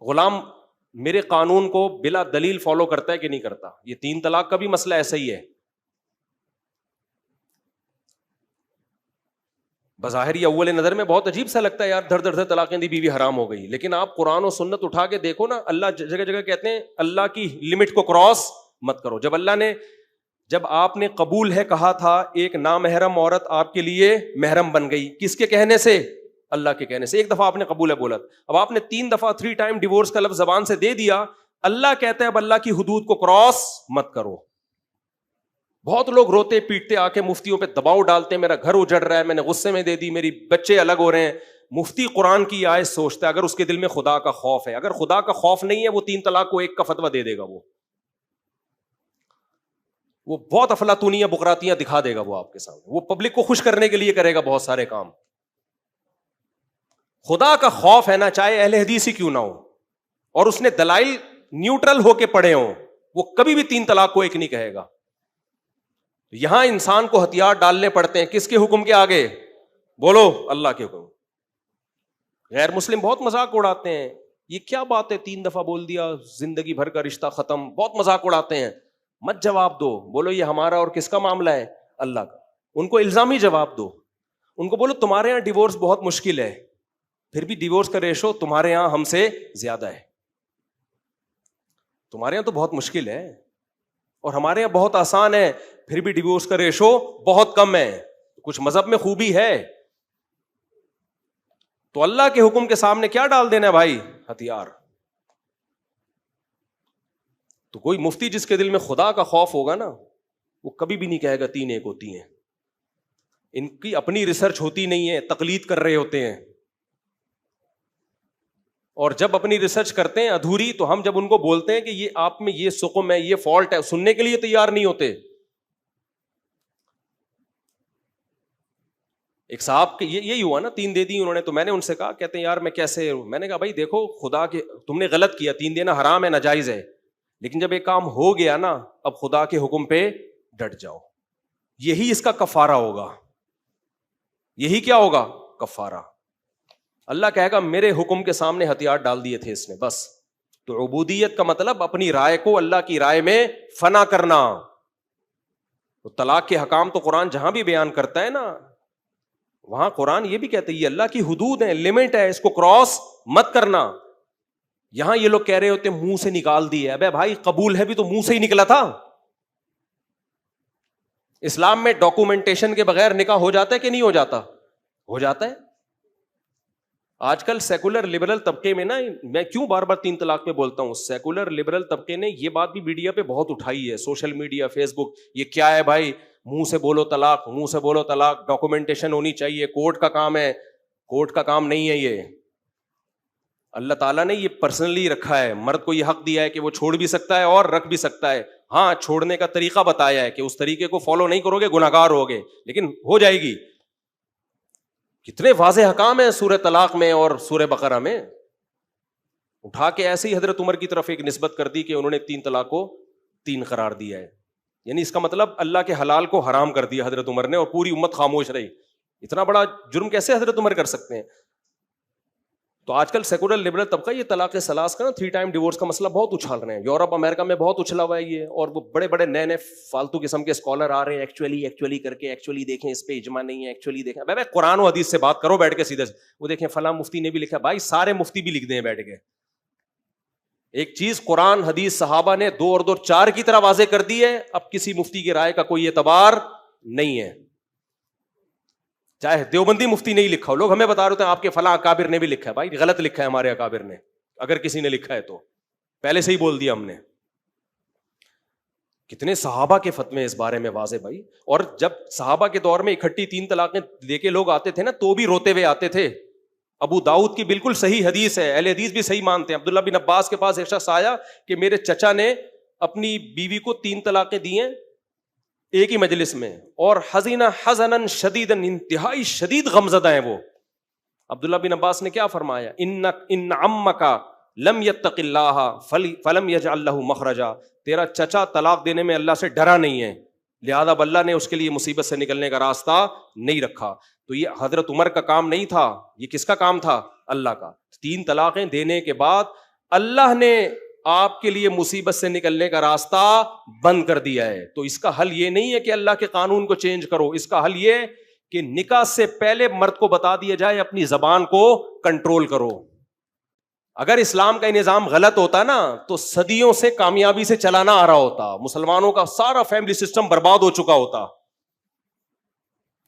غلام میرے قانون کو بلا دلیل فالو کرتا ہے کہ نہیں کرتا. یہ 3 طلاق کا بھی مسئلہ ایسا ہی ہے. بظاہر یہ اول نظر میں بہت عجیب سا لگتا ہے یار، دھر دھر دھر طلاقیں دی، بیوی حرام ہو گئی. لیکن آپ قرآن و سنت اٹھا کے دیکھو نا، اللہ جگہ جگہ کہتے ہیں اللہ کی لمٹ کو کراس مت کرو. جب آپ نے قبول ہے کہا تھا، ایک نامحرم عورت آپ کے لیے محرم بن گئی. کس کے کہنے سے؟ اللہ کے کہنے سے. ایک دفعہ آپ نے قبول ہے بولا، اب آپ نے 3 دفعہ 3 ٹائم ڈیورس کا لفظ زبان سے دے دیا. اللہ کہتا ہے اب اللہ کی حدود کو کراس مت کرو. بہت لوگ روتے پیٹتے آ کے مفتیوں پہ دباؤ ڈالتے ہیں، میرا گھر اجڑ رہا ہے، میں نے غصے میں دے دی، میری بچے الگ ہو رہے ہیں. مفتی قرآن کی آیت سوچتا ہے اگر اس کے دل میں خدا کا خوف ہے. اگر خدا کا خوف نہیں ہے وہ 3 طلاق کو 1 کا فتویٰ دے دے گا. وہ بہت افلاطونیاں بکراتیاں دکھا دے گا وہ آپ کے سامنے. وہ پبلک کو خوش کرنے کے لیے کرے گا بہت سارے کام. خدا کا خوف ہے نا، چاہے اہل حدیث ہی کیوں نہ ہو، اور اس نے دلائل نیوٹرل ہو کے پڑھے ہوں، وہ کبھی بھی 3 طلاق کو 1 نہیں کہے گا. یہاں انسان کو ہتھیار ڈالنے پڑتے ہیں کس کے حکم کے آگے؟ بولو، اللہ کے حکم. غیر مسلم بہت مذاق اڑاتے ہیں، یہ کیا بات ہے 3 دفعہ بول دیا زندگی بھر کا رشتہ ختم. بہت مذاق اڑاتے ہیں. مت جواب دو، بولو یہ ہمارا اور کس کا معاملہ ہے؟ اللہ کا. ان کو الزامی جواب دو. ان کو بولو تمہارے یہاں ڈیورس بہت مشکل ہے، پھر بھی ڈیورس کا ریشو تمہارے یہاں ہم سے زیادہ ہے. تمہارے یہاں تو بہت مشکل ہے اور ہمارے یہاں بہت آسان ہے، پھر بھی ڈیورس کا ریشو بہت کم ہے. کچھ مذہب میں خوبی ہے. تو اللہ کے حکم کے سامنے کیا ڈال دینا ہے بھائی؟ ہتھیار. تو کوئی مفتی جس کے دل میں خدا کا خوف ہوگا نا، وہ کبھی بھی نہیں کہے گا 3 1 ہوتی ہیں. ان کی اپنی ریسرچ ہوتی نہیں ہے، تقلید کر رہے ہوتے ہیں. اور جب اپنی ریسرچ کرتے ہیں ادھوری، تو ہم جب ان کو بولتے ہیں کہ یہ آپ میں یہ سقم ہے، یہ فالٹ ہے، سننے کے لیے تیار نہیں ہوتے. ایک صاحب کے یہی ہوا نا، 3 دے دی انہوں نے، تو میں نے ان سے کہا، کہتے ہیں یار میں کیسے؟ میں نے کہا بھائی دیکھو، خدا کے تم نے غلط کیا، 3 دینا حرام ہے، ناجائز ہے، لیکن جب ایک کام ہو گیا نا، اب خدا کے حکم پہ ڈٹ جاؤ. یہی اس کا کفارہ ہوگا. یہی کیا ہوگا؟ کفارہ. اللہ کہے گا میرے حکم کے سامنے ہتھیار ڈال دیے تھے اس نے، بس. تو عبودیت کا مطلب اپنی رائے کو اللہ کی رائے میں فنا کرنا. تو طلاق کے حکام تو قرآن جہاں بھی بیان کرتا ہے نا، وہاں قرآن یہ بھی کہتے ہیں یہ اللہ کی حدود ہیں، لمٹ ہے، اس کو کراس مت کرنا. یہاں یہ لوگ کہہ رہے ہوتے منہ سے نکال دی ہے. ابے بھائی قبول ہے بھی تو منہ سے ہی نکلا تھا. اسلام میں ڈاکومنٹیشن کے بغیر نکاح ہو جاتا ہے کہ نہیں ہو جاتا؟ ہو جاتا ہے. آج کل سیکولر لبرل طبقے میں نا، میں کیوں بار بار 3 طلاق پہ بولتا ہوں، سیکولر لبرل طبقے نے یہ بات بھی میڈیا پہ بہت اٹھائی ہے، سوشل میڈیا، فیس بک. یہ کیا ہے بھائی؟ منہ سے بولو طلاق، منہ سے بولو طلاق، ڈاکومنٹیشن ہونی چاہیے، کورٹ کا کام ہے. کورٹ کا کام نہیں ہے یہ. اللہ تعالیٰ نے یہ پرسنلی رکھا ہے. مرد کو یہ حق دیا ہے کہ وہ چھوڑ بھی سکتا ہے اور رکھ بھی سکتا ہے. ہاں، چھوڑنے کا طریقہ بتایا ہے کہ اس طریقے کو فالو نہیں کرو گے گناہگار ہوگے، لیکن ہو جائے گی. کتنے واضح حکام ہیں سورہ طلاق میں اور سورہ بقرہ میں. اٹھا کے ایسے ہی حضرت عمر کی طرف ایک نسبت کر دی کہ انہوں نے 3 طلاق کو 3 قرار دیا ہے. یعنی اس کا مطلب اللہ کے حلال کو حرام کر دیا حضرت عمر نے، اور پوری امت خاموش رہی. اتنا بڑا جرم کیسے حضرت عمر کر سکتے ہیں؟ تو آج کل سیکولر لبرل طبقہ یہ طلاق ثلاث کا نا 3 ٹائم ڈیورس کا مسئلہ بہت اچھال رہے ہیں. یورپ امریکہ میں بہت اچھلا ہوا ہے یہ، اور وہ بڑے بڑے نئے نئے فالتو قسم کے اسکالر آ رہے ہیں، ایکچولی کر کے، ایکچولی دیکھیں اس پہ اجماع نہیں ہے، ایکچولی دیکھیں. بھائی قرآن و حدیث سے بات کرو بیٹھ کے سیدھے سے. وہ دیکھیں فلاں مفتی نے بھی لکھا. بھائی سارے مفتی بھی لکھ دیں بیٹھ کے. ایک چیز قرآن حدیث صحابہ نے 2 اور 2 4 کی طرح واضح کر دی ہے. اب کسی مفتی کی رائے کا کوئی اعتبار نہیں ہے، چاہے دیوبندی مفتی نہیں لکھا ہو. لوگ ہمیں بتا رہے ہیں آپ کے فلاں اکابر نے بھی لکھا ہے. بھائی غلط لکھا ہے ہمارے اکابر نے. اگر کسی نے لکھا ہے تو پہلے سے ہی بول دیا ہم نے. کتنے صحابہ کے فتوے اس بارے میں واضح بھائی. اور جب صحابہ کے دور میں اکٹھی 3 طلاقیں لے کے لوگ آتے تھے نا، تو بھی روتے ہوئے آتے تھے. ابو داؤد کی بالکل صحیح حدیث ہے، اہل حدیث بھی صحیح مانتے ہیں. عبداللہ بن عباس کے پاس ایک شخص آیا کہ میرے چچا نے اپنی بیوی کو 3 طلاقیں دی ہیں ایک ہی مجلس میں، اور حزینہ حزنن شدیدن، انتہائی شدید غمزدہ ہیں وہ. عبداللہ بن عباس نے کیا فرمایا؟ ان عمک لم یتق اللہ فلم یجعل لہ مخرجا، تیرا چچا طلاق دینے میں اللہ سے ڈرا نہیں ہے، لہذا اللہ نے اس کے لیے مصیبت سے نکلنے کا راستہ نہیں رکھا۔ تو یہ حضرت عمر کا کام نہیں تھا، یہ کس کا کام تھا؟ اللہ کا۔ 3 طلاقیں دینے کے بعد اللہ نے آپ کے لیے مصیبت سے نکلنے کا راستہ بند کر دیا ہے۔ تو اس کا حل یہ نہیں ہے کہ اللہ کے قانون کو چینج کرو، اس کا حل یہ کہ نکاح سے پہلے مرد کو بتا دیا جائے اپنی زبان کو کنٹرول کرو۔ اگر اسلام کا نظام غلط ہوتا نا تو صدیوں سے کامیابی سے چلانا آ رہا ہوتا، مسلمانوں کا سارا فیملی سسٹم برباد ہو چکا ہوتا۔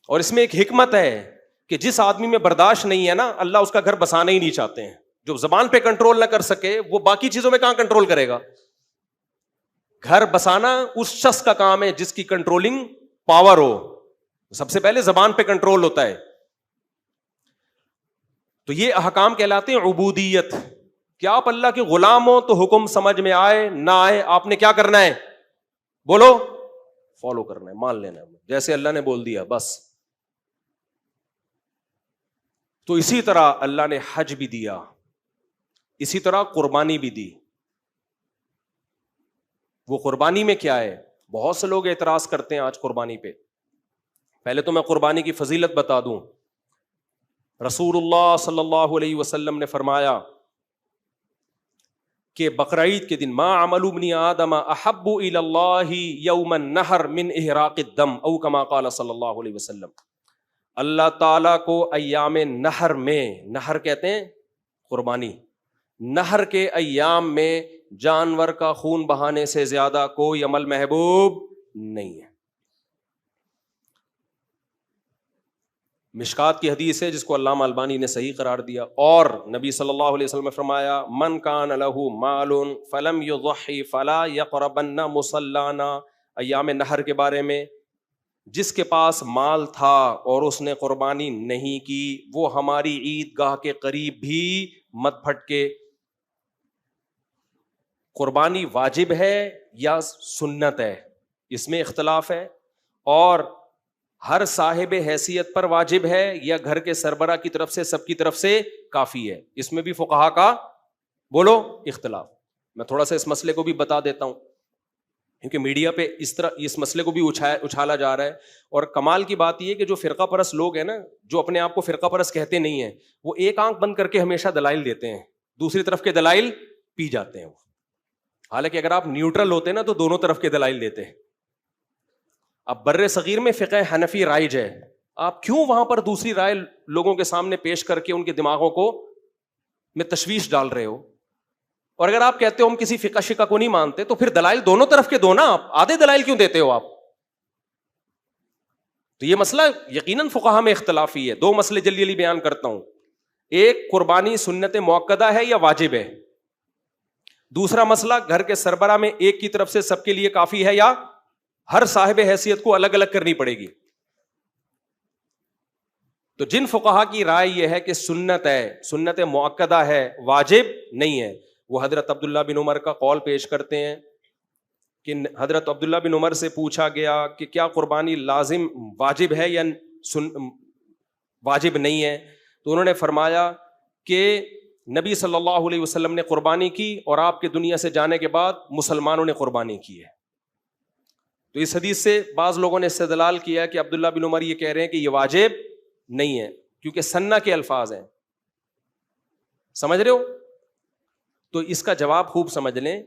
اور اس میں ایک حکمت ہے کہ جس آدمی میں برداشت نہیں ہے نا، اللہ اس کا گھر بسانا ہی نہیں چاہتے ہیں۔ جو زبان پہ کنٹرول نہ کر سکے وہ باقی چیزوں میں کہاں کنٹرول کرے گا؟ گھر بسانا اس شخص کا کام ہے جس کی کنٹرولنگ پاور ہو۔ سب سے پہلے زبان پہ کنٹرول ہوتا ہے۔ تو یہ احکام کہلاتے ہیں عبودیت، کہ آپ اللہ کے غلام ہو تو حکم سمجھ میں آئے نہ آئے آپ نے کیا کرنا ہے؟ بولو، فالو کرنا ہے، مان لینا ہے، جیسے اللہ نے بول دیا بس۔ تو اسی طرح اللہ نے حج بھی دیا، اسی طرح قربانی بھی دی۔ وہ قربانی میں کیا ہے؟ بہت سے لوگ اعتراض کرتے ہیں آج قربانی پہ۔ پہلے تو میں قربانی کی فضیلت بتا دوں۔ رسول اللہ صلی اللہ علیہ وسلم نے فرمایا کہ بقرعید کے دن ما عمل ابن آدم احب الی اللہ یوم النحر من احراق الدم او کما قال صلی اللہ علیہ وسلم، اللہ تعالیٰ کو ایام نحر میں، نحر کہتے ہیں قربانی، نحر کے ایام میں جانور کا خون بہانے سے زیادہ کوئی عمل محبوب نہیں ہے۔ مشکات کی حدیث ہے جس کو علامہ البانی نے صحیح قرار دیا، اور نبی صلی اللہ علیہ وسلم نے فرمایا من کان لہ مال فلم یضحی فلا یقربن مصلانا، ایام نحر کے بارے میں، جس کے پاس مال تھا اور اس نے قربانی نہیں کی وہ ہماری عید گاہ کے قریب بھی مت پھٹکے۔ قربانی واجب ہے یا سنت ہے، اس میں اختلاف ہے، اور ہر صاحب حیثیت پر واجب ہے یا گھر کے سربراہ کی طرف سے، سب کی طرف سے کافی ہے، اس میں بھی فقہا کا بولو اختلاف۔ میں تھوڑا سا اس مسئلے کو بھی بتا دیتا ہوں کیونکہ میڈیا پہ اس طرح اس مسئلے کو بھی اچھالا جا رہا ہے، اور کمال کی بات یہ کہ جو فرقہ پرست لوگ ہیں نا، جو اپنے آپ کو فرقہ پرست کہتے نہیں ہیں، وہ ایک آنکھ بند کر کے ہمیشہ دلائل دیتے ہیں، دوسری طرف کے دلائل پی جاتے ہیں وہ۔ حالانکہ اگر آپ نیوٹرل ہوتے نا تو دونوں طرف کے دلائل دیتے ہیں۔ اب بر صغیر میں فقہ حنفی رائج ہے، آپ کیوں وہاں پر دوسری رائے لوگوں کے سامنے پیش کر کے ان کے دماغوں کو میں تشویش ڈال رہے ہو؟ اور اگر آپ کہتے ہو ہم کسی فقہ شقہ کو نہیں مانتے تو پھر دلائل دونوں طرف کے دو نا، آپ آدھے دلائل کیوں دیتے ہو آپ؟ تو یہ مسئلہ یقیناً فقہا میں اختلافی ہے۔ 2 مسئلے جلدی جلدی بیان کرتا ہوں۔ ایک، قربانی سنت موقدہ ہے یا واجب ہے؟ دوسرا مسئلہ، گھر کے سربراہ میں ایک کی طرف سے سب کے لیے کافی ہے یا ہر صاحب حیثیت کو الگ الگ کرنی پڑے گی؟ تو جن فقہا کی رائے یہ ہے کہ سنت ہے، سنت مؤکدہ ہے، واجب نہیں ہے، وہ حضرت عبداللہ بن عمر کا قول پیش کرتے ہیں کہ حضرت عبداللہ بن عمر سے پوچھا گیا کہ کیا قربانی لازم واجب ہے یا واجب نہیں ہے؟ تو انہوں نے فرمایا کہ نبی صلی اللہ علیہ وسلم نے قربانی کی اور آپ کے دنیا سے جانے کے بعد مسلمانوں نے قربانی کی ہے۔ تو اس حدیث سے بعض لوگوں نے استدلال کیا کہ عبداللہ بن عمر یہ کہہ رہے ہیں کہ یہ واجب نہیں ہے کیونکہ سنہ کے الفاظ ہیں، سمجھ رہے ہو؟ تو اس کا جواب خوب سمجھ لیں،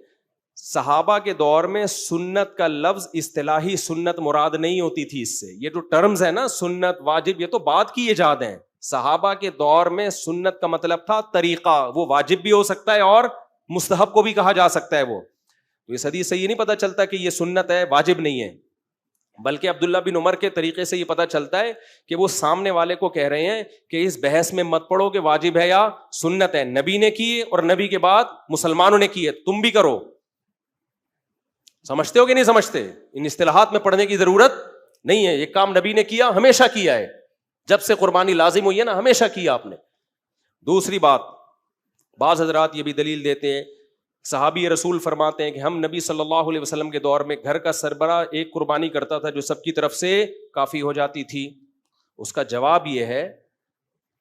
صحابہ کے دور میں سنت کا لفظ اصطلاحی سنت مراد نہیں ہوتی تھی، اس سے یہ جو ٹرمز ہیں نا سنت واجب یہ تو بعد کی ایجاد ہیں۔ صحابہ کے دور میں سنت کا مطلب تھا طریقہ، وہ واجب بھی ہو سکتا ہے اور مستحب کو بھی کہا جا سکتا ہے۔ وہ تو اس حدیث سے یہ نہیں پتہ چلتا کہ یہ سنت ہے واجب نہیں ہے، بلکہ عبداللہ بن عمر کے طریقے سے یہ پتہ چلتا ہے کہ وہ سامنے والے کو کہہ رہے ہیں کہ اس بحث میں مت پڑو کہ واجب ہے یا سنت ہے، نبی نے کی اور نبی کے بعد مسلمانوں نے کی ہے، تم بھی کرو۔ سمجھتے ہو کہ نہیں سمجھتے؟ ان اصطلاحات میں پڑھنے کی ضرورت نہیں ہے، یہ کام نبی نے کیا، ہمیشہ کیا ہے، جب سے قربانی لازم ہوئی ہے نا ہمیشہ کیا آپ نے۔ دوسری بات، بعض حضرات یہ بھی دلیل دیتے ہیں، صحابی رسول فرماتے ہیں کہ ہم نبی صلی اللہ علیہ وسلم کے دور میں گھر کا سربراہ ایک قربانی کرتا تھا جو سب کی طرف سے کافی ہو جاتی تھی۔ اس کا جواب یہ ہے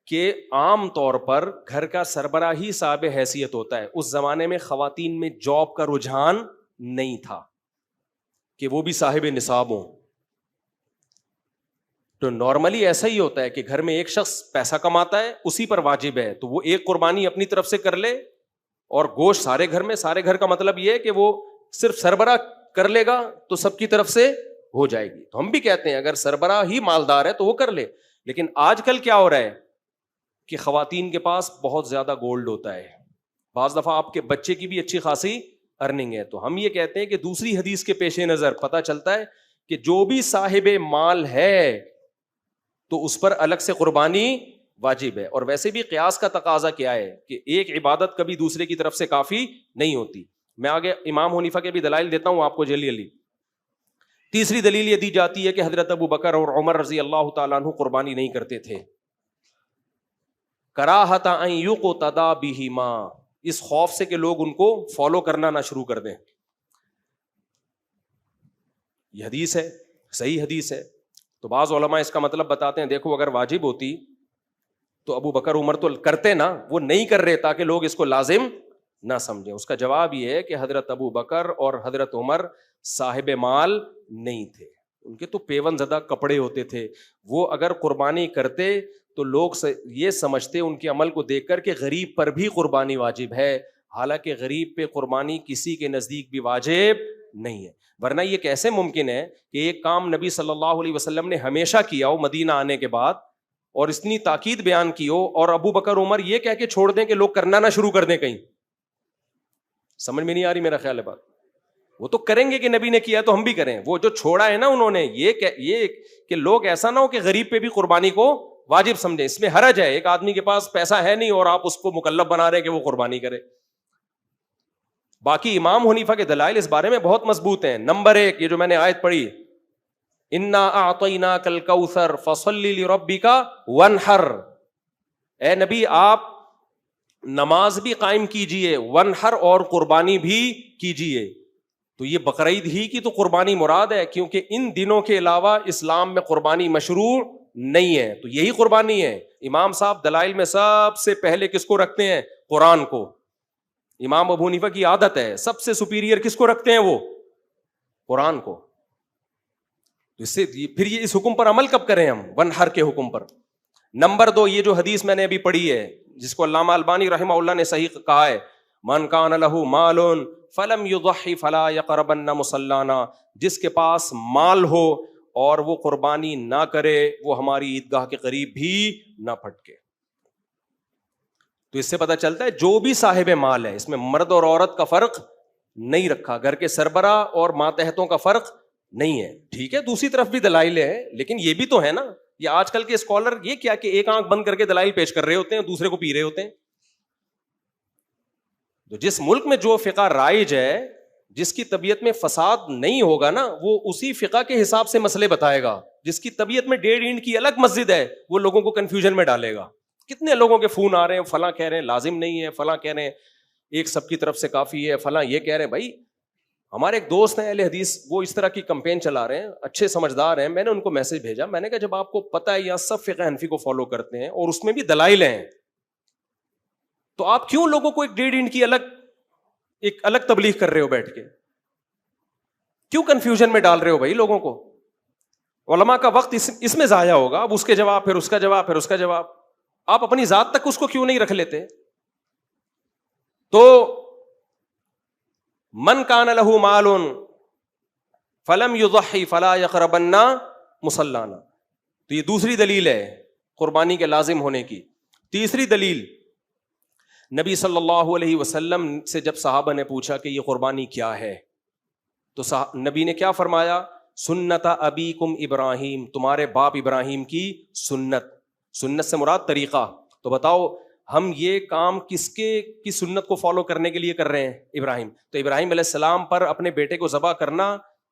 کہ عام طور پر گھر کا سربراہ ہی صاحب حیثیت ہوتا ہے. اس زمانے میں خواتین میں جاب کا رجحان نہیں تھا کہ وہ بھی صاحب نصاب ہوں. تو نارملی ایسا ہی ہوتا ہے کہ گھر میں ایک شخص پیسہ کماتا ہے, اسی پر واجب ہے, تو وہ ایک قربانی اپنی طرف سے کر لے, اور گوشت سارے گھر میں, سارے گھر کا مطلب یہ ہے کہ وہ صرف سربراہ کر لے گا تو سب کی طرف سے ہو جائے گی. تو ہم بھی کہتے ہیں اگر سربراہ ہی مالدار ہے تو وہ کر لے. لیکن آج کل کیا ہو رہا ہے کہ خواتین کے پاس بہت زیادہ گولڈ ہوتا ہے, بعض دفعہ آپ کے بچے کی بھی اچھی خاصی ارننگ ہے. تو ہم یہ کہتے ہیں کہ دوسری حدیث کے پیش نظر پتہ چلتا ہے کہ جو بھی صاحب مال ہے تو اس پر الگ سے قربانی واجب ہے. اور ویسے بھی قیاس کا تقاضا کیا ہے کہ ایک عبادت کبھی دوسرے کی طرف سے کافی نہیں ہوتی. میں آگے امام حنیفہ کے بھی دلائل دیتا ہوں آپ کو جلدی جلدی. تیسری دلیل یہ دی جاتی ہے کہ حضرت ابو بکر اور عمر رضی اللہ تعالیٰ عنہ قربانی نہیں کرتے تھے, کراہت ان یقتدی بہما, اس خوف سے کہ لوگ ان کو فالو کرنا نہ شروع کر دیں. یہ حدیث ہے, صحیح حدیث ہے. تو بعض علماء اس کا مطلب بتاتے ہیں دیکھو اگر واجب ہوتی تو ابو بکر عمر تو کرتے نا, وہ نہیں کر رہے تاکہ لوگ اس کو لازم نہ سمجھیں. اس کا جواب یہ ہے کہ حضرت ابو بکر اور حضرت عمر صاحب مال نہیں تھے, ان کے تو پیون زدہ کپڑے ہوتے تھے. وہ اگر قربانی کرتے تو لوگ یہ سمجھتے ان کے عمل کو دیکھ کر کہ غریب پر بھی قربانی واجب ہے, حالانکہ غریب پہ قربانی کسی کے نزدیک بھی واجب نہیں ہے. ورنہ یہ کیسے ممکن ہے کہ ایک کام نبی صلی اللہ علیہ وسلم نے ہمیشہ کیا ہو مدینہ آنے کے بعد, اور اتنی تاکید بیان کی ہو, اور ابو بکر عمر یہ کہہ کے چھوڑ دیں کہ لوگ کرنا نہ شروع کر دیں کہیں. سمجھ میں نہیں آ رہی میرا خیال ہے بات. وہ تو کریں گے کہ نبی نے کیا تو ہم بھی کریں. وہ جو چھوڑا ہے نا انہوں نے, یہ کہ لوگ ایسا نہ ہو کہ غریب پہ بھی قربانی کو واجب سمجھیں. اس میں حرج ہے, ایک آدمی کے پاس پیسہ ہے نہیں اور آپ اس کو مکلف بنا رہے ہیں کہ وہ قربانی کرے. باقی امام حنیفہ کے دلائل اس بارے میں بہت مضبوط ہیں. نمبر 1, یہ جو میں نے آیت پڑھی, انا اعطیناک الکوثر فصل لربک وانحر, اے نبی آپ نماز بھی قائم کیجئے, وانحر اور قربانی بھی کیجئے. تو یہ بقرعید ہی کی تو قربانی مراد ہے, کیونکہ ان دنوں کے علاوہ اسلام میں قربانی مشروع نہیں ہے, تو یہی قربانی ہے. امام صاحب دلائل میں سب سے پہلے کس کو رکھتے ہیں؟ قرآن کو. امام ابو حنیفہ کی عادت ہے سب سے سپیریئر کس کو رکھتے ہیں؟ وہ قرآن کو. اس سے پھر یہ اس حکم پر عمل کب کریں ہم؟ ونحر کے حکم پر. نمبر 2, یہ جو حدیث میں نے ابھی پڑھی ہے جس کو علامہ البانی رحمہ اللہ نے صحیح کہا ہے, من کان لہ مال فلم یضحی فلا یقربن مصلانا, جس کے پاس مال ہو اور وہ قربانی نہ کرے وہ ہماری عیدگاہ کے قریب بھی نہ پھٹکے. تو اس سے پتہ چلتا ہے جو بھی صاحب مال ہے, اس میں مرد اور عورت کا فرق نہیں رکھا, گھر کے سربراہ اور ماتحتوں کا فرق نہیں ہے. ٹھیک ہے, دوسری طرف بھی دلائل ہے, لیکن یہ بھی تو ہے نا. یہ آج کل کے اسکالر یہ کیا کہ ایک آنکھ بند کر کے دلائل پیش کر رہے ہوتے ہیں, دوسرے کو پی رہے ہوتے ہیں. تو جس ملک میں جو فقہ رائج ہے, جس کی طبیعت میں فساد نہیں ہوگا نا, وہ اسی فقہ کے حساب سے مسئلے بتائے گا. جس کی طبیعت میں 1.5 اینٹ کی الگ مسجد ہے, وہ لوگوں کو کنفیوژن میں ڈالے گا. کتنے لوگوں کے فون آ رہے ہیں, فلاں کہہ رہے ہیں لازم نہیں ہے, فلاں کہہ رہے ہیں ایک سب کی طرف سے کافی ہے, فلاں یہ کہہ رہے ہیں. بھائی ہمارے ایک دوست ہیں اہل حدیث, وہ اس طرح کی کمپین چلا رہے ہیں, اچھے سمجھدار ہیں. میں نے ان کو میسج بھیجا, میں نے کہا جب آپ کو پتہ ہے یہاں سب فقہ حنفی کو فالو کرتے ہیں اور اس میں بھی دلائل ہیں, تو آپ کیوں لوگوں کو ایک 1.5 اینٹ کی الگ تبلیغ کر رہے ہو بیٹھ کے؟ کیوں کنفیوژن میں ڈال رہے ہو بھائی لوگوں کو؟ علماء کا وقت اس میں ضائع ہوگا. اب اس کے جواب, پھر اس کا جواب, پھر اس کا جواب. آپ اپنی ذات تک اس کو کیوں نہیں رکھ لیتے؟ تو من کان لہ مال فلم یضحی فلا یقربن مصلانا, تو یہ دوسری دلیل ہے قربانی کے لازم ہونے کی. تیسری دلیل, نبی صلی اللہ علیہ وسلم سے جب صحابہ نے پوچھا کہ یہ قربانی کیا ہے, تو نبی نے کیا فرمایا؟ سنت ابیکم ابراہیم, تمہارے باپ ابراہیم کی سنت. سنت سے مراد طریقہ. تو بتاؤ ہم یہ کام کس کی سنت کو فالو کرنے کے لیے کر رہے ہیں؟ ابراہیم. تو ابراہیم علیہ السلام پر اپنے بیٹے کو ذبح کرنا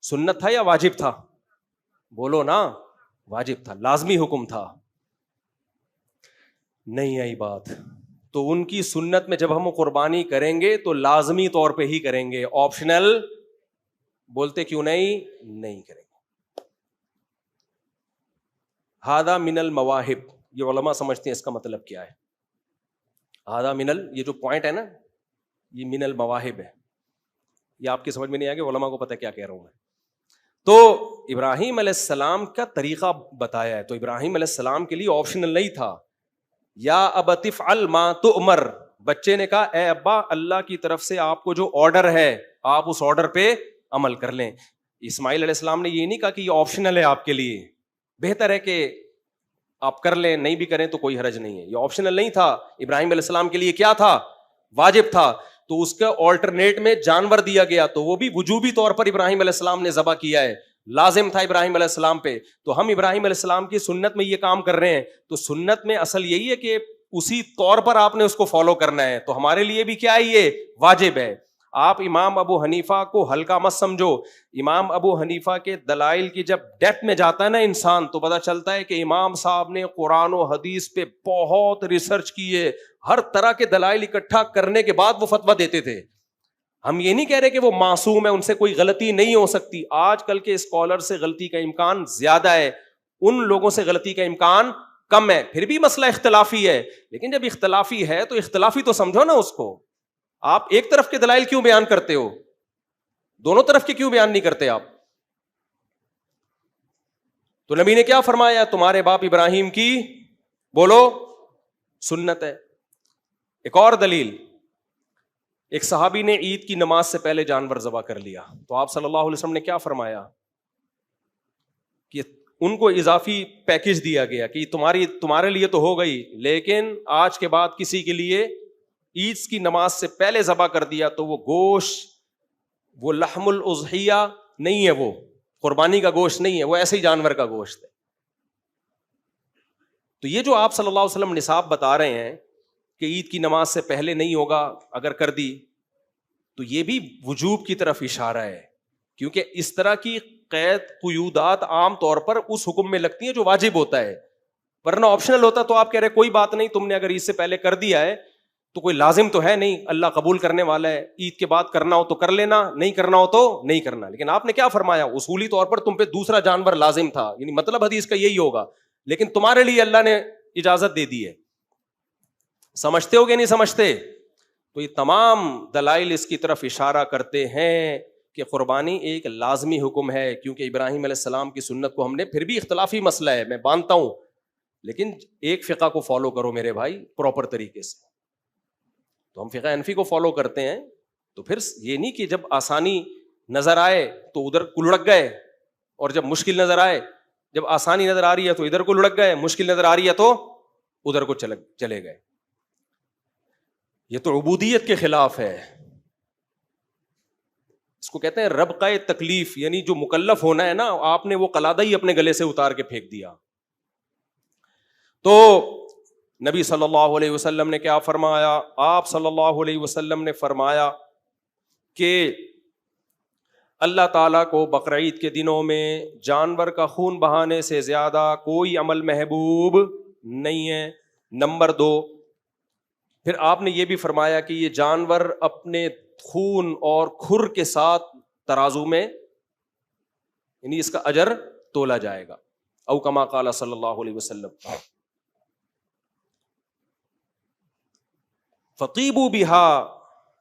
سنت تھا یا واجب تھا؟ بولو نا. واجب تھا, لازمی حکم تھا. نہیں آئی بات. تو ان کی سنت میں جب ہم قربانی کریں گے تو لازمی طور پہ ہی کریں گے, آپشنل بولتے کیوں نہیں کریں گے. ہذا من المواہب, یہ علماء سمجھتے ہیں اس کا مطلب کیا ہے. آدھا منل، یہ جو پوائنٹ ہے نا، یہ من المواہب ہے. یہ آپ کی سمجھ میں نہیں آئے گا، علماء کو پتہ کیا کہہ رہا ہوں میں. تو ابراہیم علیہ السلام کا طریقہ بتایا ہے. تو ابراہیم علیہ السلام کے لیے آپشنل نہیں تھا. یا ابت افعل ما تؤمر، بچے نے کہا اے ابا اللہ کی طرف سے آپ کو جو آرڈر ہے آپ اس آرڈر پہ عمل کر لیں. اسماعیل علیہ السلام نے یہ نہیں کہا کہ یہ آپشنل ہے آپ کے لیے، بہتر ہے کہ آپ کر لیں، نہیں بھی کریں تو کوئی حرج نہیں ہے. یہ آپشنل نہیں تھا، ابراہیم علیہ السلام کے لیے کیا تھا؟ واجب تھا. تو اس کا آلٹرنیٹ میں جانور دیا گیا، تو وہ بھی وجوبی طور پر ابراہیم علیہ السلام نے ذبح کیا ہے، لازم تھا ابراہیم علیہ السلام پہ. تو ہم ابراہیم علیہ السلام کی سنت میں یہ کام کر رہے ہیں. تو سنت میں اصل یہی ہے کہ اسی طور پر آپ نے اس کو فالو کرنا ہے. تو ہمارے لیے بھی کیا ہے، یہ واجب ہے. آپ امام ابو حنیفہ کو ہلکا مت سمجھو. امام ابو حنیفہ کے دلائل کی جب ڈیپتھ میں جاتا ہے نا انسان، تو پتہ چلتا ہے کہ امام صاحب نے قرآن و حدیث پہ بہت ریسرچ کی ہے، ہر طرح کے دلائل اکٹھا کرنے کے بعد وہ فتویٰ دیتے تھے. ہم یہ نہیں کہہ رہے کہ وہ معصوم ہے، ان سے کوئی غلطی نہیں ہو سکتی. آج کل کے اسکالر سے غلطی کا امکان زیادہ ہے، ان لوگوں سے غلطی کا امکان کم ہے. پھر بھی مسئلہ اختلافی ہے، لیکن جب اختلافی ہے تو اختلافی تو سمجھو نا اس کو. آپ ایک طرف کے دلائل کیوں بیان کرتے ہو؟ دونوں طرف کے کیوں بیان نہیں کرتے آپ؟ تو نبی نے کیا فرمایا؟ تمہارے باپ ابراہیم کی بولو سنت ہے. ایک اور دلیل، ایک صحابی نے عید کی نماز سے پہلے جانور ذبح کر لیا، تو آپ صلی اللہ علیہ وسلم نے کیا فرمایا کہ ان کو اضافی پیکج دیا گیا کہ تمہارے لیے تو ہو گئی، لیکن آج کے بعد کسی کے لیے عید کی نماز سے پہلے ذبح کر دیا تو وہ گوشت، وہ لحم الاضحیہ نہیں ہے، وہ قربانی کا گوشت نہیں ہے، وہ ایسے ہی جانور کا گوشت ہے. تو یہ جو آپ صلی اللہ علیہ وسلم نصاب بتا رہے ہیں کہ عید کی نماز سے پہلے نہیں ہوگا اگر کر دی، تو یہ بھی وجوب کی طرف اشارہ ہے، کیونکہ اس طرح کی قید قیودات عام طور پر اس حکم میں لگتی ہیں جو واجب ہوتا ہے، ورنہ آپشنل ہوتا تو آپ کہہ رہے کوئی بات نہیں، تم نے اگر عید سے پہلے کر دیا ہے تو کوئی لازم تو ہے نہیں، اللہ قبول کرنے والا ہے، عید کے بعد کرنا ہو تو کر لینا، نہیں کرنا ہو تو نہیں کرنا. لیکن آپ نے کیا فرمایا؟ اصولی طور پر تم پہ دوسرا جانور لازم تھا، یعنی مطلب حدیث کا یہی ہوگا، لیکن تمہارے لیے اللہ نے اجازت دے دی ہے. سمجھتے ہو کہ نہیں سمجھتے؟ تو یہ تمام دلائل اس کی طرف اشارہ کرتے ہیں کہ قربانی ایک لازمی حکم ہے، کیونکہ ابراہیم علیہ السلام کی سنت کو ہم نے، پھر بھی اختلافی مسئلہ ہے میں مانتا ہوں، لیکن ایک فقہ کو فالو کرو میرے بھائی پراپر طریقے سے. تو ہم فقہ حنفی کو فالو کرتے ہیں، تو پھر یہ نہیں کہ جب آسانی نظر آئے تو ادھر کو لڑک گئے، اور جب مشکل نظر آئے، جب آسانی نظر آ رہی ہے تو ادھر کو لڑک گئے، مشکل نظر آ رہی ہے تو ادھر کو چلے گئے. یہ تو عبودیت کے خلاف ہے. اس کو کہتے ہیں ربقہ تکلیف، یعنی جو مکلف ہونا ہے نا، آپ نے وہ قلادہ ہی اپنے گلے سے اتار کے پھینک دیا. تو نبی صلی اللہ علیہ وسلم نے کیا فرمایا؟ آپ صلی اللہ علیہ وسلم نے فرمایا کہ اللہ تعالیٰ کو بقرعید کے دنوں میں جانور کا خون بہانے سے زیادہ کوئی عمل محبوب نہیں ہے. نمبر 2، پھر آپ نے یہ بھی فرمایا کہ یہ جانور اپنے خون اور کھر کے ساتھ ترازو میں، یعنی اس کا اجر تولا جائے گا، او کما قال صلی اللہ علیہ وسلم. فقیبوا بہا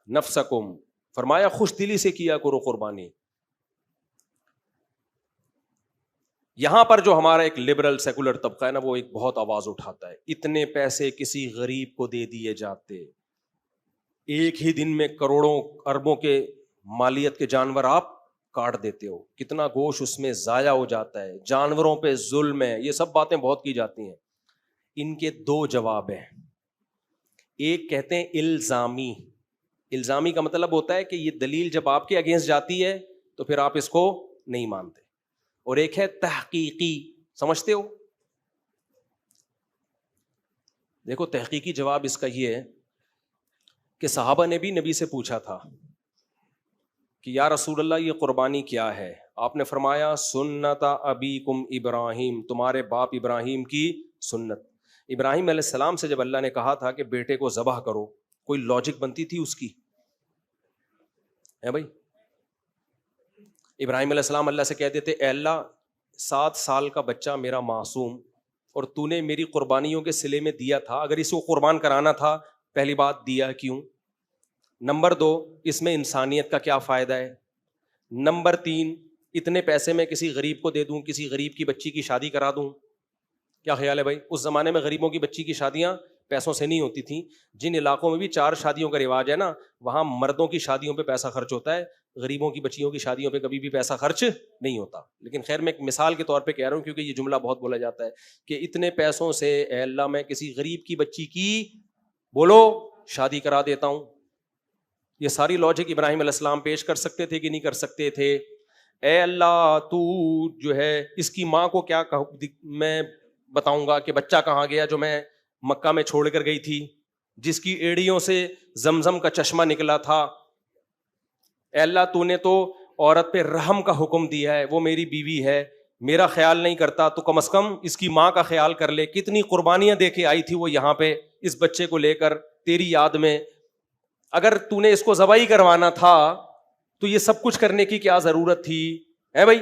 نفسکم، فرمایا خوش دلی سے کیا کرو قربانی. یہاں پر جو ہمارا ایک لبرل سیکولر طبقہ ہے نا، وہ ایک بہت آواز اٹھاتا ہے، اتنے پیسے کسی غریب کو دے دیے جاتے، ایک ہی دن میں کروڑوں اربوں کے مالیت کے جانور آپ کاٹ دیتے ہو، کتنا گوشت اس میں ضائع ہو جاتا ہے، جانوروں پہ ظلم ہے. یہ سب باتیں بہت کی جاتی ہیں. ان کے 2 جواب ہیں. ایک کہتے ہیں الزامی. الزامی کا مطلب ہوتا ہے کہ یہ دلیل جب آپ کے اگینسٹ جاتی ہے تو پھر آپ اس کو نہیں مانتے. اور ایک ہے تحقیقی. سمجھتے ہو؟ دیکھو تحقیقی جواب اس کا یہ ہے کہ صحابہ نے بھی نبی سے پوچھا تھا کہ یا رسول اللہ یہ قربانی کیا ہے؟ آپ نے فرمایا سنت ابیکم ابراہیم، تمہارے باپ ابراہیم کی سنت. ابراہیم علیہ السلام سے جب اللہ نے کہا تھا کہ بیٹے کو ذبح کرو، کوئی لاجک بنتی تھی اس کی؟ ہے بھائی؟ ابراہیم علیہ السلام اللہ سے کہتے تھے اے اللہ 7 سال کا بچہ میرا معصوم اور تو نے میری قربانیوں کے صلے میں دیا تھا, اگر اس کو قربان کرانا تھا, پہلی بات دیا کیوں؟ نمبر 2, اس میں انسانیت کا کیا فائدہ ہے؟ نمبر 3, اتنے پیسے میں کسی غریب کو دے دوں, کسی غریب کی بچی کی شادی کرا دوں, کیا خیال ہے بھائی؟ اس زمانے میں غریبوں کی بچی کی شادیاں پیسوں سے نہیں ہوتی تھیں. جن علاقوں میں بھی 4 شادیوں کا رواج ہے نا, وہاں مردوں کی شادیوں پہ پیسہ خرچ ہوتا ہے, غریبوں کی بچیوں کی شادیوں پہ کبھی بھی پیسہ خرچ نہیں ہوتا. لیکن خیر میں ایک مثال کے طور پہ کہہ رہا ہوں, کیونکہ یہ جملہ بہت بولا جاتا ہے کہ اتنے پیسوں سے اے اللہ میں کسی غریب کی بچی کی بولو شادی کرا دیتا ہوں. یہ ساری لاجک ابراہیم علیہ السلام پیش کر سکتے تھے کہ نہیں کر سکتے تھے؟ اے اللہ تو جو ہے اس کی ماں کو کیا میں بتاؤں گا کہ بچہ کہاں گیا جو میں مکہ میں چھوڑ کر گئی تھی, جس کی ایڑیوں سے زمزم کا چشمہ نکلا تھا. اے اللہ تو نے تو عورت پہ رحم کا حکم دیا ہے, وہ میری بیوی ہے, میرا خیال نہیں کرتا, تو کم از کم اس کی ماں کا خیال کر لے. کتنی قربانیاں دے کے آئی تھی وہ یہاں پہ اس بچے کو لے کر تیری یاد میں. اگر تو نے اس کو ذبح کروانا تھا تو یہ سب کچھ کرنے کی کیا ضرورت تھی ہے بھائی؟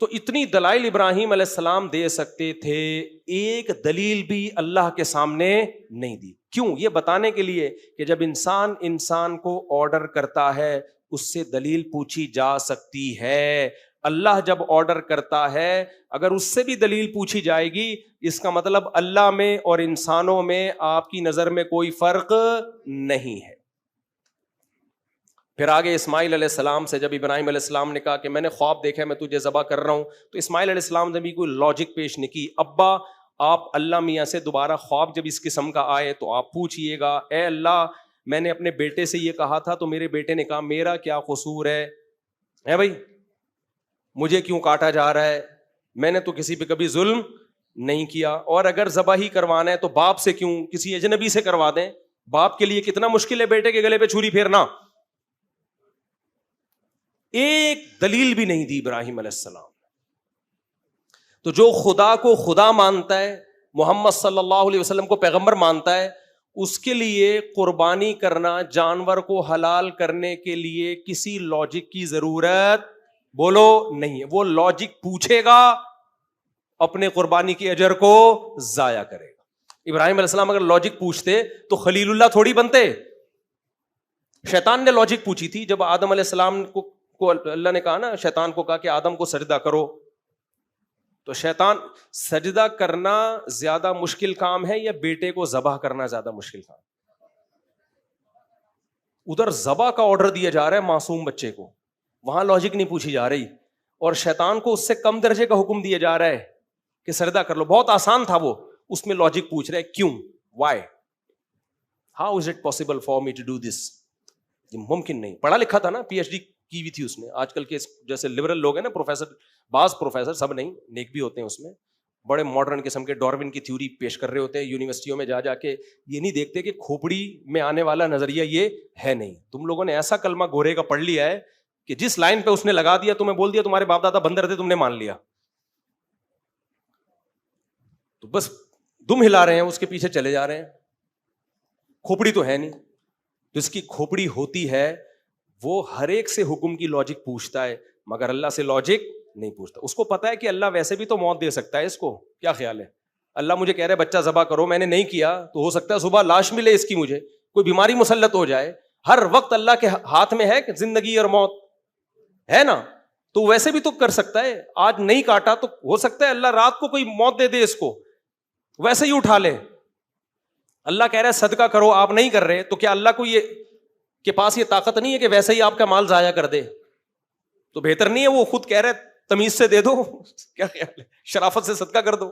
تو اتنی دلائل ابراہیم علیہ السلام دے سکتے تھے, ایک دلیل بھی اللہ کے سامنے نہیں دی. کیوں؟ یہ بتانے کے لیے کہ جب انسان کو آرڈر کرتا ہے اس سے دلیل پوچھی جا سکتی ہے. اللہ جب آرڈر کرتا ہے اگر اس سے بھی دلیل پوچھی جائے گی, اس کا مطلب اللہ میں اور انسانوں میں آپ کی نظر میں کوئی فرق نہیں ہے. پھر آگے اسماعیل علیہ السلام سے جب ابراہیم علیہ السلام نے کہا کہ میں نے خواب دیکھا ہے, میں تجھے ذبح کر رہا ہوں, تو اسماعیل علیہ السلام نے بھی کوئی لاجک پیش نہیں کی. ابا آپ اللہ میاں سے دوبارہ خواب جب اس قسم کا آئے تو آپ پوچھئے گا, اے اللہ میں نے اپنے بیٹے سے یہ کہا تھا تو میرے بیٹے نے کہا میرا کیا قصور ہے بھائی, مجھے کیوں کاٹا جا رہا ہے, میں نے تو کسی پہ کبھی ظلم نہیں کیا. اور اگر ذبح ہی کروانا ہے تو باپ سے کیوں, کسی اجنبی سے کروا دیں. باپ کے لیے کتنا مشکل ہے بیٹے کے گلے پہ چھری پھیرنا. ایک دلیل بھی نہیں دی ابراہیم علیہ السلام. تو جو خدا کو خدا مانتا ہے, محمد صلی اللہ علیہ وسلم کو پیغمبر مانتا ہے, اس کے لیے قربانی کرنا, جانور کو حلال کرنے کے لیے کسی لاجک کی ضرورت بولو نہیں ہے. وہ لاجک پوچھے گا, اپنے قربانی کی اجر کو ضائع کرے گا. ابراہیم علیہ السلام اگر لاجک پوچھتے تو خلیل اللہ تھوڑی بنتے. شیطان نے لاجک پوچھی تھی جب آدم علیہ السلام کو اللہ نے کہا نا, شیطان کو کہا کہ آدم کو سجدہ کرو, تو شیطان سجدہ کرنا زیادہ مشکل کام ہے یا بیٹے کو ذبح کرنا زیادہ مشکل کام؟ ادھر ذبح کا آرڈر دیا جا رہا ہے معصوم بچے کو, وہاں لاجک نہیں پوچھی جا رہی, اور شیطان کو اس سے کم درجے کا حکم دیا جا رہا ہے کہ سجدہ کر لو. بہت آسان تھا وہ, اس میں لاجک پوچھ رہے کیوں, why, how is it possible for me to do this. یہ ممکن نہیں. پڑھا لکھا تھا نا, پی ایچ ڈی کی بھی تھی اس نے. آج کل کے جیسے لبرل لوگ ہیں نا, پروفیسر, بعض پروفیسر, سب نہیں, نیک بھی ہوتے ہیں اس میں, بڑے ماڈرن قسم کے ڈاروین کی تھیوری پیش کر رہے ہوتے ہیں یونیورسٹیوں میں جا کے. یہ نہیں دیکھتے کہ کھوپڑی میں آنے والا نظریہ یہ ہے نہیں. تم لوگوں نے ایسا کلمہ گورے کا پڑھ لیا ہے کہ جس لائن پہ اس نے لگا دیا, تمہیں بول دیا تمہارے باپ دادا بندر تھے, تم نے مان لیا, تو بس دم ہلا رہے ہیں, اس کے پیچھے چلے جا رہے ہیں. کھوپڑی تو ہے نہیں. جس کی کھوپڑی ہوتی ہے وہ ہر ایک سے حکم کی لاجک پوچھتا ہے, مگر اللہ سے لاجک نہیں پوچھتا. اس کو پتا ہے کہ اللہ ویسے بھی تو موت دے سکتا ہے اس کو. کیا خیال ہے, اللہ مجھے کہہ رہے بچہ ذبح کرو, میں نے نہیں کیا تو ہو سکتا ہے صبح لاش ملے اس کی, مجھے کوئی بیماری مسلط ہو جائے. ہر وقت اللہ کے ہاتھ میں ہے کہ زندگی اور موت ہے نا, تو ویسے بھی تو کر سکتا ہے. آج نہیں کاٹا تو ہو سکتا ہے اللہ رات کو کوئی موت دے دے اس کو, ویسے ہی اٹھا لے. اللہ کہہ رہا ہے صدقہ کرو, آپ نہیں کر رہے, تو کیا اللہ کو یہ کے پاس یہ طاقت نہیں ہے کہ ویسے ہی آپ کا مال ضائع کر دے؟ تو بہتر نہیں ہے وہ خود کہہ رہے تمیز سے دے دو. کیا خیال ہے, شرافت سے صدقہ کر دو.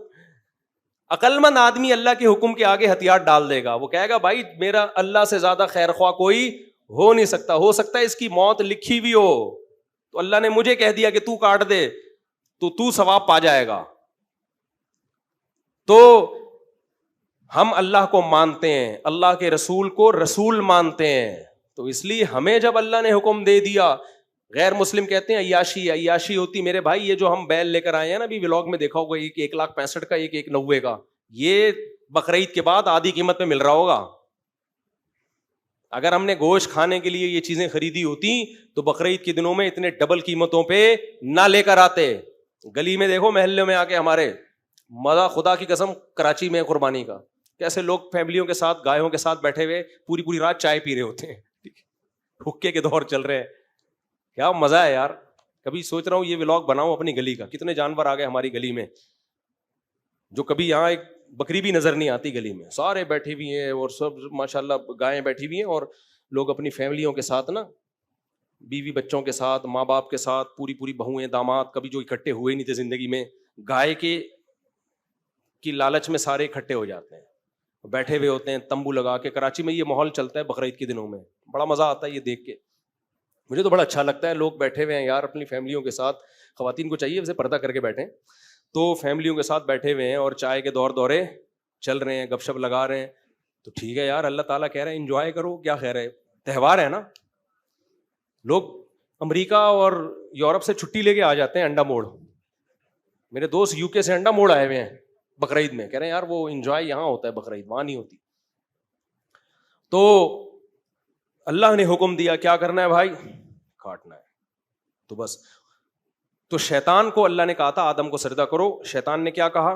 عقل مند آدمی اللہ کے حکم کے آگے ہتھیار ڈال دے گا. وہ کہے گا بھائی میرا اللہ سے زیادہ خیر خواہ کوئی ہو نہیں سکتا. ہو سکتا ہے اس کی موت لکھی بھی ہو, تو اللہ نے مجھے کہہ دیا کہ تو کاٹ دے تو ثواب پا جائے گا. تو ہم اللہ کو مانتے ہیں, اللہ کے رسول کو رسول مانتے ہیں, تو اس لیے ہمیں جب اللہ نے حکم دے دیا, غیر مسلم کہتے ہیں عیاشی ہوتی. میرے بھائی یہ جو ہم بیل لے کر آئے ہیں نا, ابھی ولاگ میں دیکھا ہوگا, 1,65,000 کا, 1,90,000 کا, یہ بقرعید کے بعد آدھی قیمت پہ مل رہا ہوگا. اگر ہم نے گوشت کھانے کے لیے یہ چیزیں خریدی ہوتی تو بقرعید کے دنوں میں اتنے ڈبل قیمتوں پہ نہ لے کر آتے. گلی میں دیکھو, محلے میں آ کے ہمارے مزہ خدا کی قسم کراچی میں قربانی کا، کیسے لوگ فیملیوں کے ساتھ گایوں کے ساتھ بیٹھے ہوئے پوری رات چائے پی رہے ہوتے ہیں، حقے کے دور چل رہے ہیں، کیا مزہ ہے یار. کبھی سوچ رہا ہوں یہ ولاگ بناؤں اپنی گلی کا، کتنے جانور آ گئے ہماری گلی میں جو کبھی یہاں ایک بکری بھی نظر نہیں آتی گلی میں، سارے بیٹھی ہوئی ہیں اور سب ماشاءاللہ گائیں بیٹھی ہوئی ہیں، اور لوگ اپنی فیملیوں کے ساتھ نا، بیوی بچوں کے ساتھ، ماں باپ کے ساتھ، پوری بہویں داماد کبھی جو اکٹھے ہوئے نہیں تھے زندگی میں، گائے کی لالچ میں سارے اکٹھے ہو جاتے ہیں، بیٹھے ہوئے ہوتے ہیں تمبو لگا کے. کراچی میں یہ ماحول چلتا ہے بقرعید کے دنوں میں، بڑا مزہ آتا ہے یہ دیکھ کے، مجھے تو بڑا اچھا لگتا ہے. لوگ بیٹھے ہوئے ہیں یار اپنی فیملیوں کے ساتھ، خواتین کو چاہیے ویسے پردہ کر کے بیٹھیں، تو فیملیوں کے ساتھ بیٹھے ہوئے ہیں اور چائے کے دورے چل رہے ہیں، گپ شپ لگا رہے ہیں. تو ٹھیک ہے یار، اللہ تعالیٰ کہہ رہے ہیں انجوائے کرو، کیا خیر ہے، تہوار ہے نا. لوگ امریکہ اور یورپ سے چھٹی لے کے آ جاتے ہیں انڈا موڑ. میرے دوست یو کے سے انڈا موڑ آئے ہوئے ہیں بقرعید میں، کہہ رہے ہیں یار وہ انجوائے یہاں ہوتا ہے بقرعید، وہاں نہیں ہوتی. تو اللہ نے حکم دیا کیا کرنا ہے بھائی، کاٹنا ہے. تو بس، تو شیطان کو اللہ نے کہا تھا آدم کو سجدہ کرو، شیطان نے کیا کہا،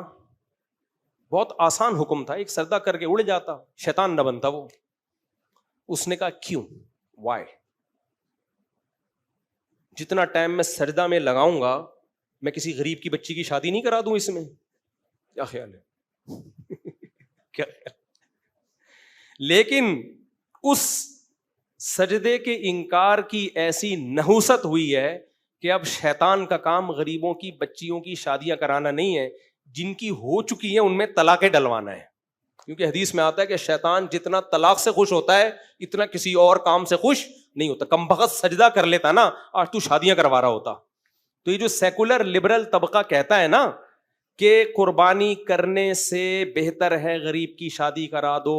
بہت آسان حکم تھا، ایک سجدہ کر کے اڑ جاتا، شیطان نہ بنتا وہ. اس نے کہا کیوں، وائی، جتنا ٹائم میں سجدہ میں لگاؤں گا میں کسی غریب کی بچی کی شادی نہیں کرا دوں اس میں، کیا خیال ہے کیا خیال. لیکن اس سجدے کے انکار کی ایسی نحوست ہوئی ہے کہ اب شیطان کا کام غریبوں کی بچیوں کی شادیاں کرانا نہیں ہے، جن کی ہو چکی ہیں ان میں طلاقیں ڈلوانا ہے. کیونکہ حدیث میں آتا ہے کہ شیطان جتنا طلاق سے خوش ہوتا ہے اتنا کسی اور کام سے خوش نہیں ہوتا. کم بخت سجدہ کر لیتا نا، آج تو شادیاں کروا رہا ہوتا. تو یہ جو سیکولر لبرل طبقہ کہتا ہے نا کہ قربانی کرنے سے بہتر ہے غریب کی شادی کرا دو،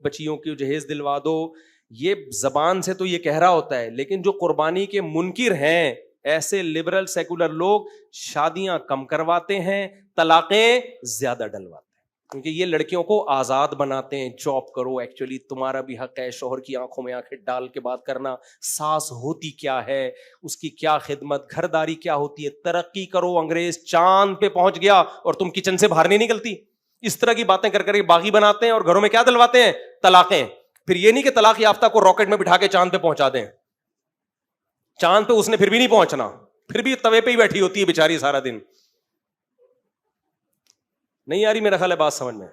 بچیوں کی جہیز دلوا دو، یہ زبان سے تو یہ کہہ رہا ہوتا ہے، لیکن جو قربانی کے منکر ہیں ایسے لبرل سیکولر لوگ شادیاں کم کرواتے ہیں، طلاقیں زیادہ ڈلواتے ہیں، کیونکہ یہ لڑکیوں کو آزاد بناتے ہیں. جاب کرو، ایکچولی تمہارا بھی حق ہے شوہر کی آنکھوں میں آنکھیں ڈال کے بات کرنا، ساس ہوتی کیا ہے، اس کی کیا خدمت، گھرداری کیا ہوتی ہے، ترقی کرو. انگریز چاند پہ پہنچ گیا اور تم کچن سے باہر نہیں نکلتی. اس طرح کی باتیں کر کے باغی بناتے ہیں اور گھروں میں کیا دلواتے ہیں، طلاقیں. پھر یہ نہیں کہ طلاق یافتہ کو راکٹ میں بٹھا کے چاند پہ پہنچا دیں، چاند پہ اس نے پھر بھی نہیں پہنچنا، پھر بھی توے پہ ہی بیٹھی ہوتی ہے بیچاری سارا دن. نہیں آ رہی میرا خیال ہے بات سمجھ میں.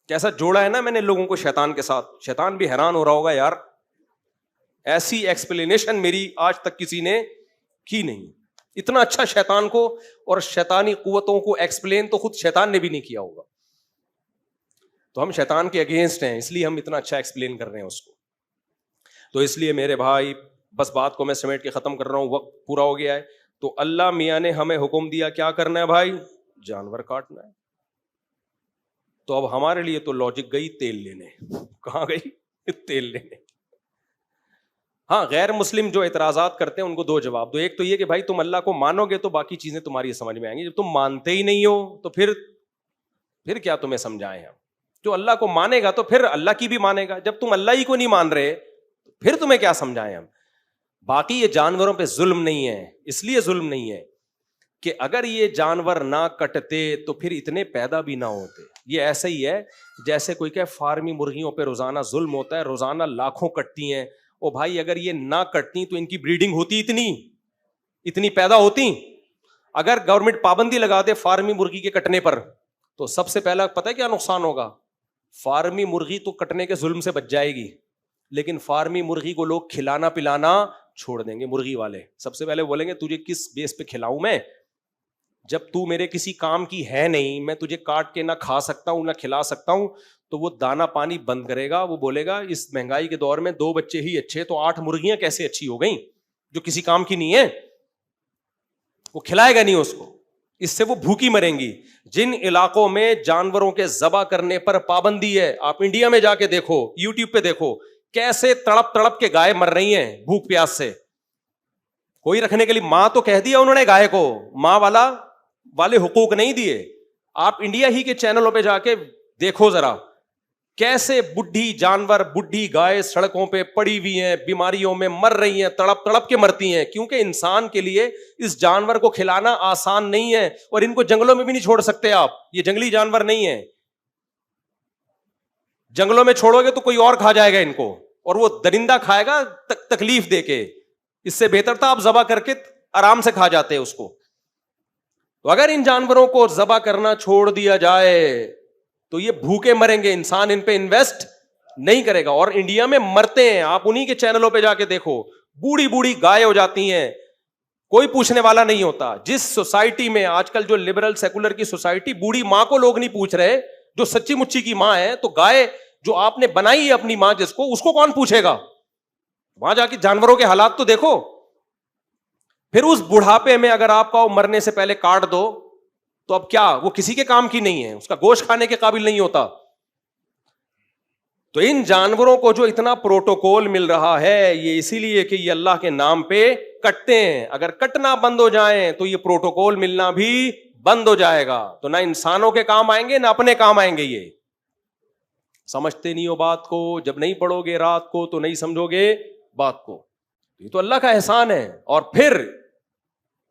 کیسا جوڑا ہے نا میں نے لوگوں کو شیطان کے ساتھ. شیطان بھی حیران ہو رہا ہوگا یار، ایسی ایکسپلینیشن میری آج تک کسی نے کی نہیں. اتنا اچھا شیطان کو اور شیطانی قوتوں کو ایکسپلین تو خود شیطان نے بھی نہیں کیا ہوگا. تو ہم شیطان کے اگینسٹ ہیں، اس لیے ہم اتنا اچھا ایکسپلین کر رہے ہیں اس کو. تو اس لیے میرے بھائی بس بات کو میں سمیٹ کے ختم کر رہا ہوں، وقت پورا ہو گیا ہے. تو اللہ میاں نے ہمیں حکم دیا کیا کرنا ہے بھائی، جانور کاٹنا ہے. تو اب ہمارے لیے تو لاجک گئی تیل لینے. کہاں گئی، تیل لینے. ہاں غیر مسلم جو اعتراضات کرتے ہیں ان کو دو جواب دو. ایک تو یہ کہ بھائی تم اللہ کو مانو گے تو باقی چیزیں تمہاری سمجھ میں آئیں گی، جب تم مانتے ہی نہیں ہو تو پھر کیا تمہیں سمجھائیں ہم. جو اللہ کو مانے گا تو پھر اللہ کی بھی مانے گا، جب تم اللہ ہی کو نہیں مان رہے پھر تمہیں کیا سمجھائیں ہم. باقی یہ جانوروں پہ ظلم نہیں ہے، اس لیے ظلم نہیں ہے کہ اگر یہ جانور نہ کٹتے تو پھر اتنے پیدا بھی نہ ہوتے. یہ ایسا ہی ہے جیسے کوئی کہ فارمی مرغیوں پہ روزانہ ظلم ہوتا ہے، روزانہ لاکھوں کٹتی ہیں. او بھائی اگر یہ نہ کٹتی تو ان کی بریڈنگ ہوتی اتنی پیدا ہوتی. اگر گورنمنٹ پابندی لگا دے فارمی مرغی کے کٹنے پر تو سب سے پہلا پتہ ہے کیا نقصان ہوگا، فارمی مرغی تو کٹنے کے ظلم سے بچ جائے گی، لیکن فارمی مرغی کو لوگ کھلانا پلانا چھوڑ دیں گے. مرغی والے سب سے پہلے بولیں گے تجھے کس بیس پہ کھلاؤں میں، جب تو میرے کسی کام کی ہے نہیں، میں تجھے کاٹ کے نہ کھا سکتا ہوں نہ کھلا سکتا ہوں. تو وہ دانا پانی بند کرے گا، وہ بولے گا اس مہنگائی کے دور میں 2 بچے ہی اچھے، تو 8 مرغیاں کیسے اچھی ہو گئیں جو کسی کام کی نہیں ہے. وہ کھلائے گا نہیں اس کو، اس سے وہ بھوکی مریں گی. جن علاقوں میں جانوروں کے ذبح کرنے پر پابندی ہے، آپ انڈیا میں جا کے دیکھو، یوٹیوب پہ دیکھو کیسے تڑپ کے گائے مر رہی ہیں بھوک پیاس سے. کوئی رکھنے کے لیے ماں تو کہہ دیا انہوں نے گائے کو، ماں والے حقوق نہیں دیے. آپ انڈیا ہی کے چینلوں پہ جا کے دیکھو ذرا کیسے بڈھی جانور, بڈھی گائے سڑکوں پہ پڑی ہوئی ہیں, بیماریوں میں مر رہی ہیں, تڑپ تڑپ کے مرتی ہیں, کیونکہ انسان کے لیے اس جانور کو کھلانا آسان نہیں ہے, اور ان کو جنگلوں میں بھی نہیں چھوڑ سکتے آپ, یہ جنگلی جانور نہیں ہے. جنگلوں میں چھوڑو گے تو کوئی اور کھا جائے گا ان کو, اور وہ درندہ کھائے گا تکلیف دے کے. اس سے بہتر تھا آپ ذبح کر کے آرام سے کھا جاتے اس کو. تو اگر ان جانوروں کو ذبح کرنا چھوڑ دیا جائے تو یہ بھوکے مریں گے, انسان ان پہ انویسٹ نہیں کرے گا. اور انڈیا میں مرتے ہیں, آپ انہی کے چینلوں پہ جا کے دیکھو, بوڑھی بوڑھی گائے ہو جاتی ہیں, کوئی پوچھنے والا نہیں ہوتا. جس سوسائٹی میں آج کل جو لبرل سیکولر کی سوسائٹی, بوڑھی ماں کو لوگ نہیں پوچھ رہے, جو سچی مچی کی ماں ہے, تو گائے جو آپ نے بنائی ہے اپنی ماں جس کو, اس کو کون پوچھے گا؟ وہاں جا کے جانوروں کے حالات تو دیکھو. پھر اس بڑھاپے میں اگر آپ کا مرنے سے پہلے کاٹ دو تو اب کیا, وہ کسی کے کام کی نہیں ہے, اس کا گوشت کھانے کے قابل نہیں ہوتا. تو ان جانوروں کو جو اتنا پروٹوکول مل رہا ہے, یہ اسی لیے کہ یہ اللہ کے نام پہ کٹتے ہیں. اگر کٹنا بند ہو جائیں تو یہ پروٹوکول ملنا بھی بند ہو جائے گا. تو نہ انسانوں کے کام آئیں گے نہ اپنے کام آئیں گے. یہ سمجھتے نہیں ہو بات کو, جب نہیں پڑھو گے رات کو تو نہیں سمجھو گے بات کو. یہ تو اللہ کا احسان ہے. اور پھر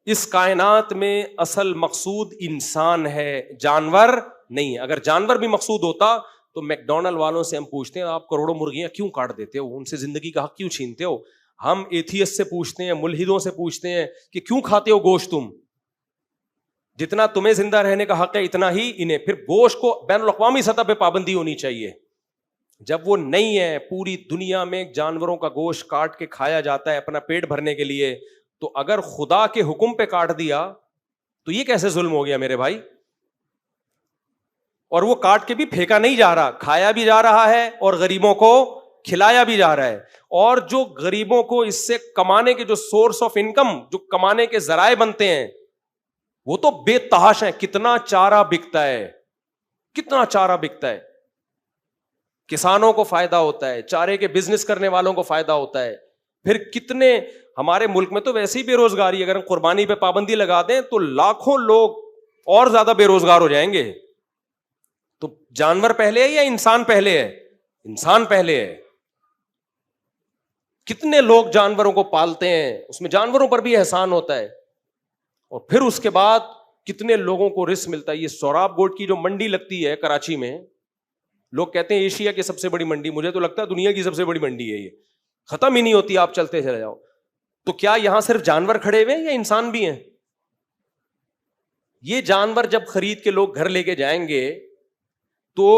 اس کائنات میں اصل مقصود انسان ہے, جانور نہیں. اگر جانور بھی مقصود ہوتا تو میکڈونلڈ والوں سے ہم پوچھتے ہیں آپ کروڑوں مرغیاں کیوں کاٹ دیتے ہو, ان سے زندگی کا حق کیوں چھینتے ہو. ہم ایتھیسٹ سے پوچھتے ہیں, ملحدوں سے پوچھتے ہیں کہ کیوں کھاتے ہو گوشت تم, جتنا تمہیں زندہ رہنے کا حق ہے اتنا ہی انہیں. پھر گوشت کو بین الاقوامی سطح پہ پابندی ہونی چاہیے. جب وہ نہیں ہے, پوری دنیا میں جانوروں کا گوشت کاٹ کے کھایا جاتا ہے اپنا پیٹ بھرنے کے لیے, تو اگر خدا کے حکم پہ کاٹ دیا تو یہ کیسے ظلم ہو گیا میرے بھائی. اور وہ کاٹ کے بھی پھینکا نہیں جا رہا, کھایا بھی جا رہا ہے اور غریبوں کو کھلایا بھی جا رہا ہے. اور جو غریبوں کو اس سے کمانے کے جو سورس آف انکم, جو کمانے کے ذرائع بنتے ہیں, وہ تو بے تحاش ہیں. کتنا چارہ بکتا ہے, کتنا چارہ بکتا ہے. کسانوں کو فائدہ ہوتا ہے, چارے کے بزنس کرنے والوں کو فائدہ ہوتا ہے. پھر کتنے ہمارے ملک میں تو ویسے ہی بے روزگاری, اگر ہم قربانی پہ پابندی لگا دیں تو لاکھوں لوگ اور زیادہ بے روزگار ہو جائیں گے. تو جانور پہلے ہے یا انسان پہلے ہے؟ انسان پہلے ہے. کتنے لوگ جانوروں کو پالتے ہیں, اس میں جانوروں پر بھی احسان ہوتا ہے. اور پھر اس کے بعد کتنے لوگوں کو رزق ملتا ہے. یہ سوراب گوٹ کی جو منڈی لگتی ہے کراچی میں, لوگ کہتے ہیں ایشیا کی سب سے بڑی منڈی, مجھے تو لگتا ہے دنیا کی سب سے بڑی منڈی ہے یہ, ختم ہی نہیں ہوتی, آپ چلتے چلے جاؤ. تو کیا یہاں صرف جانور کھڑے ہوئے ہیں یا انسان بھی ہیں؟ یہ جانور جب خرید کے لوگ گھر لے کے جائیں گے تو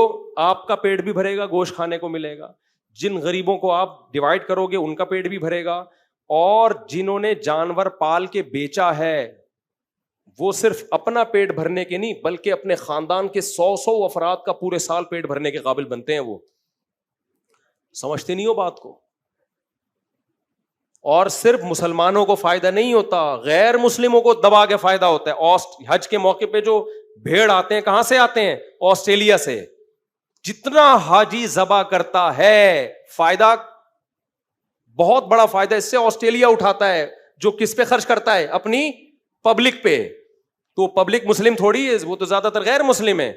آپ کا پیٹ بھی بھرے گا, گوشت کھانے کو ملے گا. جن غریبوں کو آپ ڈیوائڈ کرو گے ان کا پیٹ بھی بھرے گا. اور جنہوں نے جانور پال کے بیچا ہے وہ صرف اپنا پیٹ بھرنے کے نہیں بلکہ اپنے خاندان کے 100 افراد کا پورے سال پیٹ بھرنے کے قابل بنتے ہیں. وہ سمجھتے نہیں ہو بات کو. اور صرف مسلمانوں کو فائدہ نہیں ہوتا, غیر مسلموں کو دبا کے فائدہ ہوتا ہے. حج کے موقع پہ جو بھیڑ آتے ہیں کہاں سے آتے ہیں؟ آسٹریلیا سے. جتنا حاجی ذبح کرتا ہے فائدہ, بہت بڑا فائدہ اس سے آسٹریلیا اٹھاتا ہے, جو کس پہ خرچ کرتا ہے؟ اپنی پبلک پہ. تو پبلک مسلم تھوڑی ہے, وہ تو زیادہ تر غیر مسلم ہے.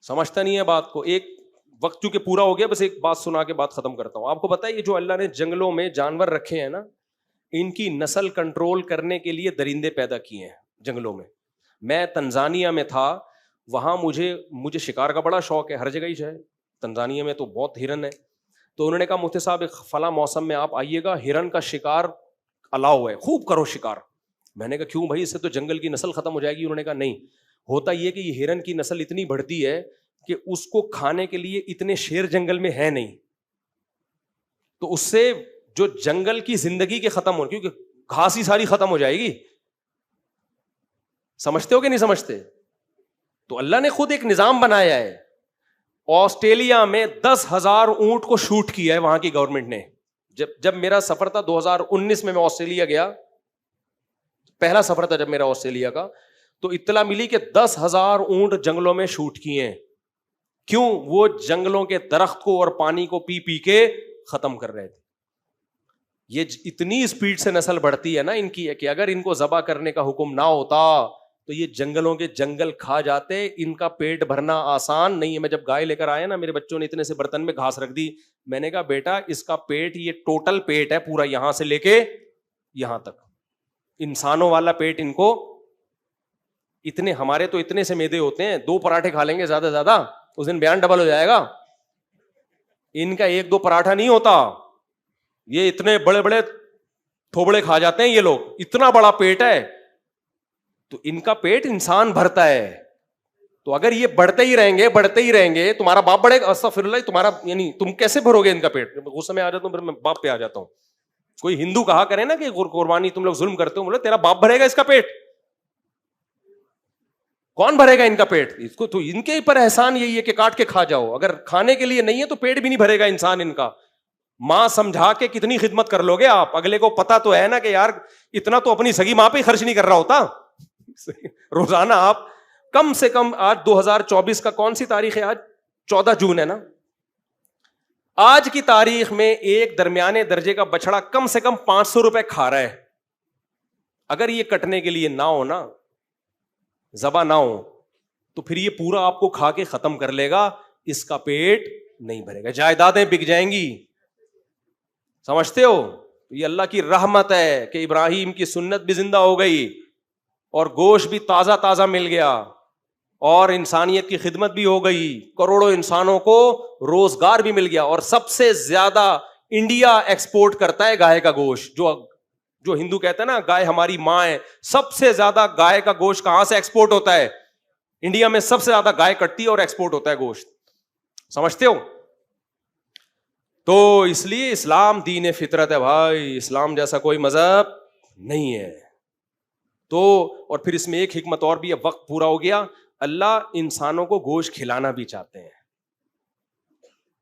سمجھتا نہیں ہے بات کو. ایک وقت چونکہ پورا ہو گیا, بس ایک بات سنا کے بات ختم کرتا ہوں. آپ کو پتا ہے یہ جو اللہ نے جنگلوں میں جانور رکھے ہیں نا, ان کی نسل کنٹرول کرنے کے لیے درندے پیدا کیے ہیں جنگلوں میں. میں تنزانیہ میں تھا, وہاں مجھے شکار کا بڑا شوق ہے, ہر جگہ ہی ہے. تنزانیہ میں تو بہت ہرن ہے. تو انہوں نے کہا مفتی صاحب ایک فلاں موسم میں آپ آئیے گا, ہرن کا شکار الاؤ ہے, خوب کرو شکار. میں نے کہا کیوں بھائی, اس سے تو جنگل کی نسل ختم ہو جائے گی. انہوں نے کہا نہیں, ہوتا یہ کہ یہ ہرن کی نسل اتنی بڑھتی ہے کہ اس کو کھانے کے لیے اتنے شیر جنگل میں ہے نہیں, تو اس سے جو جنگل کی زندگی کے ختم ہو, کیونکہ گھاس ہی ساری ختم ہو جائے گی. سمجھتے ہو کہ نہیں سمجھتے؟ تو اللہ نے خود ایک نظام بنایا ہے. آسٹریلیا میں 10,000 اونٹ کو شوٹ کیا ہے وہاں کی گورنمنٹ نے. جب میرا سفر تھا 2019 میں آسٹریلیا گیا, پہلا سفر تھا جب میرا آسٹریلیا کا, تو اطلاع ملی کہ 10,000 اونٹ جنگلوں میں شوٹ کیے ہیں. کیوں؟ وہ جنگلوں کے درخت کو اور پانی کو پی پی کے ختم کر رہے تھے. یہ اتنی اسپیڈ سے نسل بڑھتی ہے نا ان کی کہ اگر ان کو ذبح کرنے کا حکم نہ ہوتا تو یہ جنگلوں کے جنگل کھا جاتے, ان کا پیٹ بھرنا آسان نہیں ہے. میں جب گائے لے کر آیا نا, میرے بچوں نے اتنے سے برتن میں گھاس رکھ دی, میں نے کہا بیٹا اس کا پیٹ, یہ ٹوٹل پیٹ ہے پورا یہاں سے لے کے یہاں تک, انسانوں والا پیٹ ان کو اتنے, ہمارے تو اتنے سے میدے ہوتے ہیں, 2 پراٹھے کھا لیں گے زیادہ زیادہ, اس دن بیان ڈبل ہو جائے گا. ان کا 1-2 پراٹھا نہیں ہوتا, یہ اتنے بڑے بڑے تھوبڑے کھا جاتے ہیں یہ لوگ, اتنا بڑا پیٹ ہے. تو ان کا پیٹ انسان بھرتا ہے. تو اگر یہ بڑھتے ہی رہیں گے, تمہارا باپ بڑھے گا, استغفر اللہ, تمہارا یعنی تم کیسے بھرو گے ان کا پیٹ؟ غصے میں آ جاتا ہوں, پھر میں باپ پہ آ جاتا ہوں. کوئی ہندو کہا کرے نا کہ قربانی تم لوگ ظلم کرتے ہو, بولے تیرا باپ بھرے گا اس کا پیٹ, کون بھرے گا ان کا پیٹ؟ اس کو تو ان کے پر احسان یہی ہے کہ کاٹ کے کھا جاؤ, اگر کھانے کے لیے نہیں ہے تو پیٹ بھی نہیں بھرے گا انسان ان کا. ماں سمجھا کے کتنی خدمت کر لو گے آپ, اگلے کو پتا تو ہے نا کہ یار اتنا تو اپنی سگی ماں پہ خرچ نہیں کر رہا ہوتا. روزانہ آپ کم سے کم, آج 2024 کا کون سی تاریخ ہے؟ آج 14 جون ہے نا. آج کی تاریخ میں ایک درمیانے درجے کا بچڑا کم سے کم 500 روپے کھا رہا ہے. اگر یہ کٹنے کے لیے نہ ہو نا, ذبح نہ ہو, تو پھر یہ پورا آپ کو کھا کے ختم کر لے گا, اس کا پیٹ نہیں بھرے گا, جائیدادیں بک جائیں گی. سمجھتے ہو؟ یہ اللہ کی رحمت ہے کہ ابراہیم کی سنت بھی زندہ ہو گئی, اور گوشت بھی تازہ تازہ مل گیا, اور انسانیت کی خدمت بھی ہو گئی, کروڑوں انسانوں کو روزگار بھی مل گیا. اور سب سے زیادہ انڈیا ایکسپورٹ کرتا ہے گائے کا گوشت. جو ہندو کہتا ہے نا گائے ہماری ماں ہے, سب سے زیادہ گائے کا گوشت کہاں سے ایکسپورٹ ہوتا ہے؟ انڈیا میں سب سے زیادہ گائے کٹتی ہے اور ایکسپورٹ ہوتا ہے گوشت. سمجھتے ہو؟ تو اس لیے اسلام دین فطرت ہے بھائی, اسلام جیسا کوئی مذہب نہیں ہے. تو اور پھر اس میں ایک حکمت اور بھی ہے, وقت پورا ہو گیا. اللہ انسانوں کو گوشت کھلانا بھی چاہتے ہیں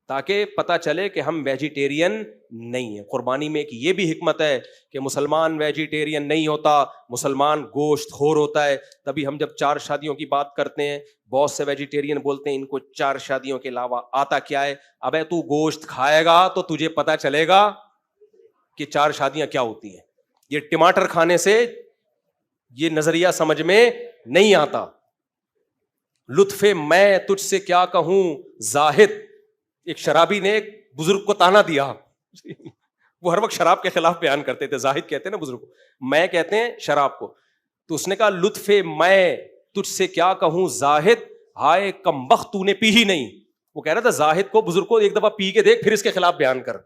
تاکہ پتہ چلے کہ ہم ویجیٹیرین نہیں ہیں. قربانی میں ایک یہ بھی حکمت ہے کہ مسلمان ویجیٹیرین نہیں ہوتا, مسلمان گوشت خور ہوتا ہے. تبھی ہم جب 4 شادیوں کی بات کرتے ہیں, بہت سے ویجیٹیرین بولتے ہیں ان کو 4 شادیوں کے علاوہ آتا کیا ہے. ابے تو گوشت کھائے گا تو تجھے پتہ چلے گا کہ 4 شادیاں کیا ہوتی ہیں. یہ ٹماٹر کھانے سے یہ نظریہ سمجھ میں نہیں آتا. لطف میں تجھ سے کیا کہوں زاہد, ایک شرابی نے ایک بزرگ کو تانا دیا. وہ ہر وقت شراب کے خلاف بیان کرتے تھے, زاہد کہتے ہیں نا بزرگ کو, میں کہتے ہیں شراب کو. تو اس نے کہا لطف میں تجھ سے کیا کہوں زاہد, ہائے کمبخت تو نے پی ہی نہیں. وہ کہہ رہا تھا زاہد کو, بزرگ کو, ایک دفعہ پی کے دیکھ پھر اس کے خلاف بیان کر.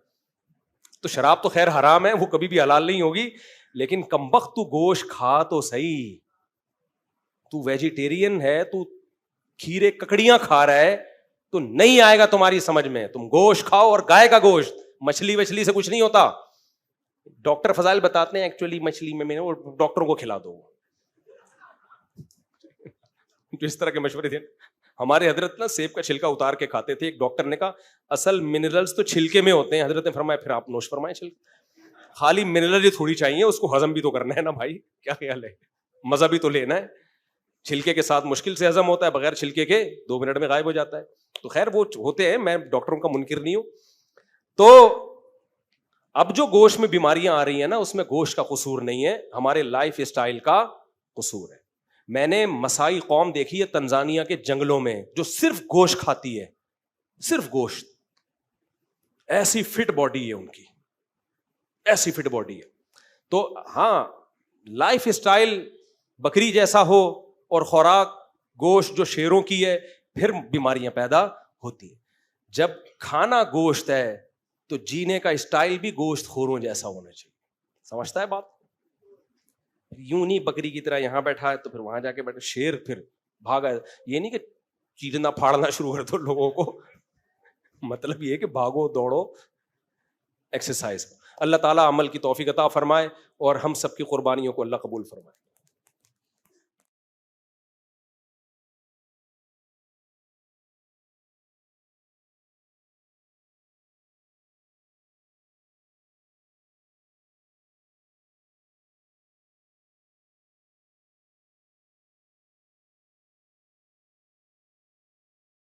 تو شراب تو خیر حرام ہے, وہ کبھی بھی حلال نہیں ہوگی, لیکن کمبخت تو گوشت کھا تو صحیح. تو ویجیٹیرین ہے, تو کھیرے ککڑیاں کھا رہا ہے, تو نہیں آئے گا تمہاری سمجھ میں. تم گوشت کھاؤ, اور گائے کا گوشت, مچھلی وچھلی سے کچھ نہیں ہوتا. ڈاکٹر فضائل بتاتے ہیں ایکچولی مچھلی میں وہ ڈاکٹروں کو کھلا دو. جو اس طرح کے مشورے تھے. ہمارے حضرت نا سیب کا چھلکا اتار کے کھاتے تھے. ایک ڈاکٹر نے کہا اصل منرلز تو چھلکے میں ہوتے ہیں. حضرت نے فرمایا پھر آپ نوش فرمائیں چھلکے, خالی منرل ہی تھوڑی چاہیے, اس کو ہضم بھی تو کرنا ہے نا بھائی, کیا خیال ہے, مزہ بھی تو لینا ہے. چھلکے کے ساتھ مشکل سے ہضم ہوتا ہے, بغیر چھلکے کے 2 منٹ میں غائب ہو جاتا ہے. تو خیر وہ ہوتے ہیں, میں ڈاکٹروں کا منکر نہیں ہوں. تو اب جو گوشت میں بیماریاں آ رہی ہیں نا, اس میں گوشت کا قصور نہیں ہے, ہمارے لائف اسٹائل کا قصور ہے. میں نے مسائی قوم دیکھی ہے تنزانیہ کے جنگلوں میں, جو صرف گوشت کھاتی ہے, صرف گوشت. ایسی فٹ باڈی ہے ان کی, ایسی فٹ باڈی ہے. تو ہاں لائف اسٹائل بکری جیسا ہو اور خوراک گوشت جو شیروں کی ہے, پھر بیماریاں پیدا ہوتی ہیں. جب کھانا گوشت ہے تو جینے کا اسٹائل بھی گوشت خوروں جیسا ہونا چاہیے. سمجھتا ہے بات؟ یوں نہیں بکری کی طرح یہاں بیٹھا ہے تو پھر وہاں جا کے بیٹھا, شیر پھر بھاگا. یہ نہیں کہ چیرنا پھاڑنا شروع کر دو لوگوں کو, مطلب یہ کہ بھاگو دوڑو, ایکسرسائز. اللہ تعالیٰ عمل کی توفیق عطا فرمائے, اور ہم سب کی قربانیوں کو اللہ قبول فرمائے.